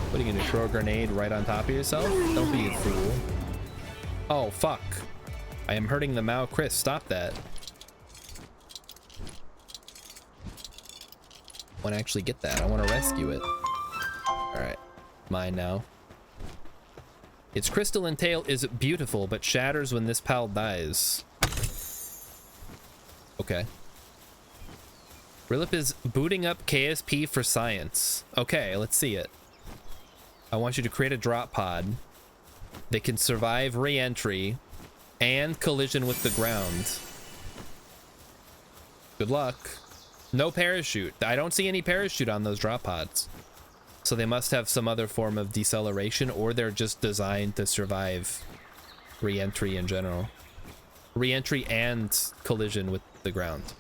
What are you gonna throw a grenade right on top of yourself? Don't be a fool. Oh, fuck. I am hurting the Mao Chris. Stop that. I want to actually get that. I want to rescue it. Alright. Mine now. Its crystalline tail is beautiful, but shatters when this P.A.L dies. Okay. Rilip is booting up KSP for science. Okay, let's see it. I want you to create a drop pod that can survive re-entry and collision with the ground. Good luck. No parachute. I don't see any parachute on those drop pods. So they must have some other form of deceleration, or they're just designed to survive re-entry in general. Re-entry and collision with the ground.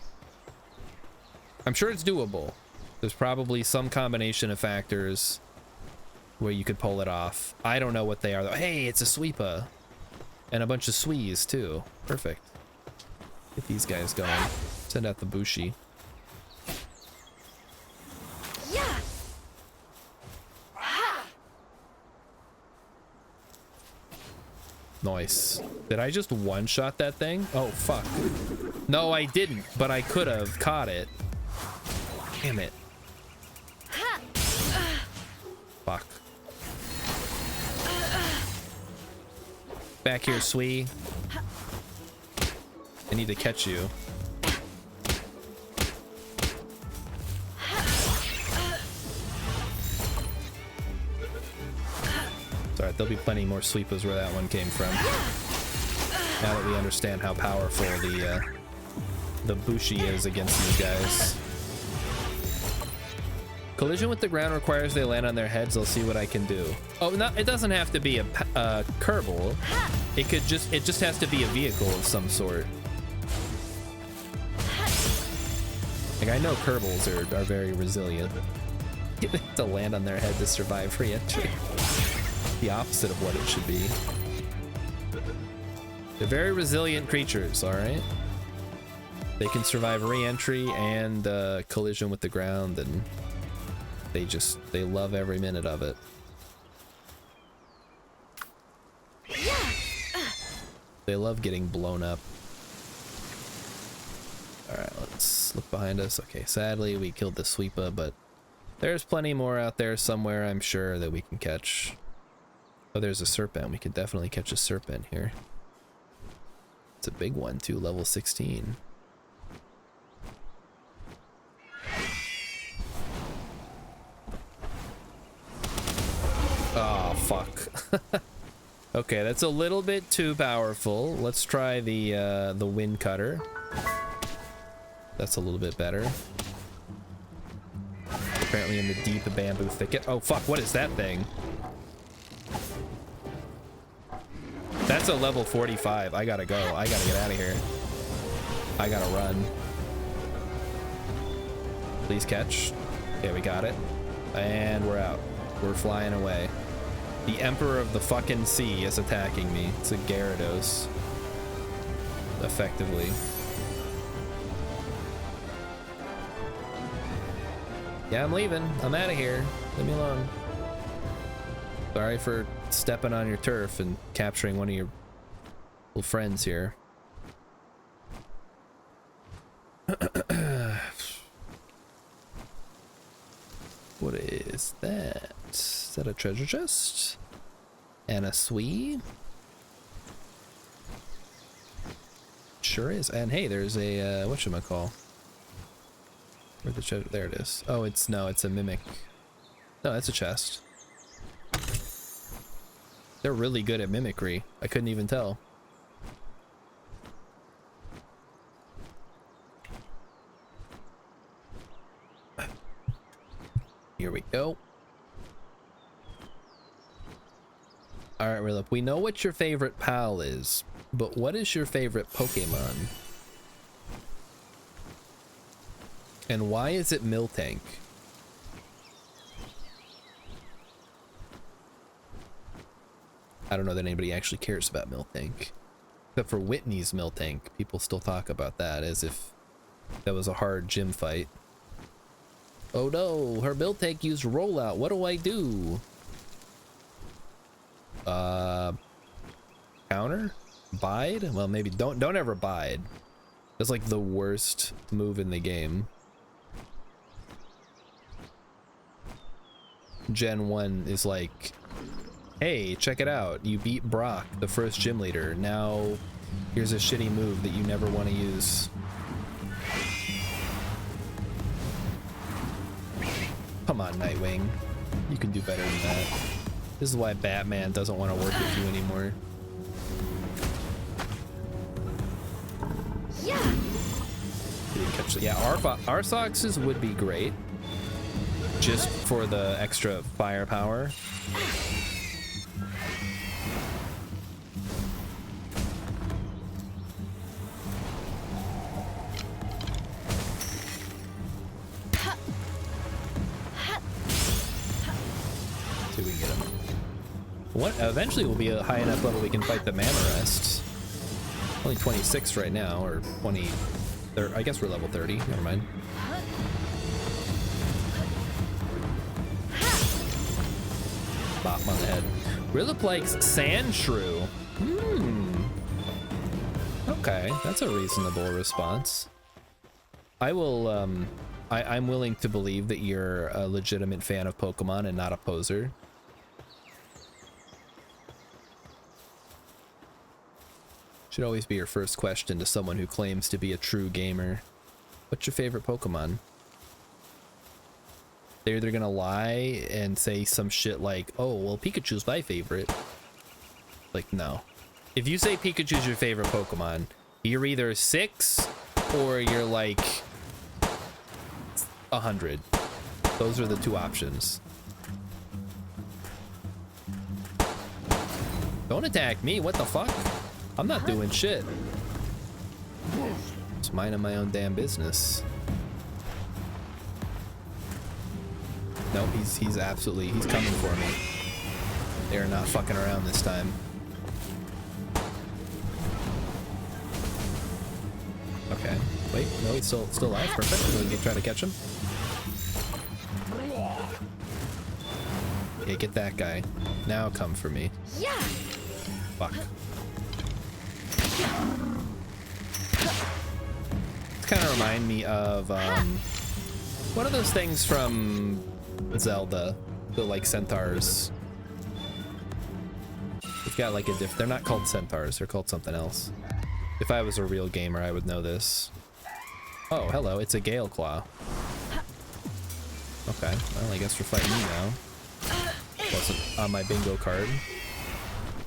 I'm sure it's doable. There's probably some combination of factors where you could pull it off. I don't know what they are though. Hey, it's a sweeper. And a bunch of swees too. Perfect. Get these guys going. Send out the Bushi.
Yeah.
Nice. Did I just one-shot that thing? Oh, fuck. No, I didn't, but I could have caught it. Damn it. Fuck. Back here, Swee. I need to catch you. It's alright, there'll be plenty more sweepers where that one came from. Now that we understand how powerful the Bushi is against these guys. Collision with the ground requires they land on their heads. I'll see what I can do. Oh, no, it doesn't have to be a Kerbal. It just has to be a vehicle of some sort. Like, I know Kerbals are very resilient. They have to land on their head to survive re-entry. The opposite of what it should be. They're very resilient creatures, alright? They can survive re-entry and collision with the ground, and they love every minute of it. They love getting blown up. Alright, let's look behind us. Okay, sadly we killed the sweeper, but there's plenty more out there somewhere, I'm sure, that we can catch. Oh, there's a serpent. We could definitely catch a serpent here. It's a big one too, level 16. Oh, fuck. Okay, that's a little bit too powerful. Let's try the wind cutter. That's a little bit better. Apparently in the deep bamboo thicket. Oh, fuck, what is that thing? That's a level 45. I gotta go. I gotta get out of here. I gotta run. Please catch. Okay, we got it. And we're out. We're flying away. The Emperor of the fucking Sea is attacking me. It's a Gyarados. Effectively. Yeah, I'm leaving. I'm out of here. Leave me alone. Sorry for stepping on your turf and capturing one of your little friends here. What is that? Is that a treasure chest? And a Swee? Sure is. And hey, there's a whatchamacall. Where'd the treasure? There it is. Oh, it's no, it's a mimic. No, that's a chest. They're really good at mimicry. I couldn't even tell. Here we go. All right, Rilip, we know what your favorite pal is, but what is your favorite Pokemon? And why is it Miltank? I don't know that anybody actually cares about Miltank. Except for Whitney's Miltank. People still talk about that as if that was a hard gym fight. Oh no, her Miltank used rollout. What do I do? Counter? Bide? Well, maybe don't ever bide. That's like the worst move in the game. Gen 1 is like, hey, check it out. You beat Brock, the first gym leader. Now here's a shitty move that you never want to use. Come on, Nightwing. You can do better than that. This is why Batman doesn't want to work with you anymore.
Yeah.
Yeah, Arthox's would be great. Just for the extra firepower. See if we can get him. What? Eventually we'll be a high enough level we can fight the Mammorest. Only 26 right now, or 20. I guess we're level 30. Never mind. Bop him on the head. Rilip likes Sandshrew. Okay, that's a reasonable response. I will, I'm willing to believe that you're a legitimate fan of Pokemon and not a poser. Should always be your first question to someone who claims to be a true gamer. What's your favorite Pokemon? They're either gonna lie and say some shit like, oh, well, Pikachu's my favorite. Like, no. If you say Pikachu's your favorite Pokemon, you're either 6 or you're like 100. Those are the two options. Don't attack me, what the fuck? I'm not doing shit. Just minding my own damn business. Nope, he's absolutely, he's coming for me. They're not fucking around this time. Okay, wait, no, he's still alive, perfect. We'll try to catch him. Okay, get that guy. Now come for me.
Yeah.
Fuck. It's kind of remind me of one of those things from Zelda, the like centaurs. They've got like a they're not called centaurs, they're called something else. If I was a real gamer, I would know this. Oh, hello, it's a Gale Claw. Okay, well, I guess we're fighting you now. Wasn't on my bingo card.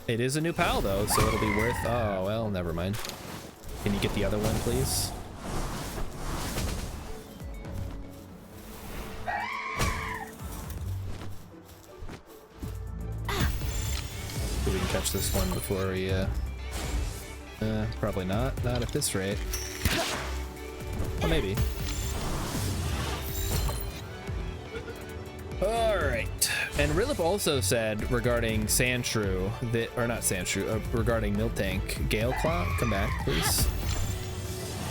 It is a new PAL though, so it'll be worth, oh, well, never mind. Can you get the other one, please? So we can catch this one before we, probably not at this rate. Well, maybe. All right. And Rilip also said regarding Sandshrew that, or not Sandshrew, regarding Miltank, Gale Claw, come back, please.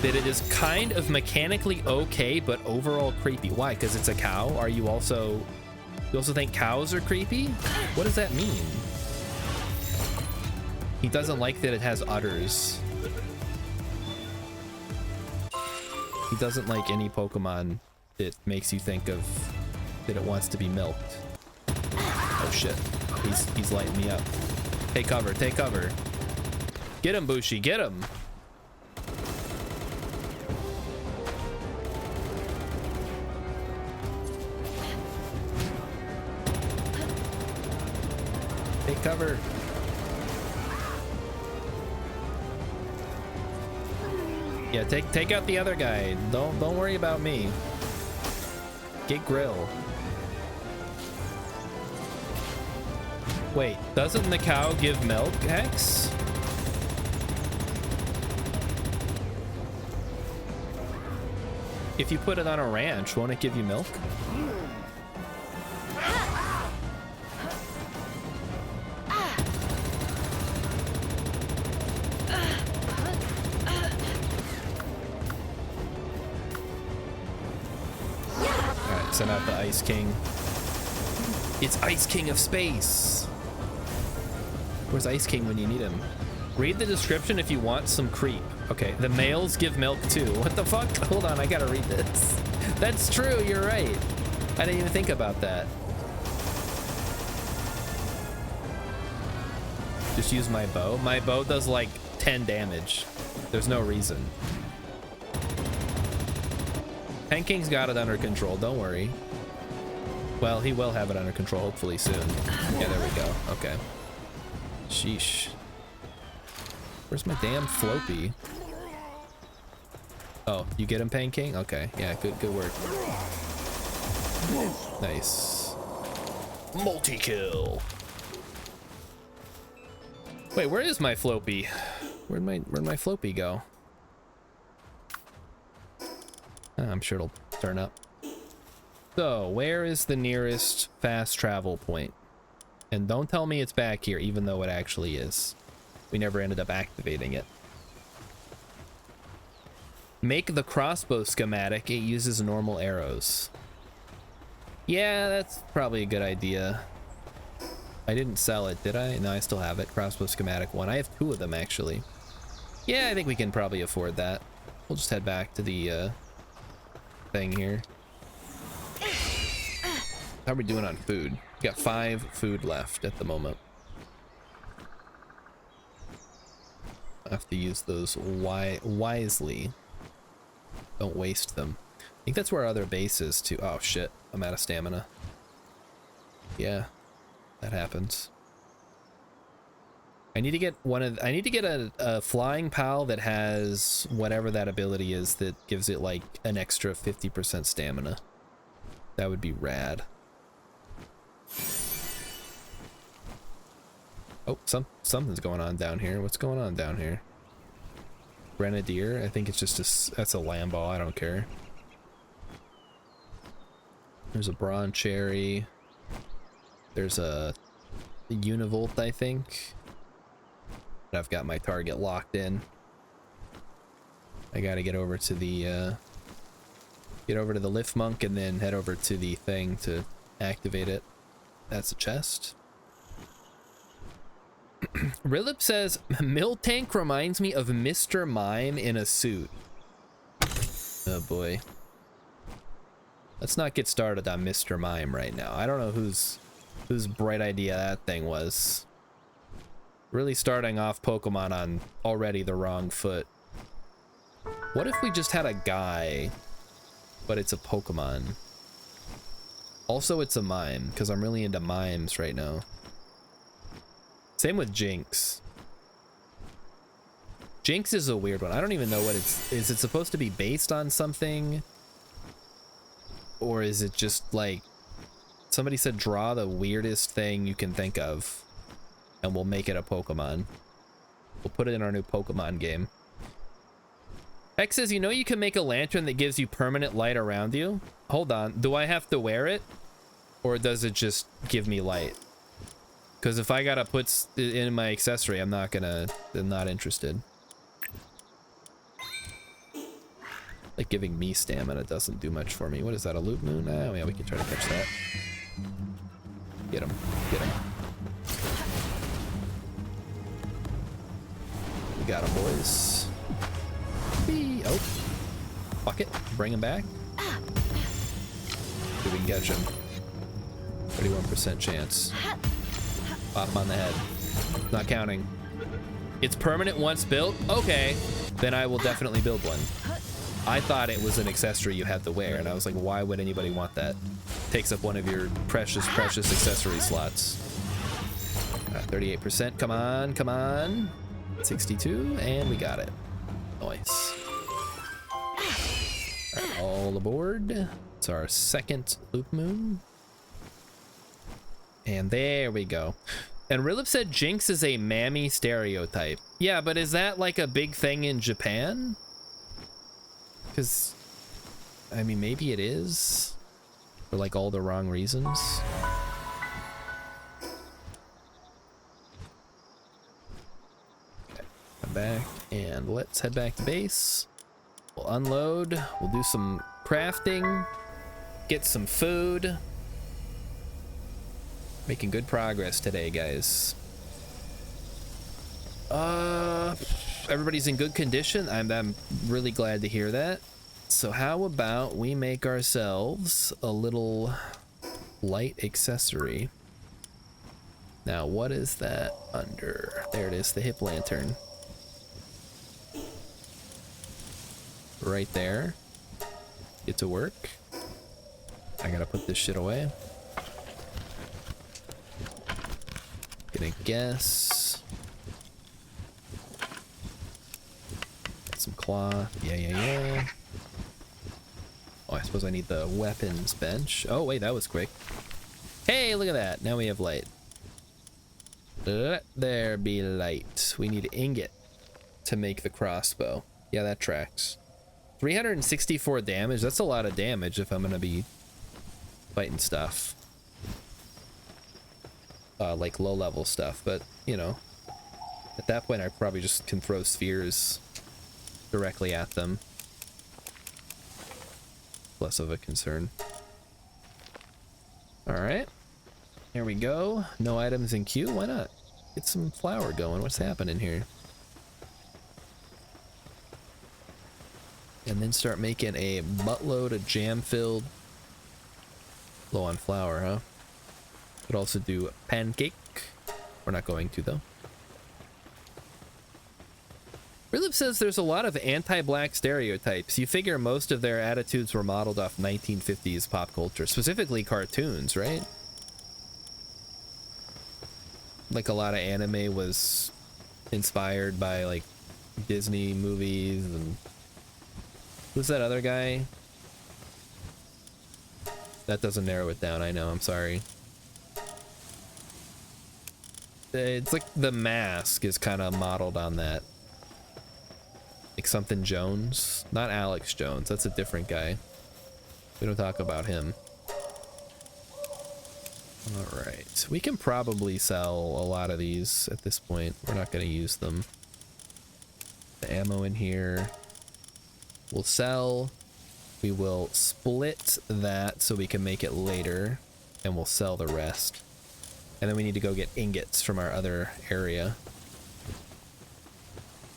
That it is kind of mechanically okay, but overall creepy. Why? Because it's a cow? Are you also think cows are creepy? What does that mean? He doesn't like that it has udders. He doesn't like any Pokemon that makes you think of that it wants to be milked. Oh shit, he's lighting me up. Take cover, take cover. Get him, Bushi, get him. Take cover. Yeah, take out the other guy. Don't worry about me. Get grill. Wait, doesn't the cow give milk, Hex? If you put it on a ranch, won't it give you milk? Alright, send out the Ice King. It's Ice King of space. Where's Ice King when you need him? Read the description if you want some creep. Okay, the males give milk too. What the fuck? Hold on, I gotta read this. That's true, you're right. I didn't even think about that. Just use my bow. My bow does like 10 damage. There's no reason. Pen King's got it under control, don't worry. Well, he will have it under control hopefully soon. Yeah, there we go. Okay. Sheesh. Where's my damn Floppy? Oh, you get him, Pain King? Okay, yeah, good work. Nice. Multi-kill. Wait, where is my Floppy? Where'd my Floppy go? I'm sure it'll turn up. So, where is the nearest fast travel point? And don't tell me it's back here, even though it actually is. We never ended up activating it. Make the crossbow schematic. It uses normal arrows. Yeah, that's probably a good idea. I didn't sell it, did I? No, I still have it. Crossbow schematic 1. I have 2 of them, actually. Yeah, I think we can probably afford that. We'll just head back to the thing here. How are we doing on food? We got 5 food left at the moment. I have to use those wisely. Don't waste them. I think that's where our other base is too. Oh shit, I'm out of stamina. Yeah, that happens. I need to get a flying P.A.L that has whatever that ability is that gives it like an extra 50% stamina. That would be rad. Oh, something's going on down here. What's going on down here? Grenadier? I think it's just that's a Lambo. I don't care. There's a Brawn Cherry. There's a Univolt, I think. I've got my target locked in. I gotta get over to the Lift Monk and then head over to the thing to activate it. That's a chest. Rilip says, Miltank reminds me of Mr. Mime in a suit. Oh boy. Let's not get started on Mr. Mime right now. I don't know whose bright idea that thing was. Really starting off Pokemon on already the wrong foot. What if we just had a guy, but it's a Pokemon? Also, it's a mime, because I'm really into mimes right now. Same with Jinx. Jinx is a weird one. I don't even know what is it supposed to be based on something? Or is it just like, somebody said draw the weirdest thing you can think of and we'll make it a Pokemon. We'll put it in our new Pokemon game. X says, you know you can make a lantern that gives you permanent light around you? Hold on, do I have to wear it? Or does it just give me light? Because if I gotta put it in my accessory, I'm not interested. Like giving me stamina doesn't do much for me. What is that, a loop moon? Oh yeah, we can try to catch that. Get him, get him. We got him, boys. Whee! Oh, fuck it, bring him back. See if we can catch him. 31% chance. Pop him on the head. Not counting. It's permanent once built? Okay, then I will definitely build one. I thought it was an accessory you had to wear, and I was like, why would anybody want that? Takes up one of your precious accessory slots. 38%. Come on, come on. 62, and we got it. Nice. All right, all aboard. It's our second loop moon. And there we go. And Rilip said Jinx is a mammy stereotype. Yeah, but is that like a big thing in Japan? Because, I mean, maybe it is. For like all the wrong reasons. Okay, come back and let's head back to base. We'll unload. We'll do some crafting. Get some food. Making good progress today, guys. Everybody's in good condition. I'm really glad to hear that. So how about we make ourselves a little light accessory? Now, what is that under? There it is, the hip lantern. Right there. Get to work. I gotta put this shit away. Gonna guess. Get some cloth. Yeah. Oh, I suppose I need the weapons bench. Oh, wait, that was quick. Hey, look at that. Now we have light. Let there be light. We need ingot to make the crossbow. Yeah, that tracks. 364 damage. That's a lot of damage if I'm gonna be fighting stuff. Like low-level stuff, but, you know, at that point I probably just can throw spheres directly at them. Less of a concern. Alright. Here we go. No items in queue. Why not? Get some flour going. What's happening here? And then start making a buttload of jam-filled... Low on flour, huh? Could also do pancake. We're not going to, though. Rilip says there's a lot of anti-black stereotypes. You figure most of their attitudes were modeled off 1950s pop culture, specifically cartoons, right? Like a lot of anime was inspired by like Disney movies and... Who's that other guy? That doesn't narrow it down, I know, I'm sorry. It's like The Mask is kind of modeled on that. Like something Jones. Not Alex Jones, that's a different guy. We don't talk about him. Alright, we can probably sell a lot of these at this point. We're not going to use them. The ammo in here. We'll sell. We will split that so we can make it later. And we'll sell the rest. And then we need to go get ingots from our other area.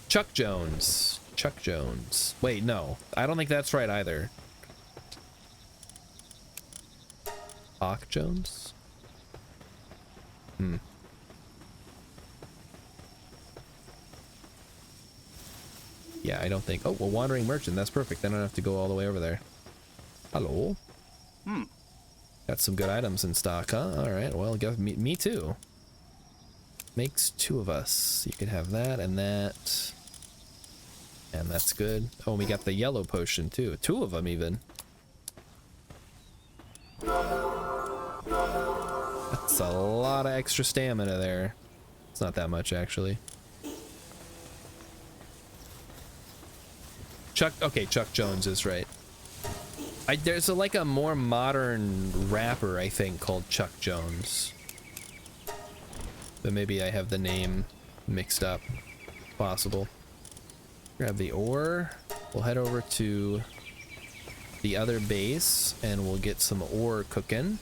Chuck Jones. Chuck Jones. Wait, no. I don't think that's right either. Hawk Jones? Yeah, I don't think... Oh, well, Wandering Merchant. That's perfect. Then I don't have to go all the way over there. Hello. Got some good items in stock, huh? Alright, well, me too. Makes two of us. You can have that and that. And that's good. Oh, we got the yellow potion too. Two of them even. That's a lot of extra stamina there. It's not that much, actually. Okay, Chuck Jones is right. There's like a more modern rapper, I think, called Chuck Jones. But maybe I have the name mixed up. Possible. Grab the ore. We'll head over to the other base and we'll get some ore cooking.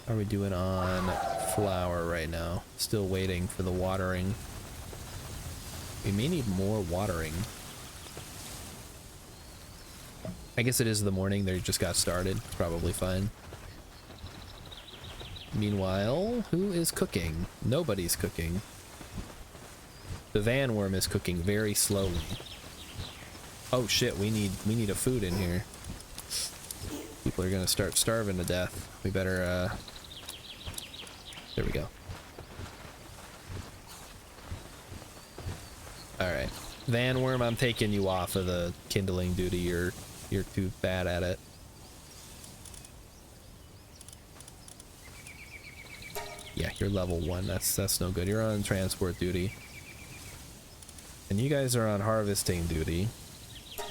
How are we doing on flour right now? Still waiting for the watering. We may need more watering. I guess it is the morning. They just got started. Probably fine. Meanwhile, who is cooking? Nobody's cooking. The van worm is cooking very slowly. Oh shit, we need a food in here. People are gonna start starving to death. We better there we go. All right, Van Worm, I'm taking you off of the kindling duty. You're too bad at it. Yeah, you're level 1. That's no good. You're on transport duty. And you guys are on harvesting duty.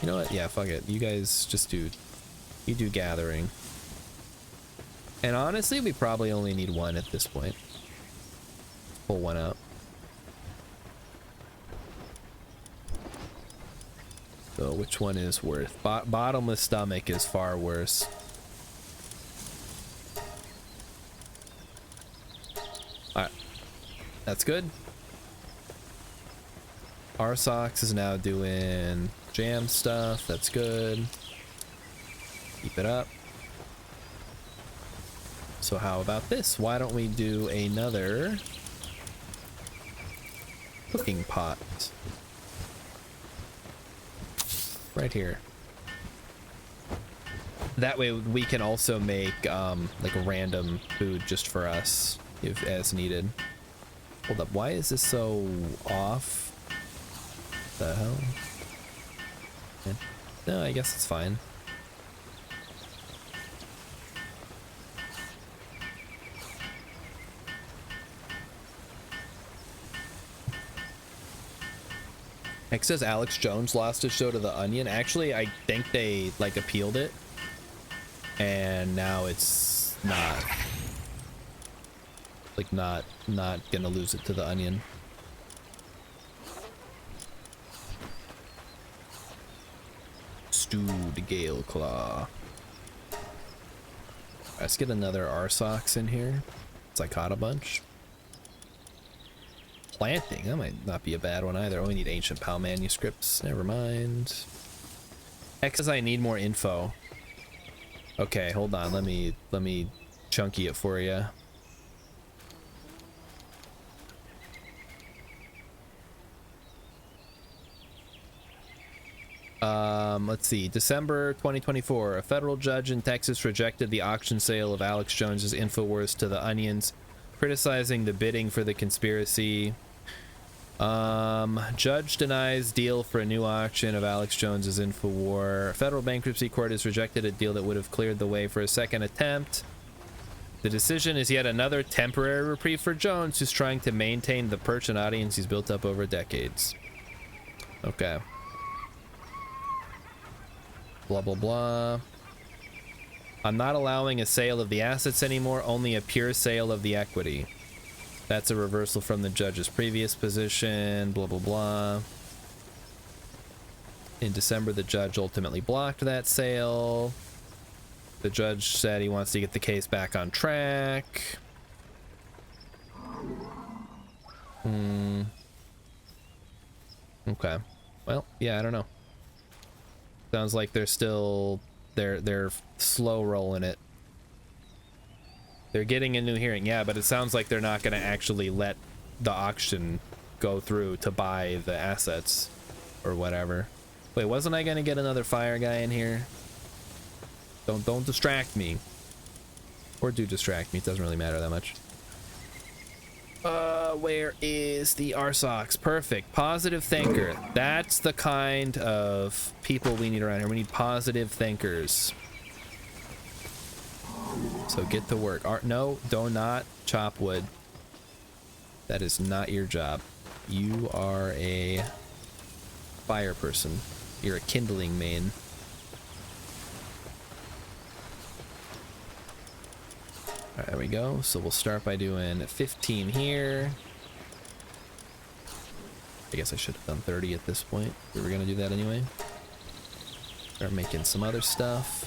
You know what? Yeah, fuck it. You guys just do gathering. And honestly, we probably only need one at this point. Pull one out. So which one is worse? Bottomless stomach is far worse. Alright. That's good. Arsox is now doing jam stuff. That's good. Keep it up. So how about this? Why don't we do another cooking pot? Right here. That way we can also make like a random food just for us if as needed. Hold up, why is this so off? The hell? Yeah. No, I guess it's fine. It says Alex Jones lost his show to The Onion. Actually, I think they like appealed it, and now it's not like not gonna lose it to The Onion. Stewed Gale Claw. Let's get another Arsox in here. It's like caught a bunch. Planting, that might not be a bad one either. Oh, we need ancient PAL manuscripts. Never mind. X says I need more info. Okay, hold on. Let me chunky it for you. Let's see. December 2024. A federal judge in Texas rejected the auction sale of Alex Jones's InfoWars to The Onions, criticizing the bidding for the conspiracy. Judge denies deal for a new auction of Alex Jones's InfoWar. Federal bankruptcy court has rejected a deal that would have cleared the way for a second attempt. The decision is yet another temporary reprieve for Jones, who's trying to maintain the perch and audience he's built up over decades. Okay. Blah, blah, blah. I'm not allowing a sale of the assets anymore, only a pure sale of the equity. That's a reversal from the judge's previous position, blah, blah, blah. In December, the judge ultimately blocked that sale. The judge said he wants to get the case back on track. Okay. Well, yeah, I don't know. Sounds like they're still... They're slow rolling it. They're getting a new hearing, yeah, but it sounds like they're not going to actually let the auction go through to buy the assets or whatever. Wait, wasn't I going to get another fire guy in here? Don't distract me. Or do distract me, it doesn't really matter that much. Where is the Arsox? Perfect. Positive thinker. That's the kind of people we need around here. We need positive thinkers. So get to work. No, do not chop wood. That is not your job. You are a fire person. You're a kindling main. All right, there we go. So we'll start by doing 15 here. I guess I should have done 30 at this point. We were gonna do that anyway. Start making some other stuff.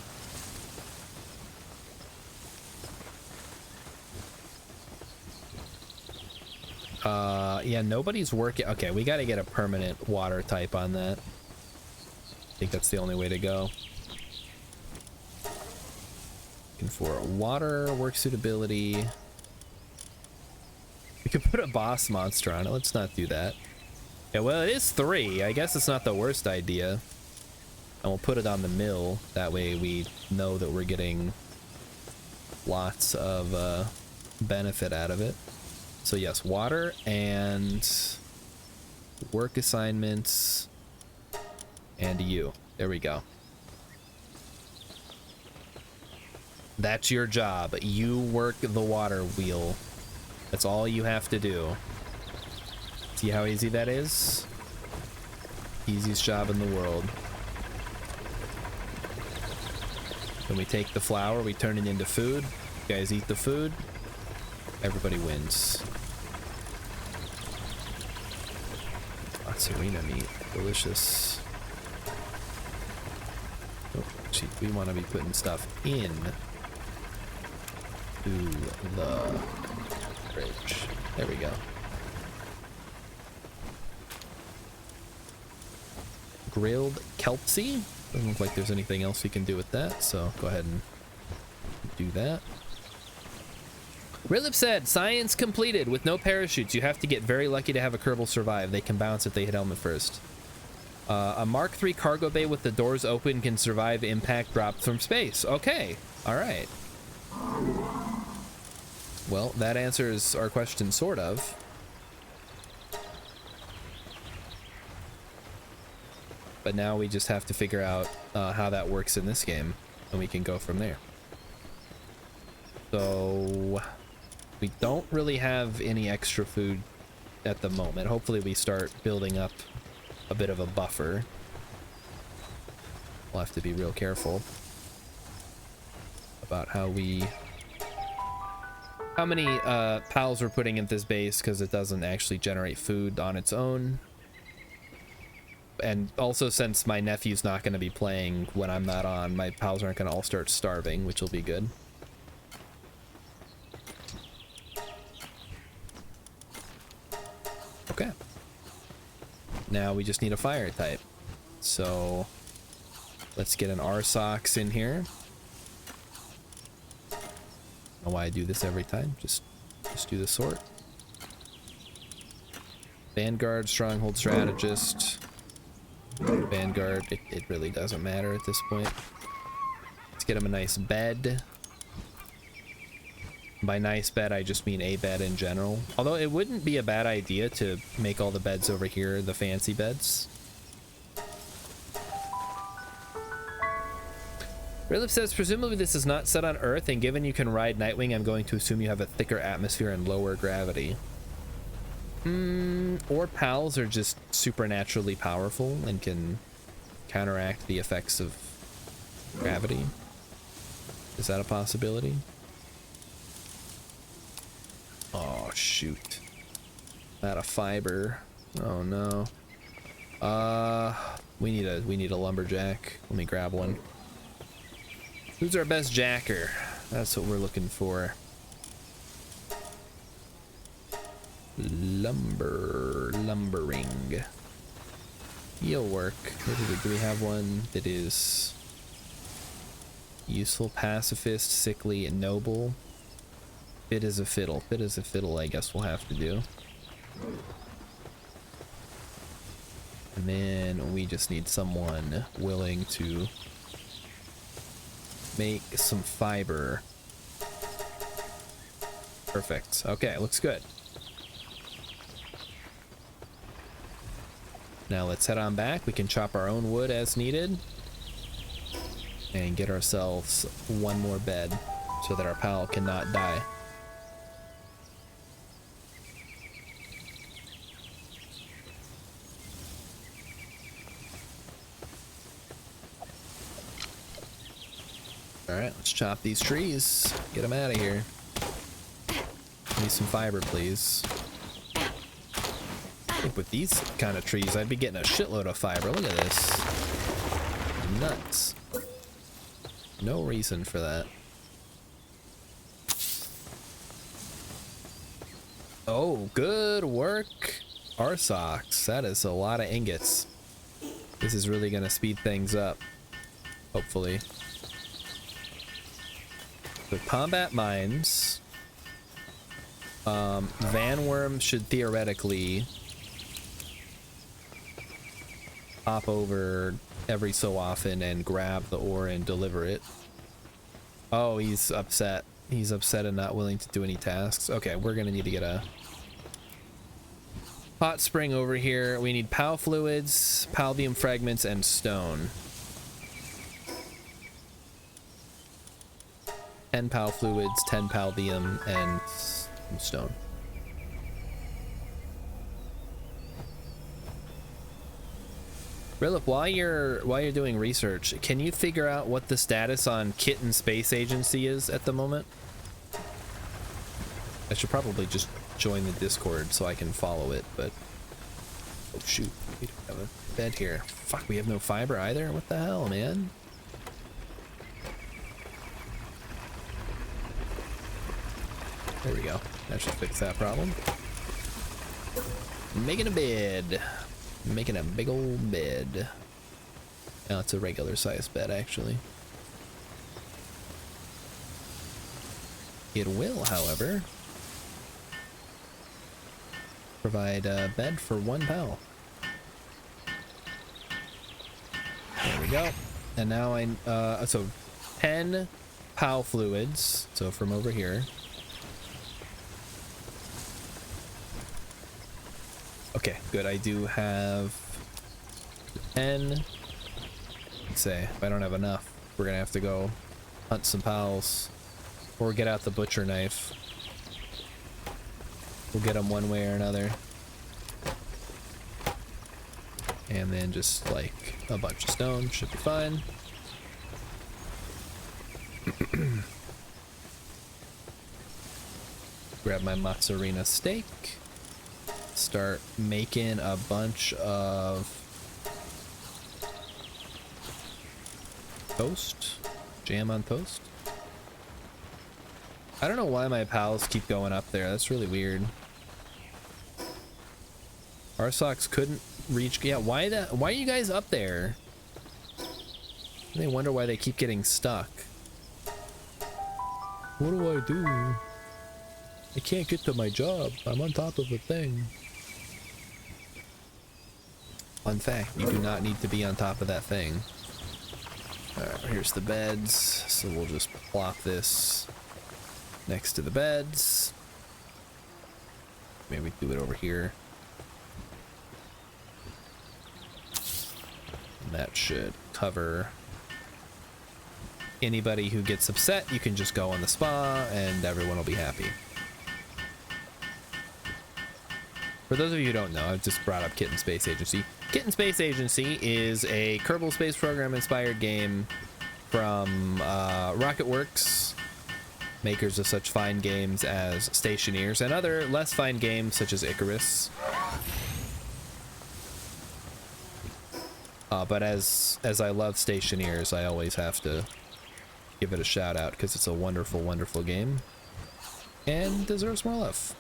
Yeah, nobody's working. Okay, we got to get a permanent water type on that. I think that's the only way to go. Looking for water, work suitability. We could put a boss monster on it. Let's not do that. Yeah, well, it is 3. I guess it's not the worst idea. And we'll put it on the mill. That way we know that we're getting lots of benefit out of it. So yes, water and work assignments, and you. There we go. That's your job. You work the water wheel. That's all you have to do. See how easy that is? Easiest job in the world. When we take the flour, we turn it into food. You guys eat the food. Everybody wins. Serena meat. Delicious. Oh, gee, we want to be putting stuff in to the fridge. There we go. Grilled kelpsie. Doesn't look like there's anything else we can do with that, so go ahead and do that. Rilip said, science completed with no parachutes. You have to get very lucky to have a Kerbal survive. They can bounce if they hit helmet first. A Mark III cargo bay with the doors open can survive impact dropped from space. Okay. All right. Well, that answers our question, sort of. But now we just have to figure out how that works in this game, and we can go from there. So we don't really have any extra food at the moment. Hopefully we start building up a bit of a buffer. We'll have to be real careful about how many PALs we're putting at this base, because it doesn't actually generate food on its own. And also, since my nephew's not going to be playing when I'm not on, my pals aren't going to all start starving, which will be good. Okay. Now we just need a fire type. So let's get an RSOX in here. I don't know why I do this every time. Just do the sort. Vanguard, Stronghold Strategist. Vanguard, it really doesn't matter at this point. Let's get him a nice bed. By nice bed, I just mean a bed in general. Although it wouldn't be a bad idea to make all the beds over here the fancy beds. Rilip says, presumably this is not set on Earth, and given you can ride Nightwing, I'm going to assume you have a thicker atmosphere and lower gravity. Or PALs are just supernaturally powerful and can counteract the effects of gravity. Is that a possibility? Oh shoot. Out of fiber. Oh no. We need a lumberjack. Let me grab one. Who's our best jacker? That's what we're looking for. Lumbering. He'll work. Do we have one that is useful, pacifist, sickly, and noble? Fit as a fiddle. Fit as a fiddle, I guess we'll have to do. And then we just need someone willing to make some fiber. Perfect. Okay, looks good. Now let's head on back. We can chop our own wood as needed and get ourselves one more bed so that our pal cannot die. All right, let's chop these trees. Get them out of here. Need some fiber, please. I think with these kind of trees, I'd be getting a shitload of fiber. Look at this. Nuts. No reason for that. Oh, good work, Arsox. That is a lot of ingots. This is really going to speed things up, hopefully. With combat mines, Vanworm should theoretically hop over every so often and grab the ore and deliver it. Oh, he's upset. He's upset and not willing to do any tasks. Okay, we're gonna need to get a Hot spring over here. We need PAL fluids, palbium fragments, and stone. 10 PAL fluids, 10 palbium, and stone. Rilip, while you're doing research, can you figure out what the status on Kitten Space Agency is at the moment? I should probably just join the Discord so I can follow it, but oh shoot, we don't have a bed here. Fuck, we have no fiber either? What the hell, man? There we go. That should fix that problem. Making a bed. Making a big old bed. Now it's a regular sized bed, actually. It will, however, provide a bed for 1 PAL. There we go. And now so 10 PAL fluids. So from over here. Okay, good. I do have 10. Let's say if I don't have enough, we're gonna have to go hunt some pals or get out the butcher knife. We'll get them one way or another. And then just like a bunch of stone should be fine. Grab my mozzarella steak. Start making a bunch of toast, jam on toast. I don't know why my pals keep going up there. That's really weird. Arsox couldn't reach. Yeah, why are you guys up there? They wonder why they keep getting stuck. What do I do? I can't get to my job. I'm on top of a thing. Fun fact, you do not need to be on top of that thing. Alright, here's the beds. So we'll just plop this next to the beds. Maybe do it over here. And that should cover anybody who gets upset. You can just go on the spa and everyone will be happy. For those of you who don't know, I've just brought up Kitten Space Agency. Kitten Space Agency is a Kerbal Space Program inspired game from Rocketworks, makers of such fine games as Stationeers and other less fine games such as Icarus. But as I love Stationeers, I always have to give it a shout out because it's a wonderful, wonderful game and deserves more love.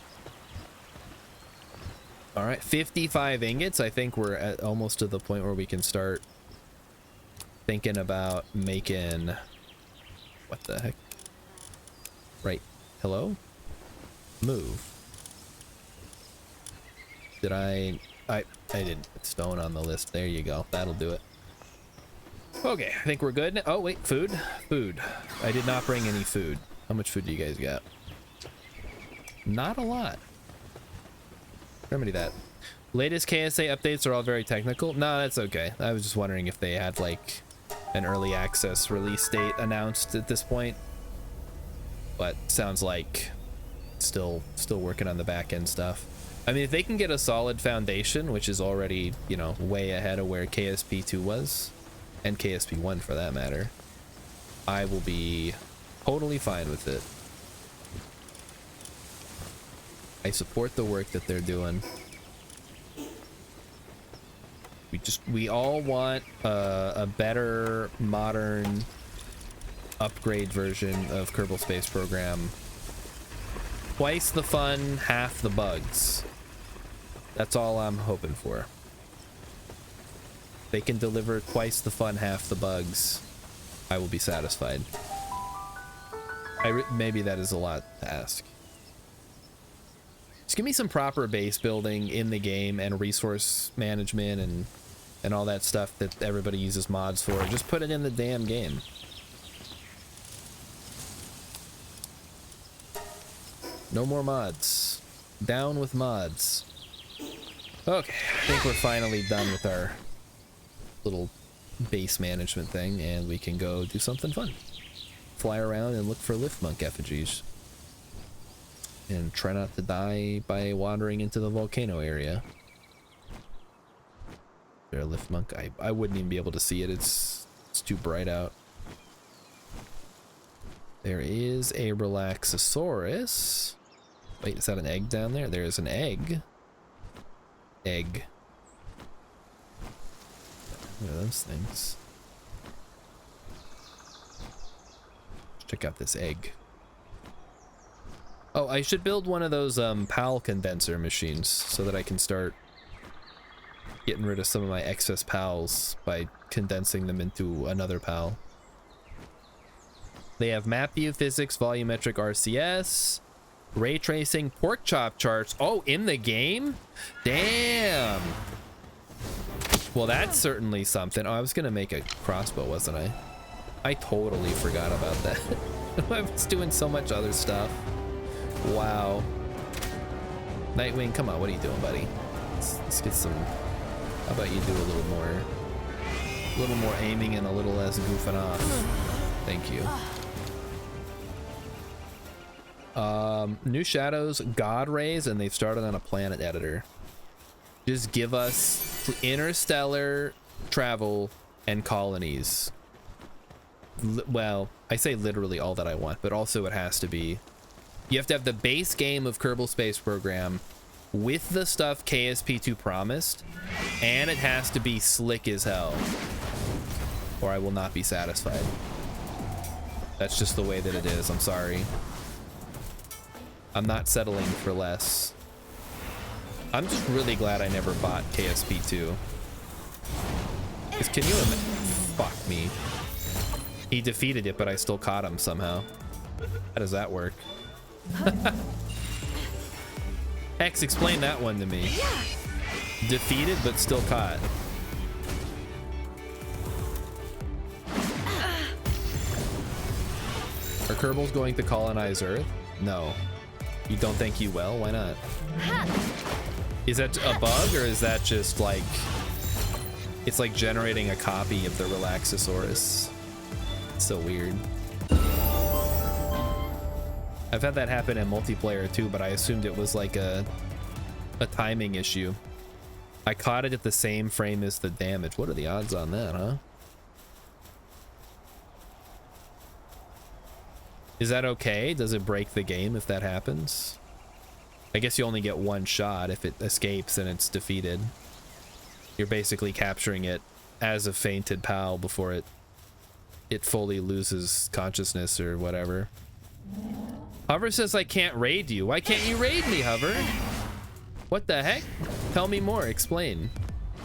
All right, 55 ingots. I think we're at almost to the point where we can start thinking about making, what the heck? Right, hello? Move. Did I didn't put stone on the list. There you go. That'll do it. Okay, I think we're good. Oh, wait, food. I did not bring any food. How much food do you guys got? Not a lot. Remedy that. Latest KSA updates are all very technical. No, that's okay. I was just wondering if they had like an early access release date announced at this point. But sounds like still working on the back end stuff. I mean, if they can get a solid foundation, which is already, you know, way ahead of where KSP2 was, and KSP1 for that matter, I will be totally fine with it. I support the work that they're doing. We all want a better, modern, upgrade version of Kerbal Space Program. Twice the fun, half the bugs. That's all I'm hoping for. They can deliver twice the fun, half the bugs. I will be satisfied. Maybe that is a lot to ask. Just give me some proper base building in the game and resource management and all that stuff that everybody uses mods for. Just put it in the damn game. No more mods. Down with mods. Okay, I think we're finally done with our little base management thing, and we can go do something fun. Fly around and look for lift monk effigies. And try not to die by wandering into the volcano area. Is there a lift monk? I wouldn't even be able to see it. It's too bright out. There is a Relaxosaurus. Wait, is that an egg down there? There's an egg. Egg. What are those things? Let's check out this egg. Oh, I should build one of those P.A.L condenser machines so that I can start getting rid of some of my excess P.A.Ls by condensing them into another P.A.L. They have map view physics, volumetric RCS, ray tracing, pork chop charts. Oh, in the game? Damn. Well, that's certainly something. Oh, I was gonna make a crossbow, wasn't I? I totally forgot about that. I was doing so much other stuff. Wow. Nightwing, come on, what are you doing, buddy? Let's get some. How about you do a little more aiming and a little less goofing off? Thank you. New shadows, god rays, and they've started on a planet editor. Just give us interstellar travel and colonies. Well, I say literally all that I want, but also it has to be. You have to have the base game of Kerbal Space Program with the stuff KSP2 promised, and it has to be slick as hell, or I will not be satisfied. That's just the way that it is. I'm sorry. I'm not settling for less. I'm just really glad I never bought KSP2. Because can you imagine? Fuck me. He defeated it, but I still caught him somehow. How does that work? Hex, explain that one to me. Defeated, but still caught. Are Kerbals going to colonize Earth? No. You don't think you will? Why not? Is that a bug, or is that just like... It's like generating a copy of the Relaxosaurus. It's so weird. I've had that happen in multiplayer too, but I assumed it was like a timing issue. I caught it at the same frame as the damage. What are the odds on that, huh? Is that okay? Does it break the game if that happens? I guess you only get one shot. If it escapes and it's defeated. You're basically capturing it as a fainted P.A.L before it fully loses consciousness or whatever. Hover says I can't raid you. Why can't you raid me, Hover? What the heck? Tell me more. Explain.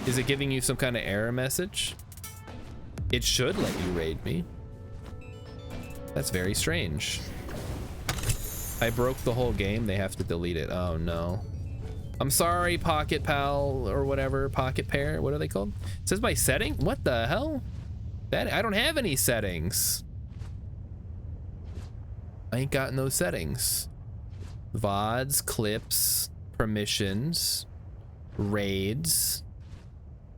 Is it giving you some kind of error message? It should let you raid me. That's very strange. I broke the whole game. They have to delete it. Oh no. I'm sorry, Pocket P.A.L or whatever. Pocket Pair. What are they called? It says by setting. What the hell? That I don't have any settings. I ain't got no settings. VODs, clips, permissions, raids.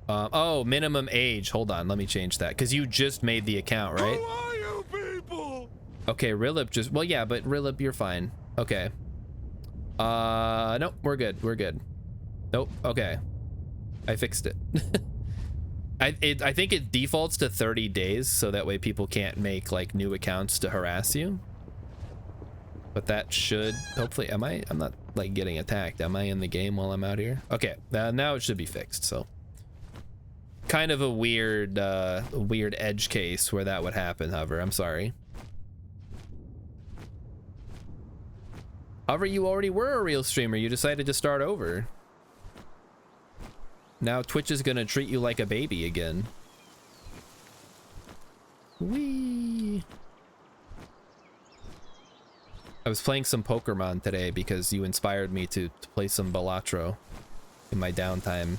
Oh, minimum age. Hold on, let me change that because you just made the account, right?
Who are you people?
Okay, Rilip just. Well, yeah, but Rilip, you're fine. Okay. Nope, we're good. We're good. Nope. Okay, I fixed it. I think it defaults to 30 days, so that way people can't make like new accounts to harass you. But that should hopefully. I'm not like getting attacked. Am I in the game while I'm out here? Okay, now it should be fixed. So kind of a weird edge case where that would happen. Hover, I'm sorry. Hover, you already were a real streamer. You decided to start over. Now Twitch is gonna treat you like a baby again. Whee! I was playing some Pokemon today because you inspired me to play some Balatro in my downtime.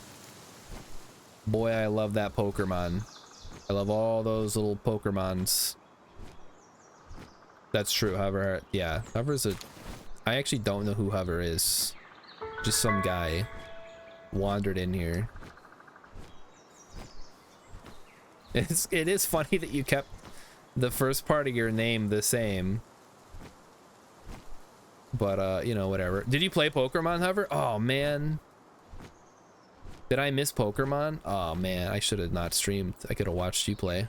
Boy, I love that Pokemon. I love all those little Pokemons. That's true, Hover. Yeah, Hover's a... I actually don't know who Hover is. Just some guy. wandered in here. It is funny that you kept the first part of your name the same. But you know, whatever. Did you play Pokemon Hover? Oh man. Did I miss Pokemon? Oh man, I should have not streamed. I could have watched you play.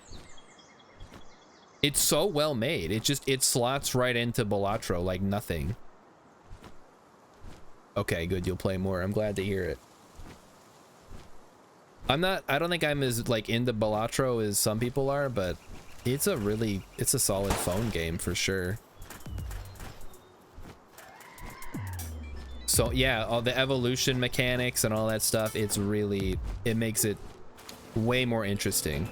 It's so well made. It slots right into Balatro like nothing. Okay, good. You'll play more. I'm glad to hear it. I don't think I'm as like into Balatro as some people are, but it's a solid phone game for sure. So yeah, all the evolution mechanics and all that stuff, it makes it way more interesting.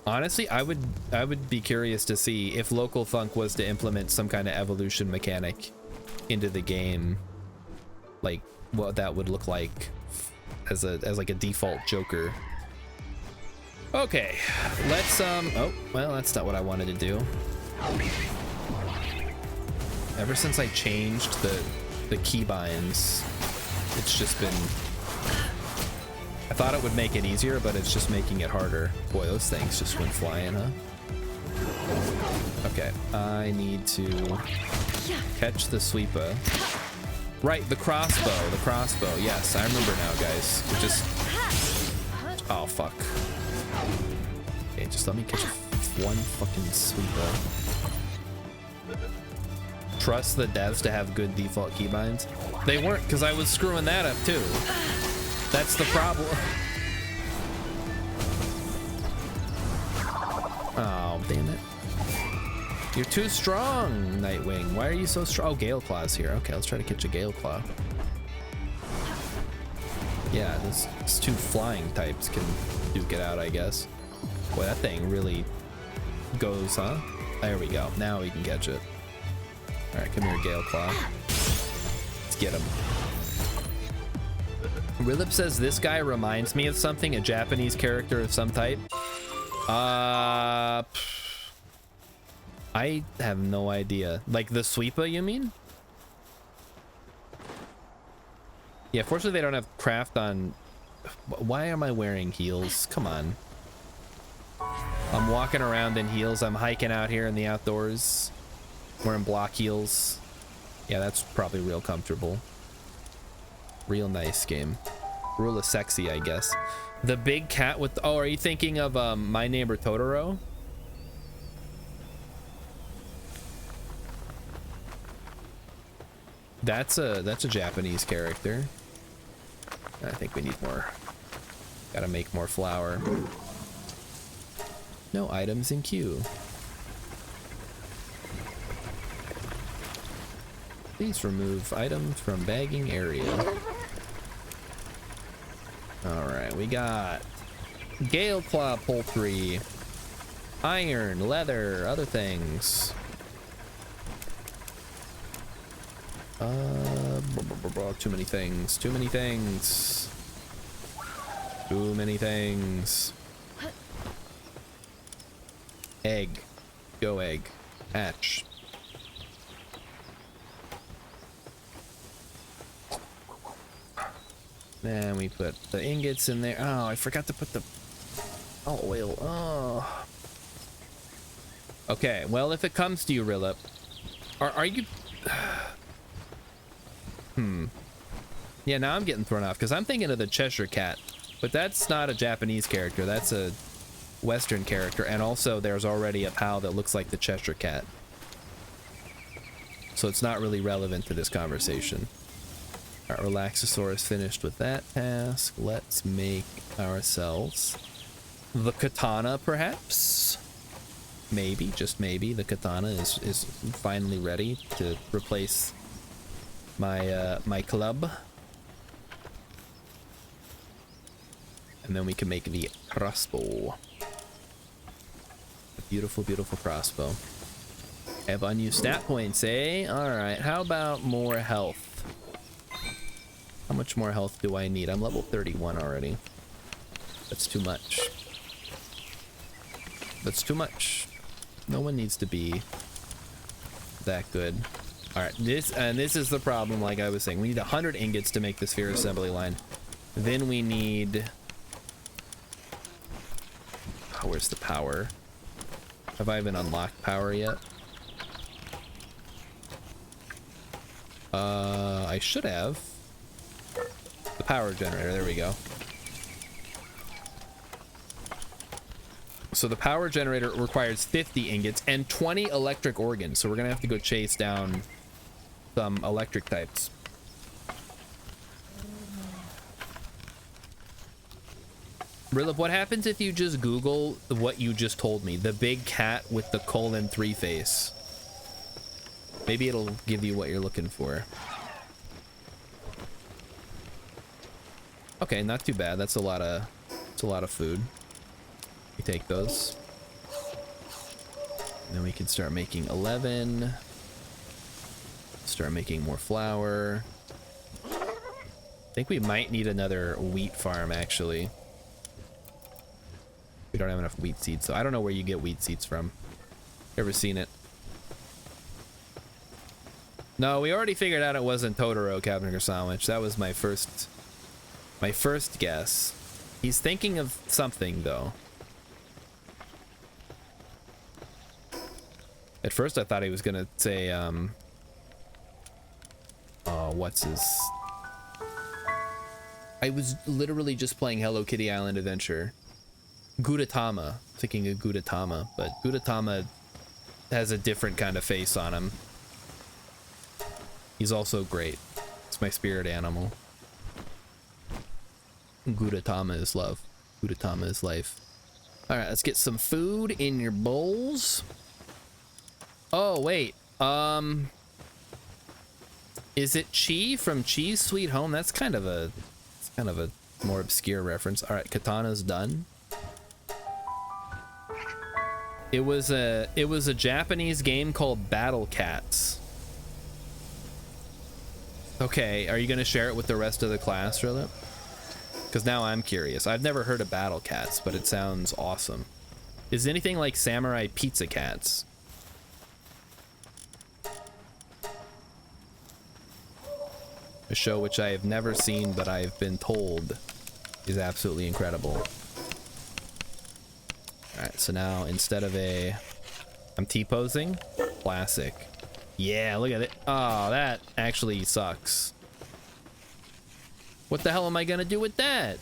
Honestly, I would be curious to see if Local Thunk was to implement some kind of evolution mechanic into the game, like what that would look like as like a default Joker. Okay, let's oh well, that's not what I wanted to do. Ever since I changed the keybinds, it's just been, I thought it would make it easier, but it's just making it harder. Boy, those things just went flying, huh? Okay, I need to catch the sweeper. Right, the crossbow, yes, I remember now, guys. It just, oh fuck. Okay, just let me catch one fucking sweeper. Trust the devs to have good default keybinds. They weren't, because I was screwing that up too. That's the problem. Oh, damn it. You're too strong, Nightwing. Why are you so strong? Oh, Gale Claw's here. Okay, let's try to catch a Gale Claw. Yeah, these two flying types can duke it out, I guess. Boy, that thing really goes, huh? There we go. Now we can catch it. All right, come here, Gale Claw. Let's get him. Rilip says this guy reminds me of something, a Japanese character of some type. I have no idea. Like the sweeper, you mean? Yeah, fortunately they don't have craft on. Why am I wearing heels? Come on. I'm walking around in heels. I'm hiking out here in the outdoors. Wearing block heels. Yeah, that's probably real comfortable. Real nice game. Real sexy, I guess. The big cat with, oh, are you thinking of My Neighbor Totoro? That's a Japanese character. I think we need more. Gotta make more flour. No items in queue. Please remove items from bagging area. Alright, we got Gale Claw poultry, iron, leather, other things. Too many things. Too many things. Too many things. Egg. Go egg. Hatch. Then we put the ingots in there. Oh, I forgot to put the oil. Oh. Okay, well, if it comes to you, Rilip, are you... Yeah, now I'm getting thrown off because I'm thinking of the Cheshire Cat, but that's not a Japanese character. That's a Western character, and also there's already a P.A.L that looks like the Cheshire Cat. So it's not really relevant to this conversation. Our Relaxosaurus finished with that task. Let's make ourselves the katana, perhaps. Maybe, just maybe, the katana is finally ready to replace my my club. And then we can make the crossbow. A beautiful, beautiful crossbow. Have unused stat points, eh? Alright, how about more health? How much more health do I need? I'm level 31 already. That's too much. That's too much. No one needs to be that good. All right, this is the problem. Like I was saying, we need 100 ingots to make the sphere assembly line. Then we need. Oh, where's the power? Have I even unlocked power yet? I should have. The power generator. There we go. So the power generator requires 50 ingots and 20 electric organs. So we're gonna have to go chase down some electric types. Rilip, what happens if you just Google what you just told me? The big cat with the :3 face. Maybe it'll give you what you're looking for. Okay, not too bad. That's a lot of food. We take those. And then we can start making 11. Start making more flour. I think we might need another wheat farm, actually. We don't have enough wheat seeds, so I don't know where you get wheat seeds from. Ever seen it? No, we already figured out it wasn't Totoro Captain Sandwich. That was my first guess. He's thinking of something, though. At first I thought he was gonna say, what's his... I was literally just playing Hello Kitty Island Adventure. Gudetama. Thinking of Gudetama, but Gudetama has a different kind of face on him. He's also great. It's my spirit animal. Gudetama is love. Gudetama is life. Alright, let's get some food in your bowls. Oh, wait. Is it Chi from Chi's Sweet Home? That's kind of a more obscure reference. All right, Katana's done. It was a Japanese game called Battle Cats. Okay, are you gonna share it with the rest of the class, Rilip? Because now I'm curious. I've never heard of Battle Cats, but it sounds awesome. Is it anything like Samurai Pizza Cats? A show which I have never seen, but I've been told is absolutely incredible. Alright, so now instead of a... I'm T-posing? Classic. Yeah, look at it. Oh, that actually sucks. What the hell am I gonna do with that?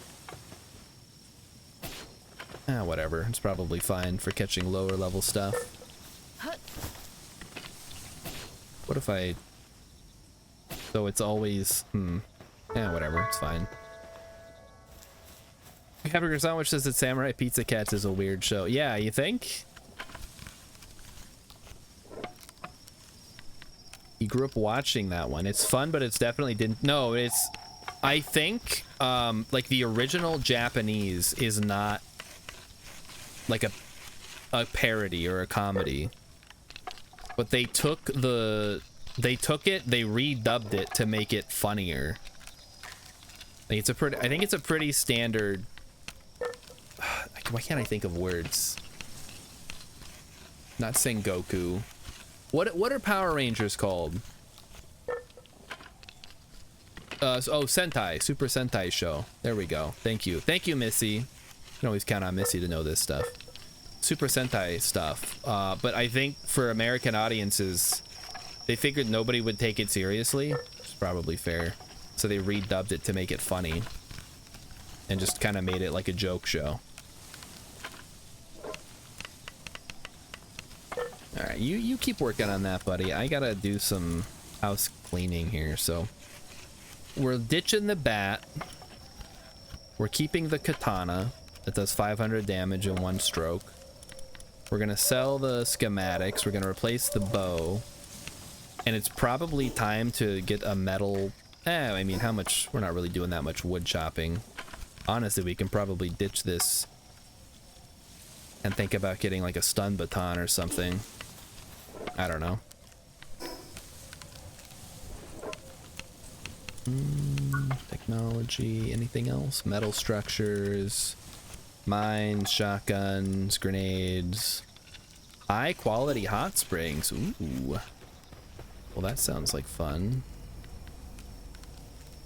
Ah, whatever. It's probably fine for catching lower level stuff. What if I... So it's always... Yeah, whatever. It's fine. Hamburger Sandwich says that Samurai Pizza Cats is a weird show. Yeah, you think? He grew up watching that one. It's fun, but it's definitely didn't... No, it's... I think, like, the original Japanese is not, like, a parody or a comedy. But they took it, they redubbed it to make it funnier. Like, I think it's a pretty standard... Why can't I think of words? Not Sengoku. What are Power Rangers called? Oh, Sentai. Super Sentai show. There we go. Thank you. Thank you, Missy. You can always count on Missy to know this stuff. Super Sentai stuff. But I think for American audiences, they figured nobody would take it seriously. It's probably fair. So they redubbed it to make it funny. And just kind of made it like a joke show. Alright, you keep working on that, buddy. I gotta do some house cleaning here, so... We're ditching the bat. We're keeping the katana that does 500 damage in one stroke. We're gonna sell the schematics. We're gonna replace the bow. And it's probably time to get a metal... I mean, how much... We're not really doing that much wood chopping. Honestly, we can probably ditch this and think about getting like a stun baton or something. I don't know. Technology, anything else? Metal structures, mines, shotguns, grenades, high quality hot springs. Ooh. Well, that sounds like fun.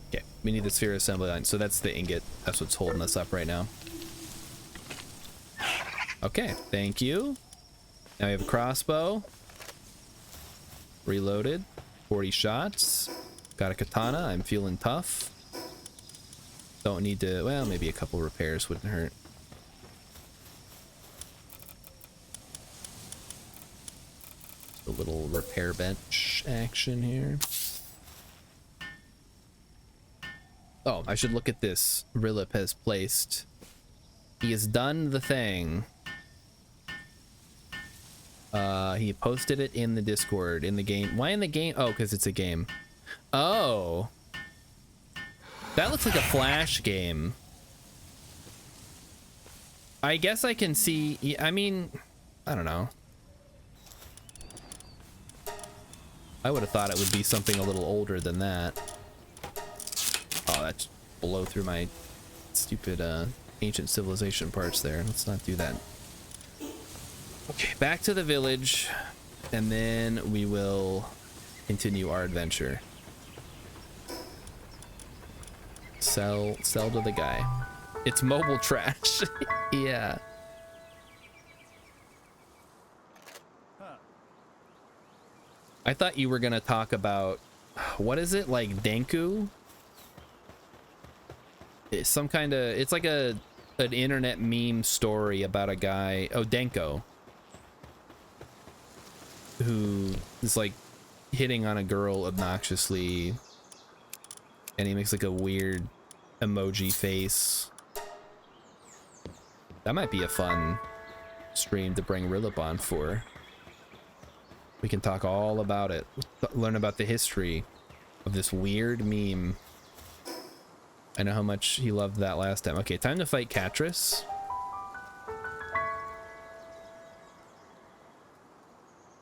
Okay, we need the sphere assembly line. So that's the ingot. That's what's holding us up right now. Okay, thank you. Now we have a crossbow. Reloaded. 40 shots. Got a katana. I'm feeling tough. Don't need to... Well, maybe a couple repairs wouldn't hurt. A little repair bench action here. Oh, I should look at this. Rilip has placed. He has done the thing. He posted it in the Discord, in the game. Why in the game? Oh, because it's a game. Oh. That looks like a Flash game. I guess I can see... I mean, I don't know. I would have thought it would be something a little older than that. Oh, that's blow through my stupid ancient civilization parts there. Let's not do that. Okay, back to the village, and then we will continue our adventure. Sell to the guy. It's mobile trash. Yeah. I thought you were gonna talk about, what is it, like Denku? It's some kind of, it's like an internet meme story about a guy, oh, Denko, who is like hitting on a girl obnoxiously, and he makes like a weird emoji face. That might be a fun stream to bring Rilip on for. We can talk all about it, learn about the history of this weird meme. I know how much he loved that last time. Okay, time to fight Katris.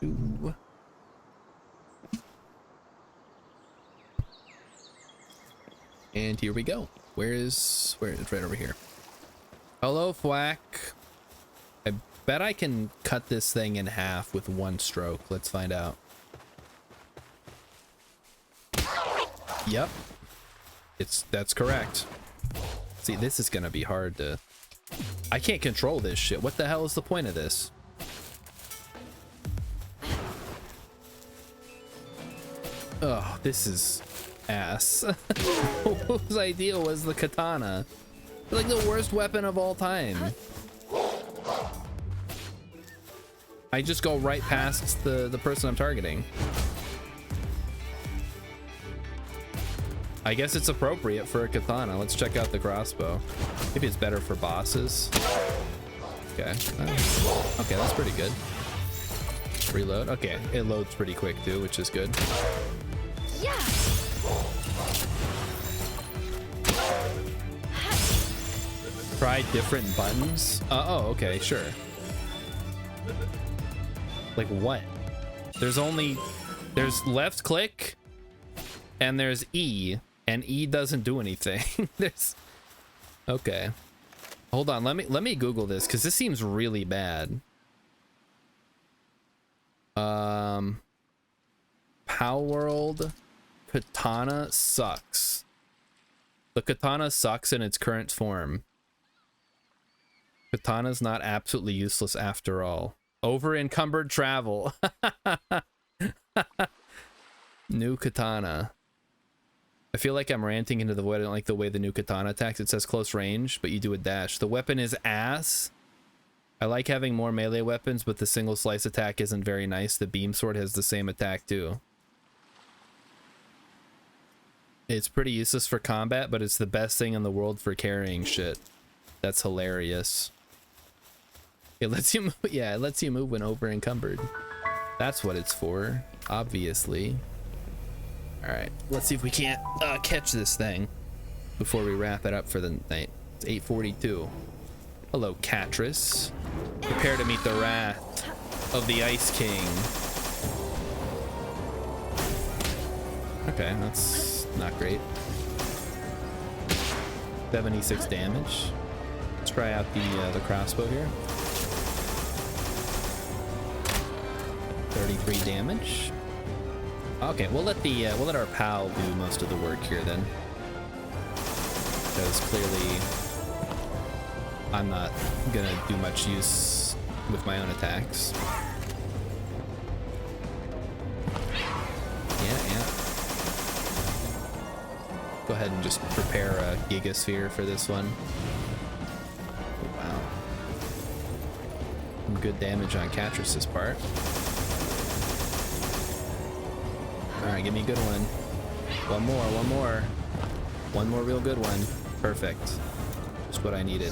Ooh. And here we go. Where is it? Right over here. Hello, Thwack. I bet I can cut this thing in half with one stroke. Let's find out. Yep. That's correct. See, this is gonna be hard to... I can't control this shit. What the hell is the point of this? Oh, this is ass. Whose idea was the katana? It's like the worst weapon of all time. I just go right past the person I'm targeting. I guess it's appropriate for a katana. Let's check out the crossbow. Maybe it's better for bosses. Okay. Okay, that's pretty good. Reload. Okay, it loads pretty quick too, which is good.
Yeah.
Try different buttons. Oh, okay, sure. Like what? There's left click and there's E, and E doesn't do anything. Okay. Hold on, let me Google this because this seems really bad. Palworld katana sucks. The katana sucks in its current form. Katana's not absolutely useless after all. Over encumbered travel. New katana. I feel like I'm ranting into the void. I don't like the way the new katana attacks. It says close range, but you do a dash. The weapon is ass. I like having more melee weapons, but the single slice attack isn't very nice. The beam sword has the same attack too. It's pretty useless for combat, but it's the best thing in the world for carrying shit. That's hilarious. It lets you move, yeah, it lets you move when over encumbered. That's what it's for, obviously. All right, let's see if we can't catch this thing before we wrap it up for the night. It's 8:42. Hello, Katris. Prepare to meet the wrath of the Ice King. Okay, that's not great. 76 damage. Let's try out the crossbow here. 33 damage. Okay, we'll let our pal do most of the work here then, because clearly I'm not gonna do much use with my own attacks. Yeah. Go ahead and just prepare a Gigasphere for this one. Wow. Some good damage on Catrus's part. Alright, give me a good one. One more. One more real good one. Perfect. Just what I needed.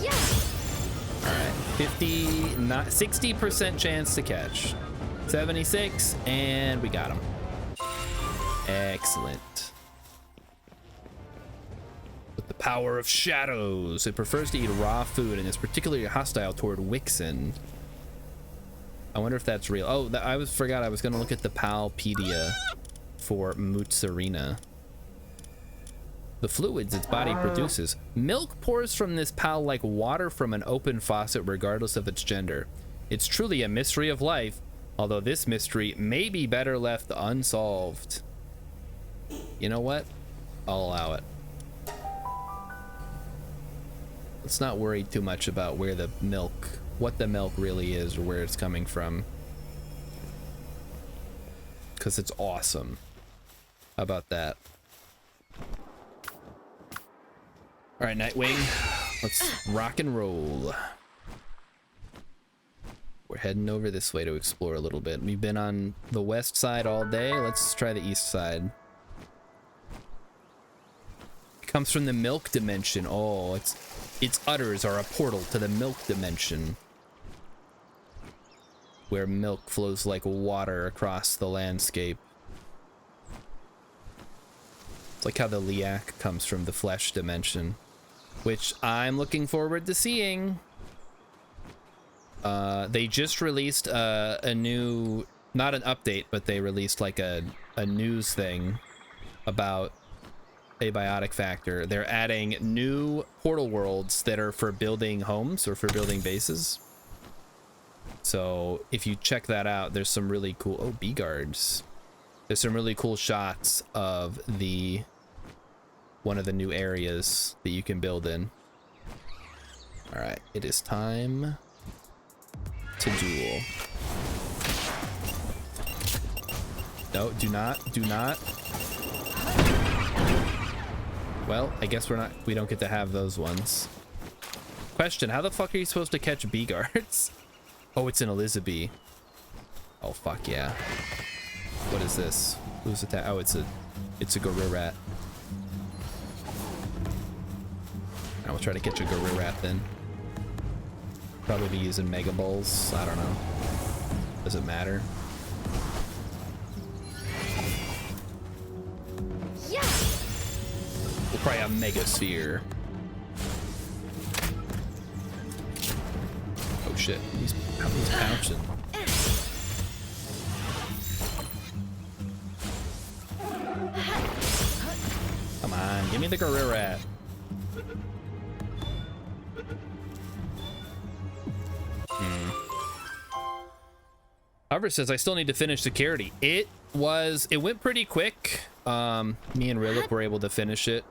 Alright, 60% chance to catch. 76, and we got him. Excellent. With the power of shadows, it prefers to eat raw food and is particularly hostile toward Wixen. I wonder if that's real. Oh, forgot I was gonna look at the Palpedia for Mutsarina. The fluids its body produces. Milk pours from this Pal like water from an open faucet regardless of its gender. It's truly a mystery of life, although this mystery may be better left unsolved. You know what? I'll allow it. Let's not worry too much about where the milk, what the milk really is or where it's coming from, because it's awesome. How about that? All right, Nightwing, let's rock and roll. We're heading over this way to explore a little bit. We've been on the west side all day. Let's try the east side. It comes from the milk dimension. Oh, its udders are a portal to the milk dimension, where milk flows like water across the landscape. It's like how the Liak comes from the flesh dimension, which I'm looking forward to seeing. They just released a new, not an update, but they released like a news thing about Abiotic Factor. They're adding new portal worlds that are for building homes or for building bases. So if you check that out, there's some really cool, oh, bee guards. There's some really cool shots of one of the new areas that you can build in. All right, it is time to duel. No, do not. Well, I guess we don't get to have those ones. Question, how the fuck are you supposed to catch bee guards? Oh, it's an Elizabeth. Oh, fuck yeah. What is this? Who's attack? Oh, it's a Gorilla Rat. I will try to catch a Gorilla Rat then. Probably be using Mega Balls. I don't know. Does it matter? Yeah. We'll probably have Mega Sphere. Oh shit! He's pouncing. Come on, give me the Gorilla Rat. However, says I still need to finish security. It went pretty quick. Me and Rilip were able to finish it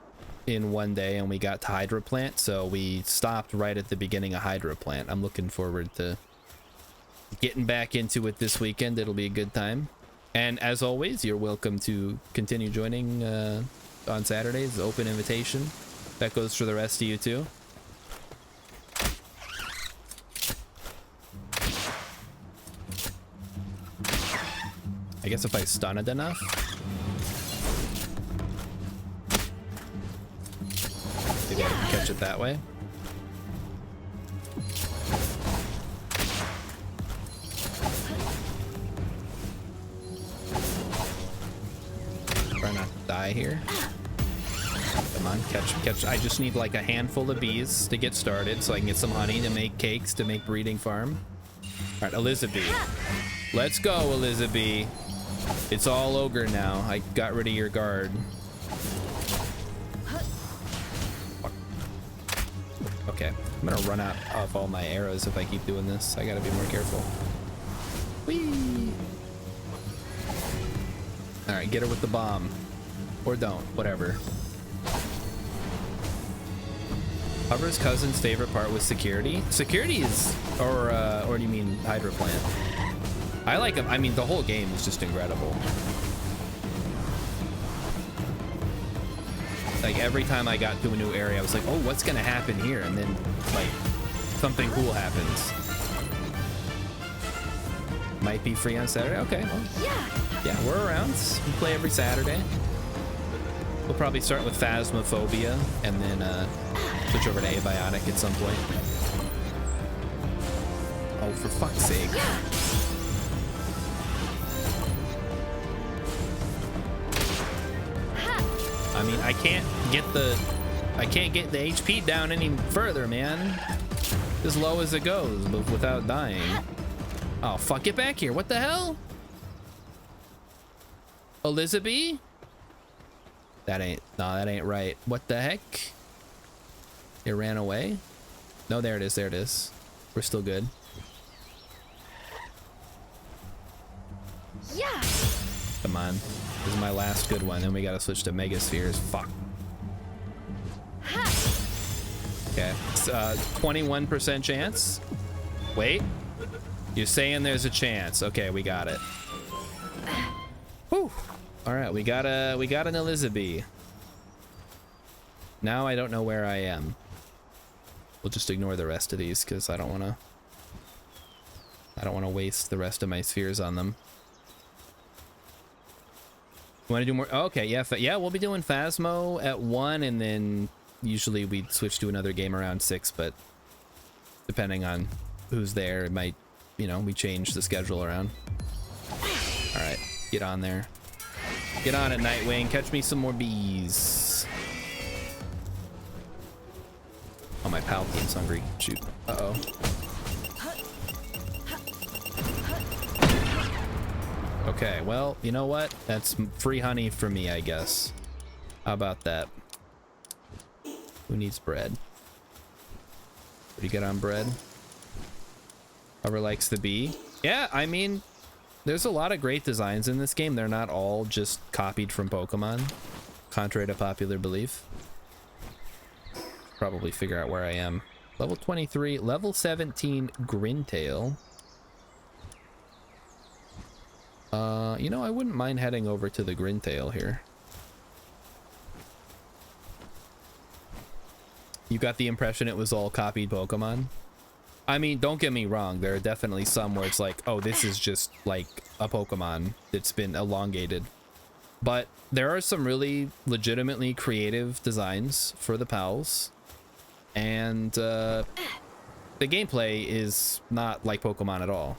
in one day, and we got to Hydra Plant, so we stopped right at the beginning of Hydra Plant. I'm looking forward to getting back into it this weekend. It'll be a good time. And as always, you're welcome to continue joining on Saturdays. Open invitation. That goes for the rest of you too. I guess if I stun it enough. Maybe I can catch it that way. Try not to die here. Come on, catch. I just need like a handful of bees to get started so I can get some honey to make cakes to make breeding farm. All right, Elizabeth. Let's go, Elizabeth. It's all ogre now. I got rid of your guard. Okay, I'm gonna run out of all my arrows if I keep doing this. I gotta be more careful. Whee! All right, get her with the bomb. Or don't, whatever. Hover's cousin's favorite part was security. Security is, or do you mean Hydro Plant? I like him. I mean, the whole game is just incredible. Like every time I got to a new area, I was like, oh, what's gonna happen here? And then like something cool happens. Might be free on Saturday. Okay, well, yeah, we're around. We play every Saturday. We'll probably start with Phasmophobia and then switch over to Abiotic at some point. Oh, for fuck's sake. I mean, I can't get the HP down any further, man. As low as it goes, but without dying. Oh, fuck, get back here. What the hell? Elizabeth? That ain't right. What the heck? It ran away? No, there it is, there it is. We're still good.
Yeah.
Come on. This is my last good one. Then we gotta switch to Megaspheres. Fuck. Okay. 21% chance. Wait. You're saying there's a chance. Okay, we got it. Whew. All right, we got an Elizabeth. Now I don't know where I am. We'll just ignore the rest of these because I don't want to waste the rest of my spheres on them. You want to do more? Oh, okay, yeah, we'll be doing Phasmo at 1, and then usually we'd switch to another game around 6, but depending on who's there, it might, you know, we change the schedule around. All right, get on there. Get on it, Nightwing. Catch me some more bees. Oh, my pal team's hungry. Shoot. Uh-oh. Okay, well, you know what? That's free honey for me, I guess. How about that? Who needs bread? What do you get on bread? Whoever likes the bee. Yeah, I mean, there's a lot of great designs in this game. They're not all just copied from Pokemon, contrary to popular belief. Probably figure out where I am. Level 23, level 17 Grintail. You know, I wouldn't mind heading over to the Grintail here. You got the impression it was all copied Pokemon? I mean, don't get me wrong, there are definitely some where it's like, oh, this is just like a Pokemon that's been elongated. But there are some really legitimately creative designs for the P.A.Ls. And the gameplay is not like Pokemon at all.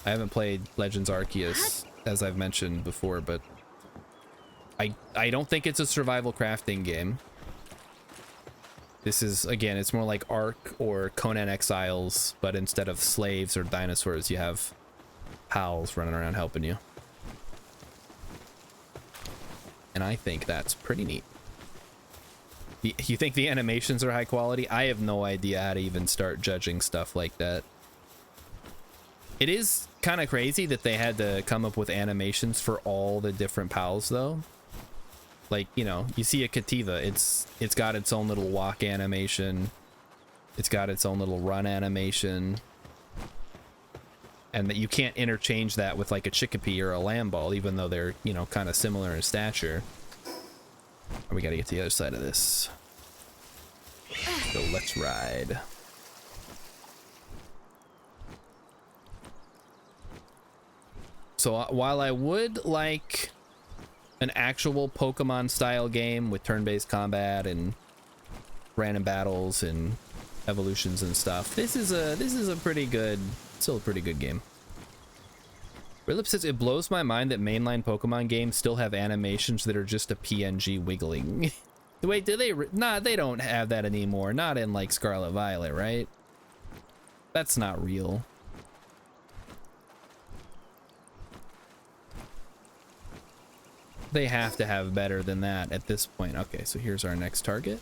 I haven't played Legends Arceus, as I've mentioned before, but I don't think it's a survival crafting game. This is, again, it's more like Ark or Conan Exiles, but instead of slaves or dinosaurs, you have P.A.Ls running around helping you. And I think that's pretty neat. You think the animations are high quality? I have no idea how to even start judging stuff like that. It is kind of crazy that they had to come up with animations for all the different P.A.Ls, though. Like, you know, you see a Cativa, it's got its own little walk animation. It's got its own little run animation. And that you can't interchange that with like a Chickapee or a Lamball, even though they're, you know, kind of similar in stature. We gotta get to the other side of this. So let's ride. So while I would like an actual Pokemon style game with turn-based combat and random battles and evolutions and stuff, this is a pretty good, still a pretty good game. Rilip says, it blows my mind that mainline Pokemon games still have animations that are just a PNG wiggling. Wait, do they? Nah, they don't have that anymore. Not in like Scarlet Violet, right? That's not real. They have to have better than that at this point. Okay, so here's our next target.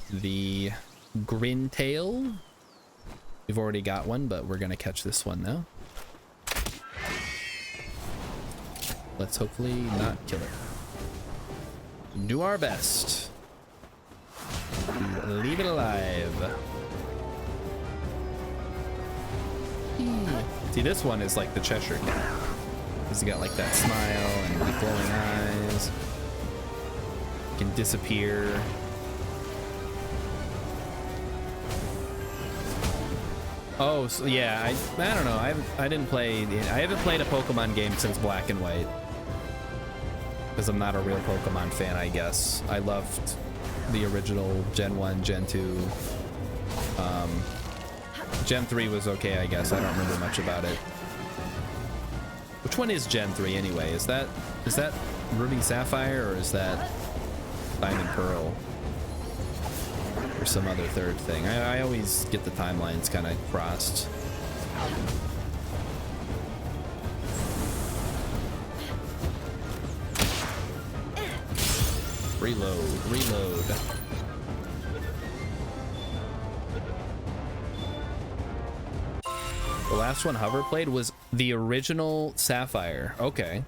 The Grintail. We've already got one, but we're gonna catch this one now. let's hopefully not kill it. Do our best. Leave it alive. See, this one is like the Cheshire Cat. He's got like that smile and the glowing eyes. Can disappear. Oh, so yeah, I don't know. I haven't played a Pokemon game since Black and White. Because I'm not a real Pokemon fan, I guess. I loved the original Gen 1, Gen 2. Gen 3 was okay, I guess. I don't remember much about it. Which one is Gen 3 anyway? Is that Ruby Sapphire, or is that Diamond Pearl? Or some other third thing? I always get the timelines kind of crossed. Reload. The last one Hover played was the original Sapphire. Okay.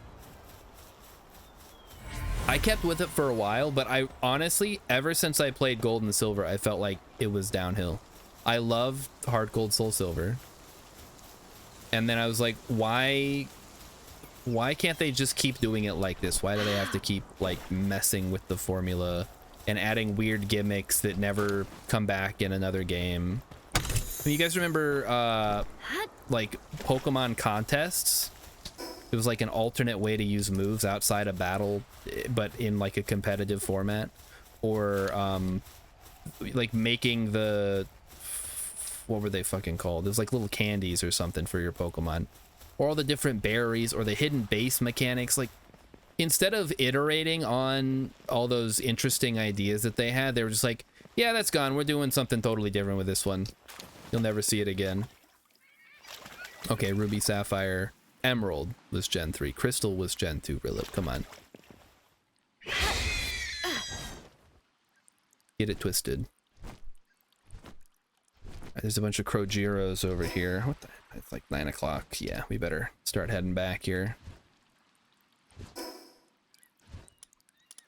I kept with it for a while, but I honestly, ever since I played Gold and Silver, I felt like it was downhill. I loved Heart Gold, Soul Silver. And then I was like, why can't they just keep doing it like this? Why do they have to keep like messing with the formula and adding weird gimmicks that never come back in another game? You guys remember like Pokemon contests? It was like an alternate way to use moves outside of battle, but in like a competitive format. Or like making the, what were they fucking called? It was like little candies or something for your Pokemon. Or all the different berries or the hidden base mechanics. Like, instead of iterating on all those interesting ideas that they had, they were just like, yeah, that's gone. We're doing something totally different with this one. You'll never see it again. Okay, Ruby, Sapphire, Emerald was Gen 3. Crystal was Gen 2. Rilip, come on. Get it twisted. There's a bunch of Crojiros over here. What the? It's like 9 o'clock. Yeah, we better start heading back here.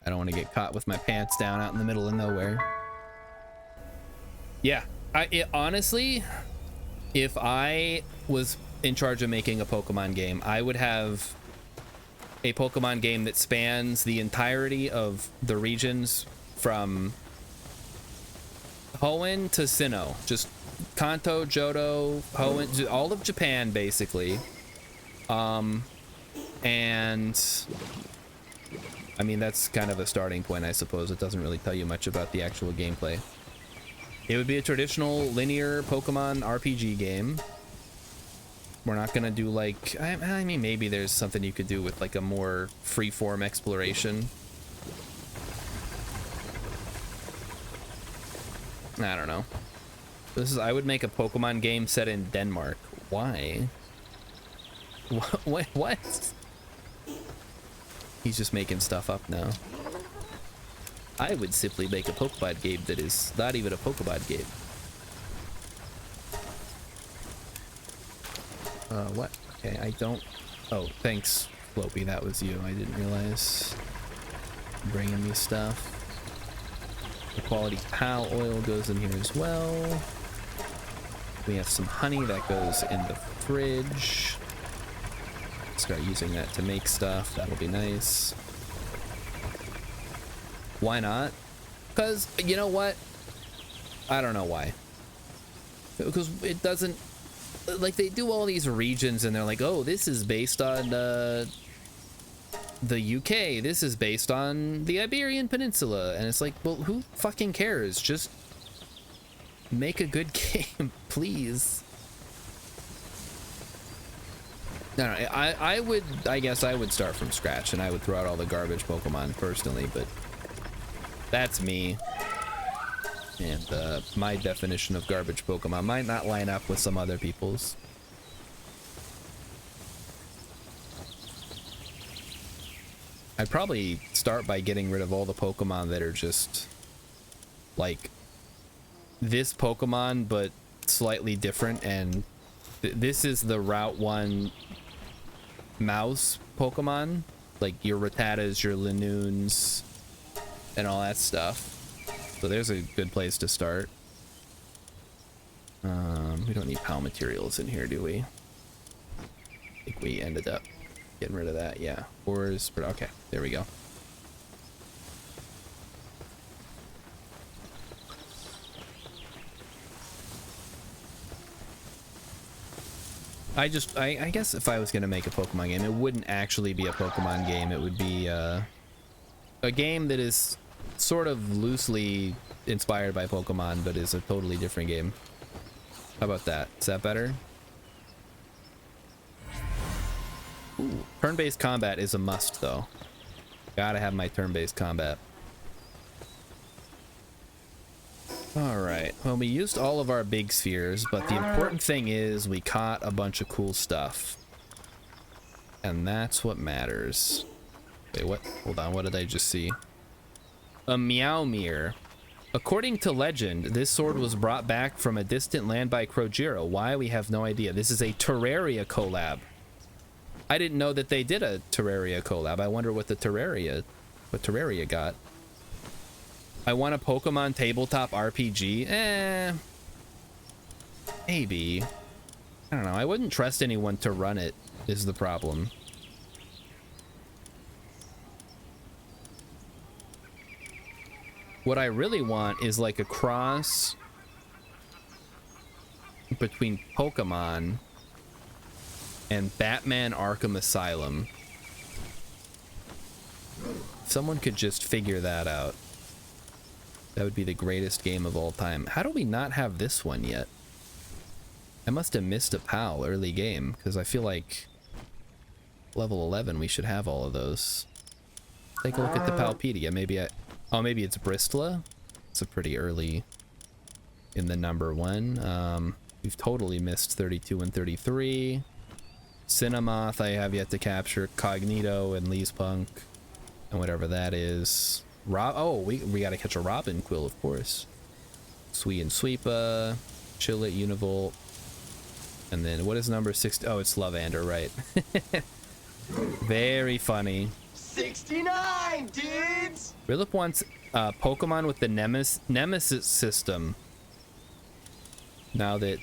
I don't want to get caught with my pants down out in the middle of nowhere. Yeah, honestly, if I was in charge of making a Pokemon game, I would have a Pokemon game that spans the entirety of the regions from Hoenn to Sinnoh. Just Kanto, Johto, Hoenn, all of Japan, basically. And I mean, that's kind of a starting point, I suppose. It doesn't really tell you much about the actual gameplay. It would be a traditional linear Pokemon RPG game. We're not gonna do like, I mean, maybe there's something you could do with like a more free-form exploration. I don't know. I would make a Pokemon game set in Denmark. Why? What? He's just making stuff up now. I would simply make a Pokemon game that is not even a Pokemon game. What? Okay, I don't... Oh, thanks, Floppy, that was you. I didn't realize. Bringing me stuff. The quality P.A.L oil goes in here as well. We have some honey that goes in the fridge. Start using that to make stuff. That'll be nice. Why not? Because, you know what? I don't know why. Because it doesn't... Like, they do all these regions and they're like, oh, this is based on the UK. This is based on the Iberian Peninsula. And it's like, well, who fucking cares? Just make a good game, please. No, I guess I would start from scratch and I would throw out all the garbage Pokemon personally, but that's me. And my definition of garbage Pokemon might not line up with some other people's. I'd probably start by getting rid of all the Pokemon that are just like this Pokemon but slightly different, and this is the Route 1 mouse Pokemon, like your Rattatas, your Linoons, and all that stuff. So there's a good place to start. We don't need PAL materials in here, do we? I think we ended up getting rid of that. Yeah, ores. Okay, there we go. I guess if I was gonna make a Pokemon game, it wouldn't actually be a Pokemon game. It would be a game that is sort of loosely inspired by Pokemon, but is a totally different game. How about that? Is that better? Ooh, turn-based combat is a must, though. Gotta have my turn-based combat. Alright, well, we used all of our big spheres, but the important thing is we caught a bunch of cool stuff. And that's what matters. Wait, what? Hold on, what did I just see? A Meowmere. According to legend, this sword was brought back from a distant land by Krojiro. Why? We have no idea. This is a Terraria collab. I didn't know that they did a Terraria collab. I wonder what Terraria got. I want a Pokemon tabletop RPG. Maybe. I don't know. I wouldn't trust anyone to run it, is the problem. What I really want is like a cross between Pokemon and Batman Arkham Asylum. If someone could just figure that out, that would be the greatest game of all time. How do we not have this one yet? I must have missed a PAL early game, because I feel like level 11 we should have all of those. Take a look at the Palpedia. Maybe maybe it's Bristla. It's a pretty early in the number one. We've totally missed 32 and 33. Cinemoth I have yet to capture. Cognito and Leespunk and whatever that is. We gotta catch a Robin Quill, of course. Sweet and Sweepa, Chillet, Univolt, and then what is number 60? Oh, it's Lavander, right? Very funny.
69, dudes!
Rilip wants Pokemon with the Nemesis system. Now that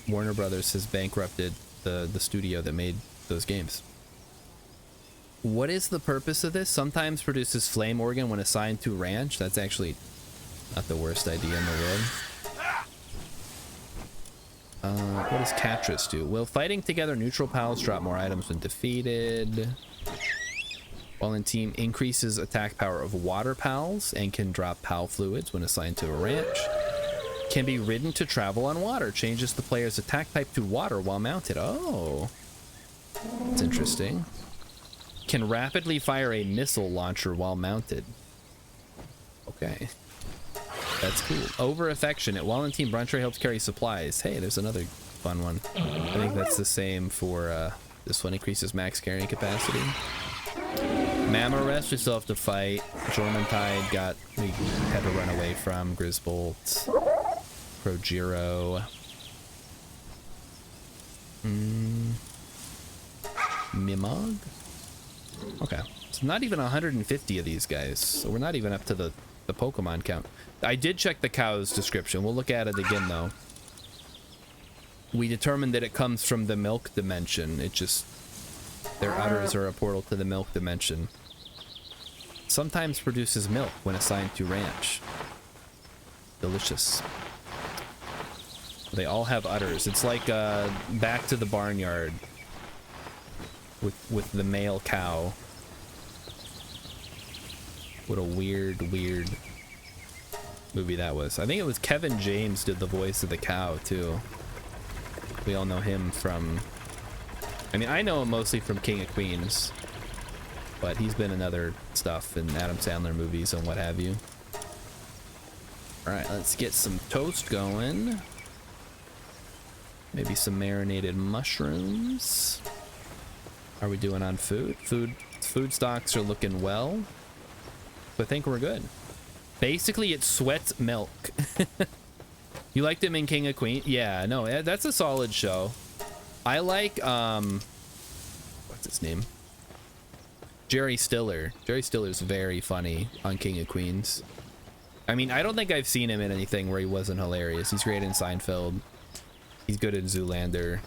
Warner Brothers has bankrupted the studio that made those games. What is the purpose of this? Sometimes produces flame organ when assigned to ranch. That's actually not the worst idea in the world. What does Catris do? Will fighting together neutral pals drop more items when defeated? While in team increases attack power of water pals and can drop pal fluids when assigned to a ranch. Can be ridden to travel on water. Changes the player's attack type to water while mounted. Oh, that's interesting. Can rapidly fire a missile launcher while mounted. Okay. That's cool. Over affectionate. While in team, Bruntray helps carry supplies. Hey, there's another fun one. I think that's the same for this one. Increases max carrying capacity. Mammorest we still have to fight. Jormuntide we had to run away from. Grisbolt. Krojiro. Mimog? Okay, so not even 150 of these guys, so we're not even up to the Pokemon count. I did check the cow's description. We'll look at it again though. We determined that it comes from the milk dimension. It just, their udders are a portal to the milk dimension. Sometimes produces milk when assigned to ranch. Delicious. They all have udders. It's like Back to the Barnyard with the male cow. What a weird movie that was. I think it was Kevin James did the voice of the cow too. We all know him from, I mean, I know him mostly from King of Queens, but he's been in other stuff in Adam Sandler movies and what have you. All right, let's get some toast going. Maybe some marinated mushrooms. How are we doing on food? Food stocks are looking well. So I think we're good. Basically, it sweats milk. You liked him in King of Queens? Yeah, no, that's a solid show. I like, what's his name? Jerry Stiller. Jerry Stiller's very funny on King of Queens. I mean, I don't think I've seen him in anything where he wasn't hilarious. He's great in Seinfeld. He's good in Zoolander.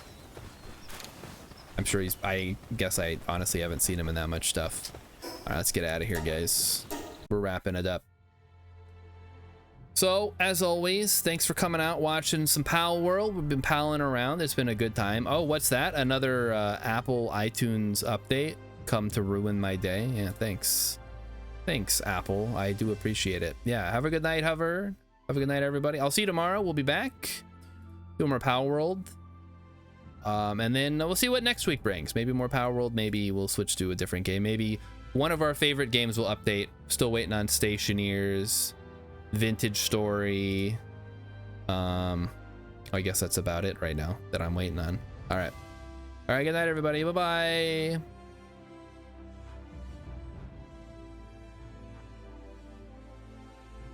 I'm sure he's... I guess I honestly haven't seen him in that much stuff. All right, let's get out of here, guys. We're wrapping it up. So, as always, thanks for coming out, watching some Palworld. We've been palling around. It's been a good time. Oh, what's that? Another Apple iTunes update. Come to ruin my day. Yeah, thanks. Thanks, Apple. I do appreciate it. Yeah, have a good night, Hover. Have a good night, everybody. I'll see you tomorrow. We'll be back. Doing more Palworld. And then we'll see what next week brings. Maybe more Palworld. Maybe we'll switch to a different game. Maybe one of our favorite games will update. Still waiting on Stationeers. Vintage Story. I guess that's about it right now that I'm waiting on. All right. Good night, everybody. Bye-bye.